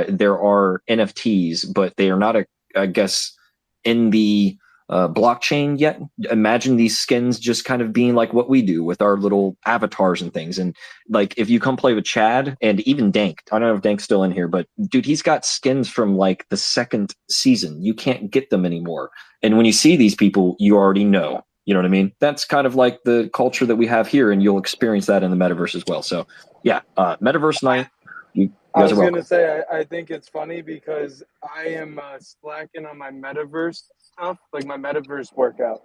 there are NFTs, but they are not, I guess, in the blockchain yet. Imagine these skins just kind of being like what we do with our little avatars and things. And like if you come play with Chad and even Dank, I don't know if Dank's still in here, but dude, he's got skins from like the second season. You can't get them anymore. And when you see these people, you already know. You know what I mean? That's kind of like the culture that we have here, and you'll experience that in the metaverse as well. So yeah, metaverse night. You I guys are was welcome. gonna say I think it's funny because I am slacking on my metaverse stuff, like my metaverse workout.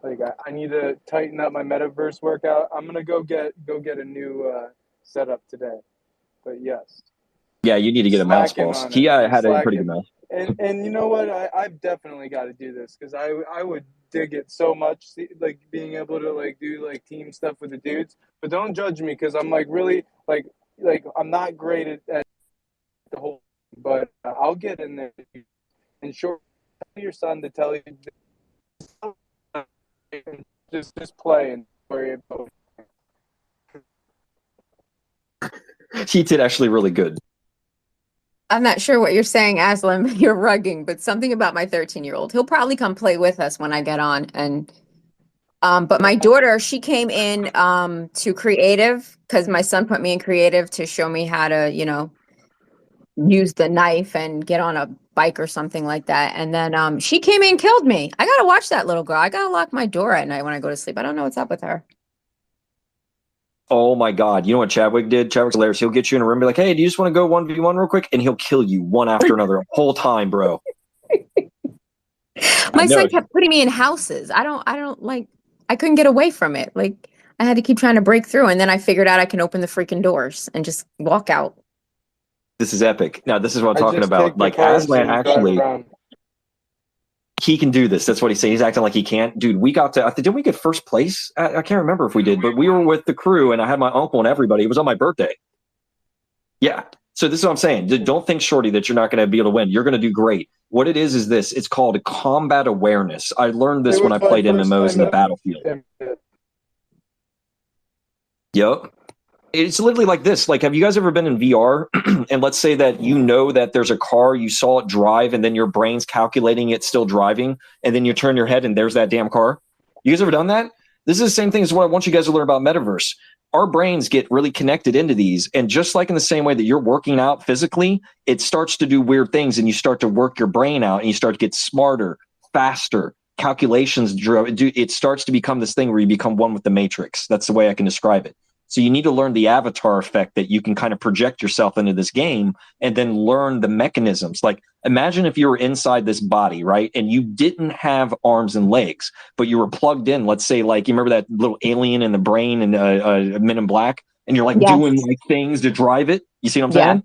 Like I need to tighten up my metaverse workout. I'm gonna go get a new setup today. But yes, Yeah, you need to get a mouse, slacking boss. on it. He I'm had a pretty good slacking. mouse. And you know what? I've definitely got to do this because I would dig it so much, like being able to like do like team stuff with the dudes. But don't judge me because I'm like really like I'm not great at the whole, but I'll get in there. And sure, tell your son to tell you just play and worry about. He did actually really good. I'm not sure what you're saying, Aslan. You're rugging, but something about my 13-year-old. He'll probably come play with us when I get on. And but my daughter, she came in to creative because my son put me in creative to show me how to, use the knife and get on a bike or something like that. And then she came in and killed me. I gotta watch that little girl. I gotta lock my door at night when I go to sleep. I don't know what's up with her. Oh my God. You know what Chadwick did? Chadwick's hilarious. He'll get you in a room and be like, hey, do you just want to go 1v1 real quick? And he'll kill you one after another the whole time, bro. My son know. kept putting me in houses. I don't like, I couldn't get away from it. Like I had to keep trying to break through. And then I figured out I can open the freaking doors and just walk out. This is epic. Now, this is what I'm I talking just about. take the Like cards Aslan and drive actually, around. he can do this. That's what he's saying. He's acting like he can't. Dude, we got to, didn't we get first place? I can't remember if we did, but we were with the crew and I had my uncle and everybody. It was on my birthday. Yeah. So this is what I'm saying. Don't think, Shorty, that you're not going to be able to win. You're going to do great. What it is this. It's called combat awareness. I learned this It when was I my played first MMOs in time the battlefield. ever. Yep. It's literally like this. Like, have you guys ever been in VR? And let's say that you know that there's a car, you saw it drive, and then your brain's calculating it's still driving, and then you turn your head and there's that damn car. You guys ever done that? This is the same thing as what I want you guys to learn about metaverse. Our brains get really connected into these, and just like in the same way that you're working out physically, it starts to do weird things, and you start to work your brain out, and you start to get smarter, faster. Calculations, it starts to become this thing where you become one with the matrix. That's the way I can describe it. So you need to learn the avatar effect that you can kind of project yourself into this game and then learn the mechanisms. Like imagine if you were inside this body, right? And you didn't have arms and legs, but you were plugged in. Let's say like, you remember that little alien in the brain and Men in Black, and you're like Yes. doing like things to drive it. You see what I'm Yeah. saying?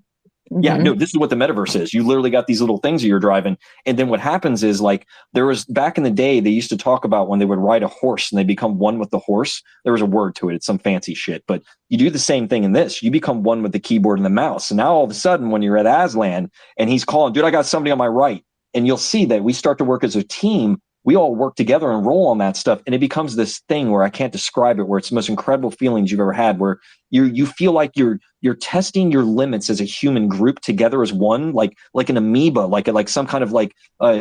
Yeah, no, this is what the metaverse is. You literally got these little things that you're driving. And then what happens is like there was back in the day, they used to talk about when they would ride a horse and they become one with the horse. There was a word to it. It's some fancy shit. But you do the same thing in this. You become one with the keyboard and the mouse. And now all of a sudden when you're at Aslan and he's calling, dude, I got somebody on my right. And you'll see that we start to work as a team. We all work together and roll on that stuff. And it becomes this thing where I can't describe it, where it's the most incredible feelings you've ever had, where you feel like you're testing your limits as a human group together as one, like an amoeba, like some kind of like,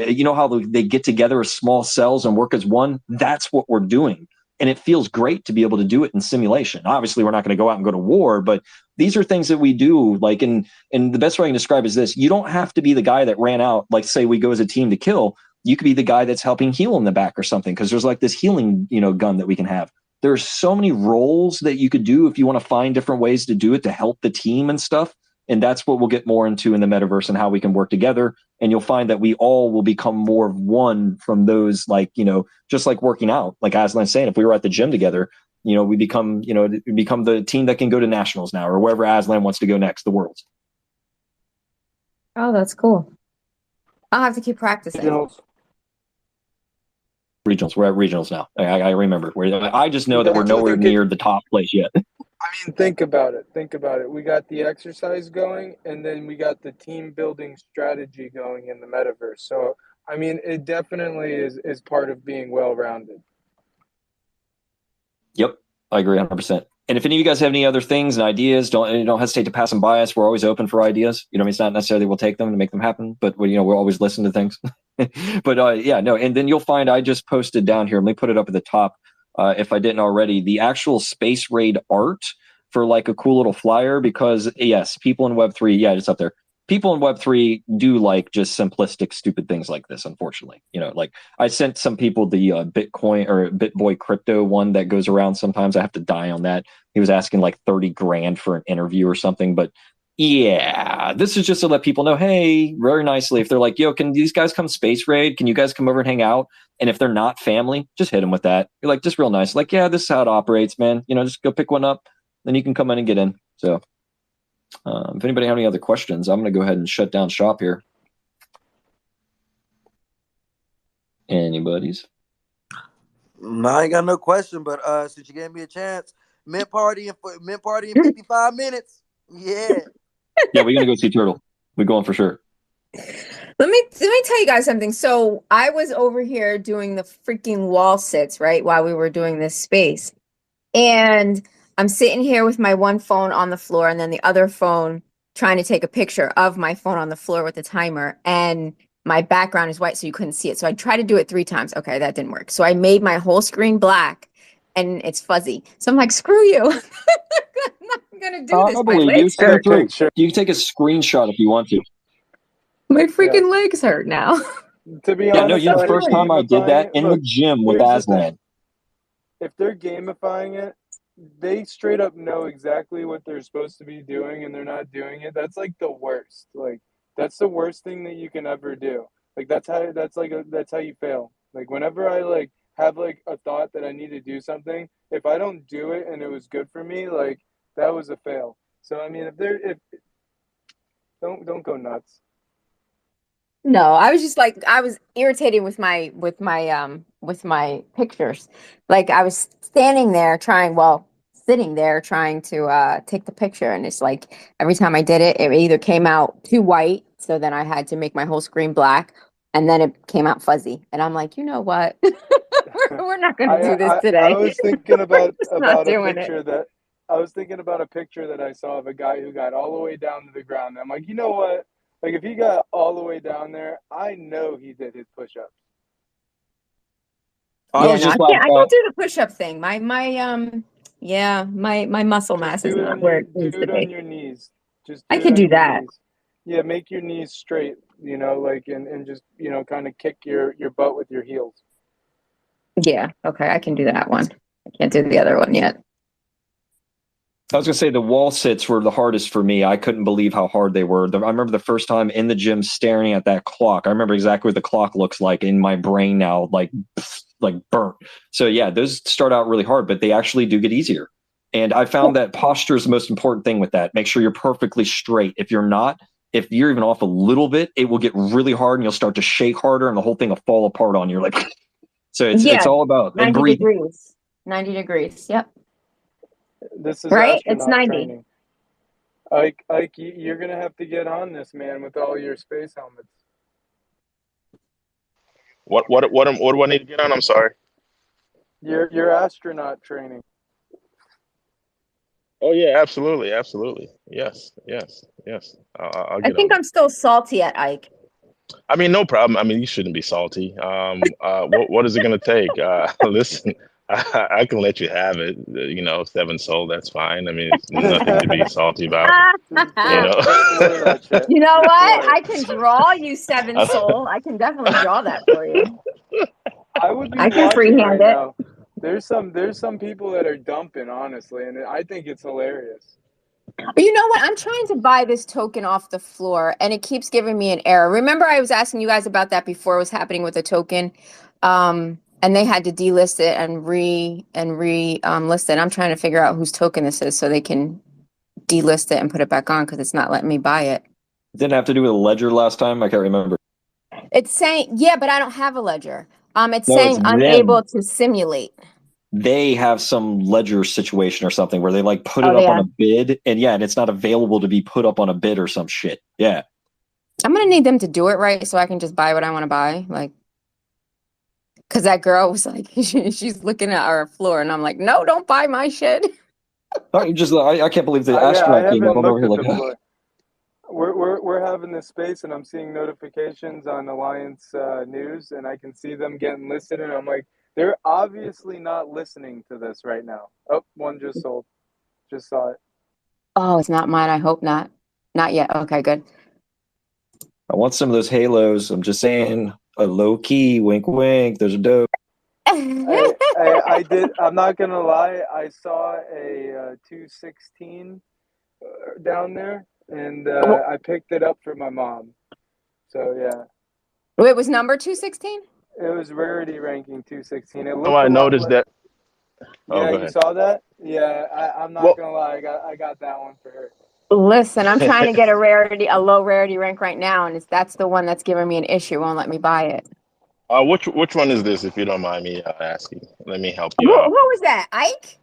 you know how they get together as small cells and work as one? That's what we're doing. And it feels great to be able to do it in simulation. Obviously, we're not going to go out and go to war, but these are things that we do. Like, and the best way I can describe is this: you don't have to be the guy that ran out. Like, say we go as a team to kill. You could be the guy that's helping heal in the back or something, because there's like this healing, gun that we can have. There's so many roles that you could do if you want to find different ways to do it to help the team and stuff. And that's what we'll get more into in the metaverse and how we can work together. And you'll find that we all will become more of one from those, like, just like working out. Like Aslan's saying, if we were at the gym together, we become the team that can go to nationals now, or wherever Aslan wants to go next, the worlds. Oh, that's cool. I'll have to keep practicing. Regionals. We're at regionals now. I remember. I just know that we're nowhere near the top place yet. I mean, think about it. We got the exercise going, and then we got the team building strategy going in the metaverse. So, I mean, it definitely is part of being well-rounded. Yep, I agree 100%. And if any of you guys have any other things and ideas, don't hesitate to pass them by us. We're always open for ideas. It's not necessarily we'll take them to make them happen, but we'll always listen to things. But yeah, no. And then you'll find I just posted down here. Let me put it up at the top if I didn't already. The actual Space Raid art for like a cool little flyer, because yes, people in Web3, yeah, it's up there. People in Web3 do like just simplistic, stupid things like this, unfortunately. Like I sent some people the Bitcoin or BitBoy crypto one that goes around sometimes. I have to die on that. He was asking like 30 grand for an interview or something. But yeah, this is just to let people know, hey, very nicely, if they're like, yo, can these guys come Space Raid? Can you guys come over and hang out? And if they're not family, just hit them with that. You're like, just real nice. Like, yeah, this is how it operates, man. Just go pick one up. Then you can come in and get in. So if anybody have any other questions, I'm going to go ahead and shut down shop here. Anybody's? No, I ain't got no question, but since you gave me a chance, mint party in 55 minutes. Yeah. Yeah, we're going to go see Turtle. We're going for sure. Let me tell you guys something. So I was over here doing the freaking wall sits, right, while we were doing this space. And I'm sitting here with my one phone on the floor and then the other phone trying to take a picture of my phone on the floor with the timer, and my background is white, so you couldn't see it. So I tried to do it 3 times. Okay, that didn't work. So I made my whole screen black, and it's fuzzy. So I'm like, screw you. I'm not gonna do this. I My believe you. legs Send it hurt. through. Picture. You can take a screenshot if you want to. My Yeah. freaking legs hurt now. To be Yeah, no, honest, you know, the if they're first time I did gamifying that it, in the look, gym with here's the thing. Aslan. If they're gamifying it, they straight up know exactly what they're supposed to be doing and they're not doing it. That's like the worst. Like that's the worst thing that you can ever do. Like that's how you fail. Like whenever I like have like a thought that I need to do something, if I don't do it and it was good for me, like that was a fail. So I mean, if don't go nuts. No, I was just like, I was irritated with my pictures. Like I was sitting there trying to take the picture, and it's like every time I did it, it either came out too white, so then I had to make my whole screen black, and then it came out fuzzy. And I'm like, you know what? we're not gonna do this I today. was thinking about Just not a doing it. picture that I was thinking about a picture that I saw of a guy who got all the way down to the ground. I'm like, you know what? Like if he got all the way down there, I know he did his push-ups. I Yeah, was no, just I like, can't do the push-up thing. My muscle Just mass is do it not on where your it needs to on be. your knees. Just I do it could on do your that. knees. Yeah, make your knees straight, like and just, kind of kick your butt with your heels. Yeah, okay, I can do that one. I can't do the other one yet. I was gonna say the wall sits were the hardest for me. I couldn't believe how hard they were. I remember the first time in the gym staring at that clock. I remember exactly what the clock looks like in my brain now, like burnt. So yeah, those start out really hard, but they actually do get easier. And I found that posture is the most important thing with that. Make sure you're perfectly straight. If you're not, if you're even off a little bit, it will get really hard and you'll start to shake harder and the whole thing will fall apart on you. Like, so it's all about and 90 breathing. degrees. 90 degrees. Yep. This is Right? It's astronaut 90. training. Ike, you're gonna have to get on this, man, with all your space helmets. What do I need to get on? I'm sorry. Your astronaut training. Oh yeah, absolutely, absolutely. Yes, yes, yes. I'll I get on think that. I'm still salty at Ike. I mean, no problem. I mean, you shouldn't be salty. What is it going to take? Listen, I can let you have it. 7 soul. That's fine. I mean, it's nothing to be salty about. Just You know. just floor that shit. You know Just what? floor I it. can draw you 7 soul. I can definitely draw that for you. I would be I can watching freehand right it. now. There's some people that are dumping, honestly, and I think it's hilarious. But you know what? I'm trying to buy this token off the floor, and it keeps giving me an error. Remember, I was asking you guys about that before it was happening with the token, and they had to delist it and list it. I'm trying to figure out whose token this is so they can delist it and put it back on because it's not letting me buy it. Didn't have to do with a ledger last time. I can't remember. It's saying, yeah, but I don't have a ledger. It's No, saying it's unable them. to simulate. They have some ledger situation or something where they like put Oh, it up on yeah. a bid, and it's not available to be put up on a bid or some shit. Yeah. I'm gonna need them to do it right so I can just buy what I want to buy. Like, because that girl was like, she's looking at our floor, and I'm like, no, don't buy my shit. No, I can't believe the I astronaut came up. haven't I'm over looked here at like, the floor. We're having this space, and I'm seeing notifications on Alliance News, and I can see them getting listed, and I'm like, they're obviously not listening to this right now. Oh, one just sold. Just saw it. Oh, it's not mine. I hope not. Not yet. Okay, good. I want some of those halos. I'm just saying, a low key, wink, wink. There's a dope. I did. I'm not gonna lie. I saw a 216 down there, and I picked it up for my mom. So yeah. It was number 216? It was rarity ranking 216. It Oh, looked I a lot noticed like. that. Oh, Yeah, go you ahead. saw that? Yeah, I'm not Well, gonna lie. I got that one for her. Listen, I'm trying to get a low rarity rank right now, and that's the one that's giving me an issue. Won't let me buy it. which one is this, if you don't mind me asking? Let me help Who you out. was that? Ike?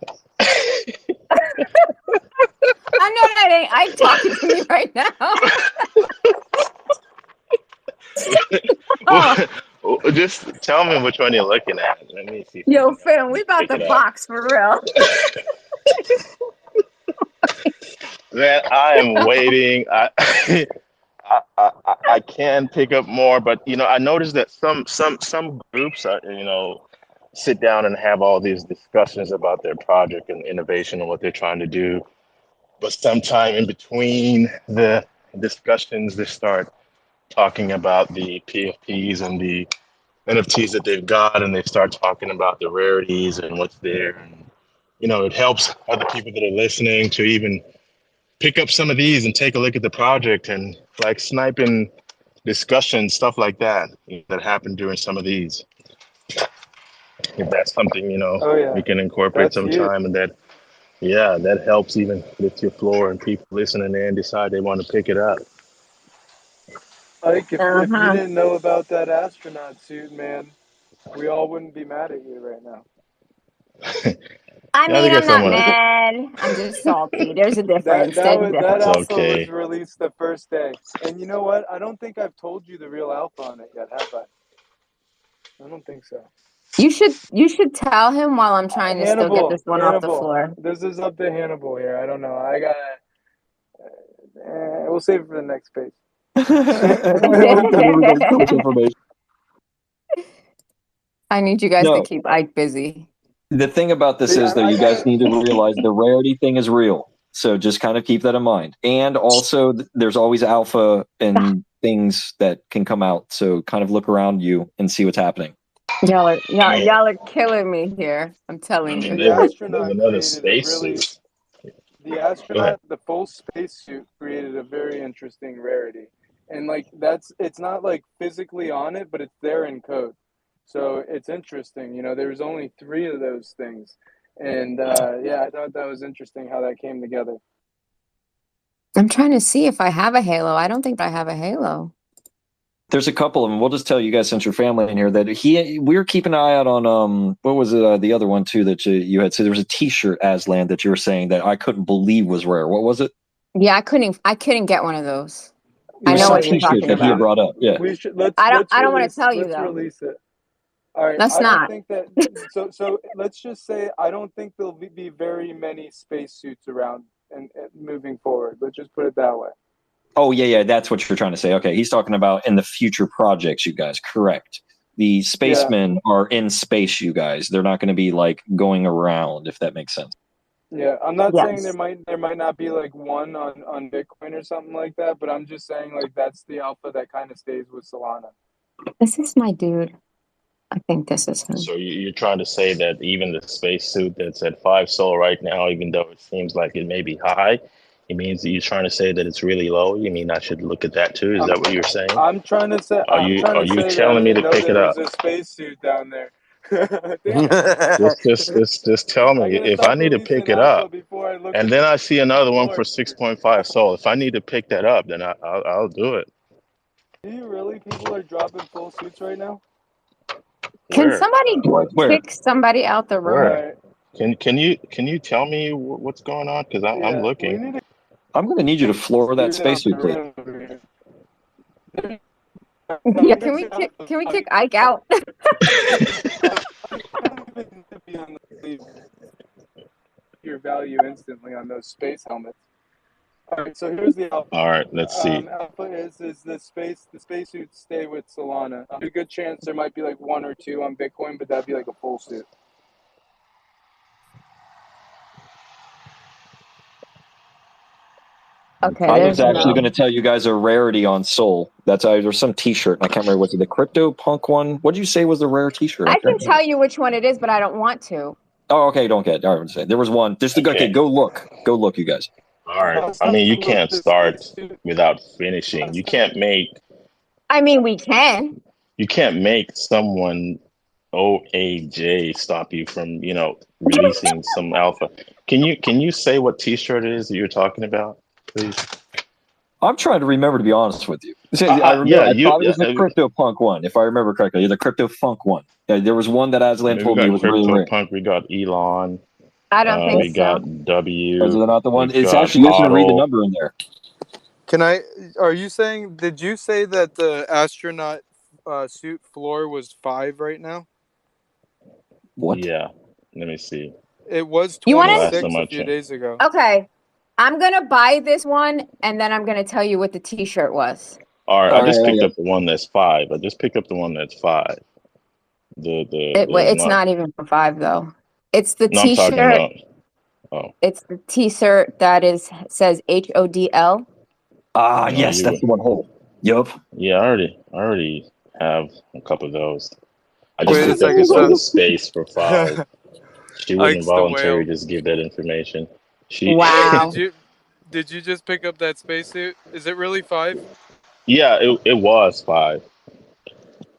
I know that ain't Ike talking to me right now. Oh, Well, just tell me which one you're looking at. Let me see if I yo, can fam, we about pick to it up. box for real. Man, I am waiting. I can pick up more, but I noticed that some groups are, sit down and have all these discussions about their project and innovation and what they're trying to do. But sometime in between the discussions, they start talking about the PFPs and the NFTs that they've got, and they start talking about the rarities and what's there. And, it helps other people that are listening to even pick up some of these and take a look at the project and like sniping discussion, stuff like that, that happened during some of these. If that's something, Oh yeah, we can incorporate that's huge. sometime, and that helps even lift your floor and people listening in decide they want to pick it up. Like if you Uh-huh. didn't know about that astronaut suit, man, we all wouldn't be mad at you right now. I Yeah, I mean, think I'm not someone. mad. I'm just salty. There's a That difference. that There's a was, that It's difference. alpha was okay. released the first day, and you know what? I don't think I've told you the real alpha on it yet, have I? I don't think so. You should tell him while I'm trying to still get this one off the Hannibal. floor. This is up to Hannibal here. I don't know. I gotta. We'll save it for the next page. Information. I need you guys to No, keep Ike busy. the thing about this See, is, though, I you guys gotta. need to realize the rarity thing is real. So just kind of keep that in mind. And also, there's always alpha and things that can come out. So kind of look around you and see what's happening. Y'all are I y'all, mean, y'all are killing me here. I'm telling you. The there's astronaut another created a really. spacesuit. The Go ahead. astronaut, the full spacesuit created a very interesting rarity, and like it's not like physically on it, but it's there in code. So it's interesting. There was only 3 of those things, and yeah, I thought that was interesting how that came together. I'm trying to see if I have a halo. I don't think I have a halo. There's a couple of them. We'll just tell you guys, since your family in here, that we were keeping an eye out on what was it, the other one too that you had said. There was a T-shirt, Aslan, that you were saying that I couldn't believe was rare. What was it? Yeah, I couldn't get one of those. It I was know some what you're T-shirt talking that he had about. brought up. Yeah. We should I don't want to release tell you though. release it. All right, Let's I don't not. think that. So let's just say I don't think there'll be very many spacesuits around and moving forward. Let's just put it that way. Oh yeah, that's what you're trying to say. Okay, he's talking about in the future projects. You guys, correct? The spacemen are in space. You guys, they're not going to be like going around. If that makes sense. Yeah, I'm not saying Yes. there might not be like one on Bitcoin or something like that, but I'm just saying like that's the alpha that kind of stays with Solana. This is my dude. I think this is him. So you're trying to say that even the spacesuit that's at 5 Sol right now, even though it seems like it may be high, it means that you're trying to say that it's really low. You mean I should look at that too? Is that what you're saying? I'm trying to say Are you that I telling me didn't to know pick there it was up? a spacesuit down there. Damn it. Just tell I'm me gonna if I start need to pick releasing it alpha up, before I look and at then I see another one for floor. 6.5 Sol. If I need to pick that up, then I'll do it. Do you really? People are dropping full suits right now. Can Where? somebody Where? kick somebody out the room? All Where? right. Can you tell me what's going on? Because I'm Yeah, we looking. need to I'm going to need you to floor that suit out the spacesuit, please. room over here. Yeah, can we kick Ike out? Your value instantly on those space helmets. All right, so here's the alpha. All right, let's see. Alpha is the spacesuits stay with Solana. There's a good chance there might be like 1 or 2 on Bitcoin, but that'd be like a full suit. Okay, I there's was actually going no. to tell you guys a rarity on Soul. That's there's some T-shirt. I can't remember. Was it the Crypto Punk one? What did you say was the rare T-shirt? I can't can remember. tell you which one it is, but I don't want to. Oh, okay. Don't get. I would say there was one. Just okay. Okay. Go look. Go look, you guys. All right. I mean, you can't start without finishing. You can't make I mean, we can. someone OAJ stop you from, releasing some alpha. Can you say what T-shirt it is that you're talking about, please? I'm trying to remember, to be honest with you. I remember. Yeah, I thought it was the Crypto Punk one, if I remember correctly. The Crypto Funk one. Yeah, there was one that Aslan we told me got was really Crypto rare. Punk, we got Elon, I don't think we so. got W, Is it not the one? we It's got actually, you can read the Auto. number in there. Are you saying, did you say that the astronaut suit floor was 5 right now? What? Yeah, let me see. It was You want The last 26 time I a few checked. days ago. Okay. I'm gonna buy this one, and then I'm gonna tell you what the T-shirt was. All right, I All just right, picked yeah. up the one that's 5. I just picked up the one that's 5. The It's not. not even for 5 though. It's the No, I'm talking T-shirt. about. Oh, It's the T-shirt that says HODL. Ah, no, yes, you. that's the one. Hold. Yup. Yeah, I already have a couple of those. I just Wait a picked up second. this So other space for 5. She wouldn't Ike's the voluntarily whale. just give that information. She, Wait, Wow. did you just pick up that spacesuit? Is it really 5? yeah, it was 5,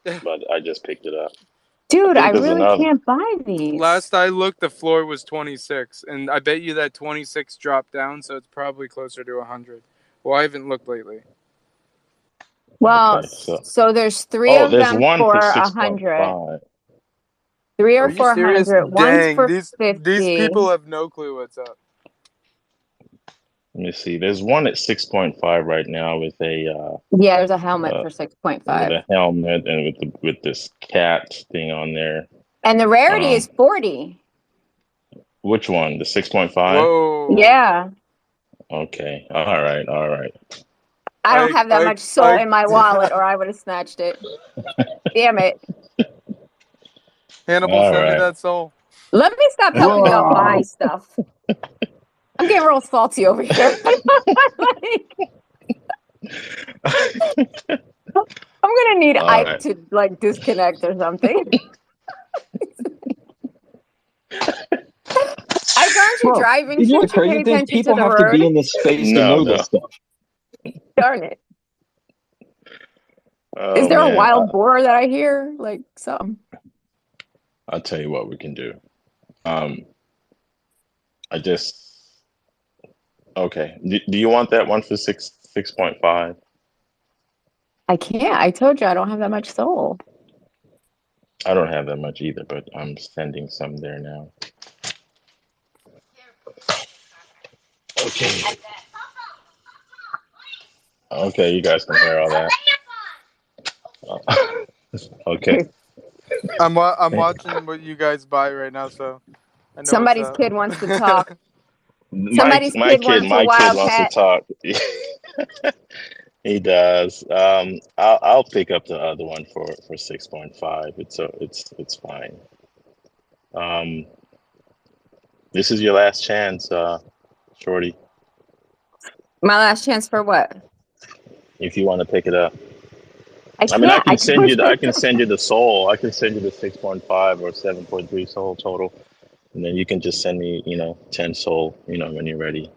but I just picked it up. I Dude, I think there's really another. can't buy these. Last I looked, the floor was 26, and I bet you that 26 dropped down, so it's probably closer to 100. Well, I haven't looked lately. Well, Okay, so so there's 3 oh, of there's them one for for 100. 6.5. 3 Are are you for serious? 100. One's Dang, for these 50. people have no clue what's up. Let me see. There's one at 6.5 right now with a Yeah, there's a helmet uh, for with 6.5. a helmet and with this cat thing on there. And the rarity Um, is 40. which one? The 6.5? Whoa. Yeah. Okay. All right. All right. I don't have that much soul in my wallet or I would have snatched it. Damn it. Hannibal, All send me right. that soul. Let me stop helping y'all buy Whoa. stuff. I'm getting real salty over here. I'm gonna need All Ike right. to like disconnect or something. Ike, aren't you Bro, driving? is it Shouldn't you pay crazy thing? attention to People the have to road? be in this space to No, know this no. stuff. Darn it. Is Oh there a man. wild boar that I hear? Like something. I'll tell you what we can do. Um, I just okay. Do you want that one for 6.5? I can't. I told you I don't have that much soul. I don't have that much either, but I'm sending some there now. Okay. Okay, you guys can hear all that. Okay. I'm watching what you guys buy right now, so I know what's Somebody's up. kid wants to talk. My Somebody's my kid kid wants a my kid wants to wildcat. talk. He does. I'll pick up the other one for 6.5. It's fine. Um, this is your last chance, Shorty, My last chance for what? if you want to pick it up. I I mean, can't. I told I you. can send you the soul. I can send you the 6.5 or 7.3 soul total, and then you can just send me, 10 soul, when you're ready.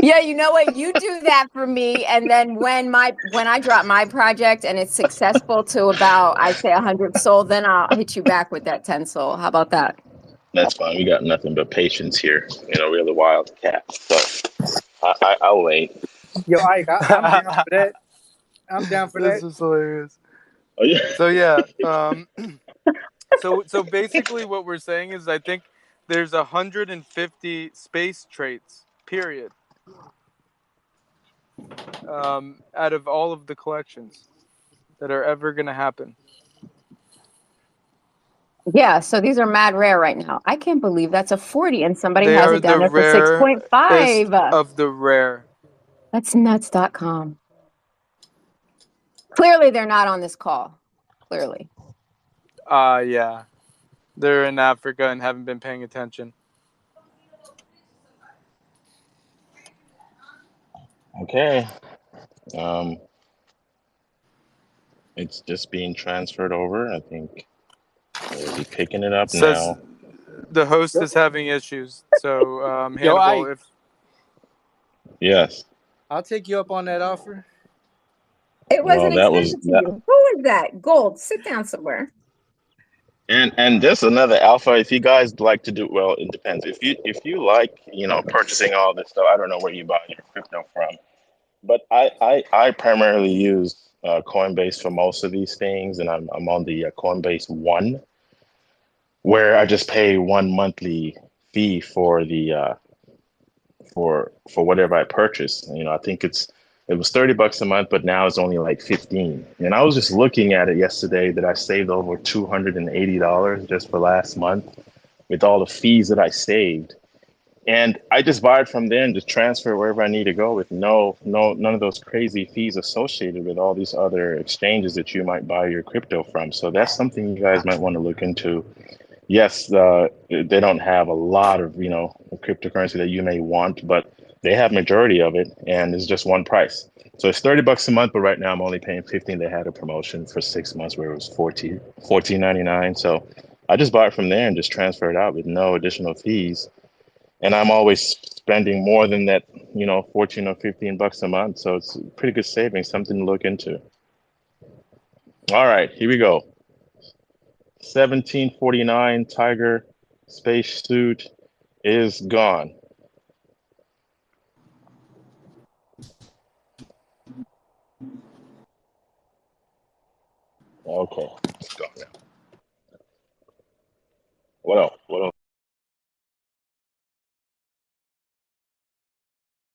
Yeah, you know what? You do that for me, and then when I drop my project and it's successful to about I'd say 100 soul, then I'll hit you back with that 10 soul. How about that? That's fine. We got nothing but patience here. We're the wild cat. So I'll wait. Yo, Ike, I'm down for that. I'm down for This that. is hilarious. Oh yeah. So yeah, so basically what we're saying is I think there's 150 space traits, period, out of all of the collections that are ever gonna happen. Yeah, so these are mad rare right now. I can't believe that's a 40 and somebody They has are it down the there for rarest 6.5. of the rare. That's nuts.com. Clearly they're not on this call. Clearly. Yeah. They're in Africa and haven't been paying attention. Okay. Um, it's just being transferred over. I think we'll be picking it up It says now. the host Yo, is having issues. So, yo, Hannibal, Ike, if Yes. I'll take you up on that offer. It Well, wasn't that was extended to that. you. Who is that? Gold, sit down somewhere. And just another alpha. If you guys like to do well, it depends. If you like, purchasing all this stuff, I don't know where you buy your crypto from, but I primarily use Coinbase for most of these things, and I'm on the Coinbase One, where I just pay one monthly fee for the for whatever I purchase. I think it's It was $30 a month, but now it's only like 15. And I was just looking at it yesterday that I saved over $280 just for last month with all the fees that I saved. And I just buy it from there and just transfer wherever I need to go with none of those crazy fees associated with all these other exchanges that you might buy your crypto from. So that's something you guys might want to look into. Yes, they don't have a lot of, cryptocurrency that you may want, but they have majority of it, and it's just one price. So it's $30 a month, but right now I'm only paying 15. They had a promotion for 6 months where it was 14.99. So I just buy it from there and just transfer it out with no additional fees. And I'm always spending more than that, 14 or $15 a month. So it's pretty good savings, something to look into. All right, here we go. 1749 Tiger spacesuit is gone. Okay, it's gone now. What else? What else?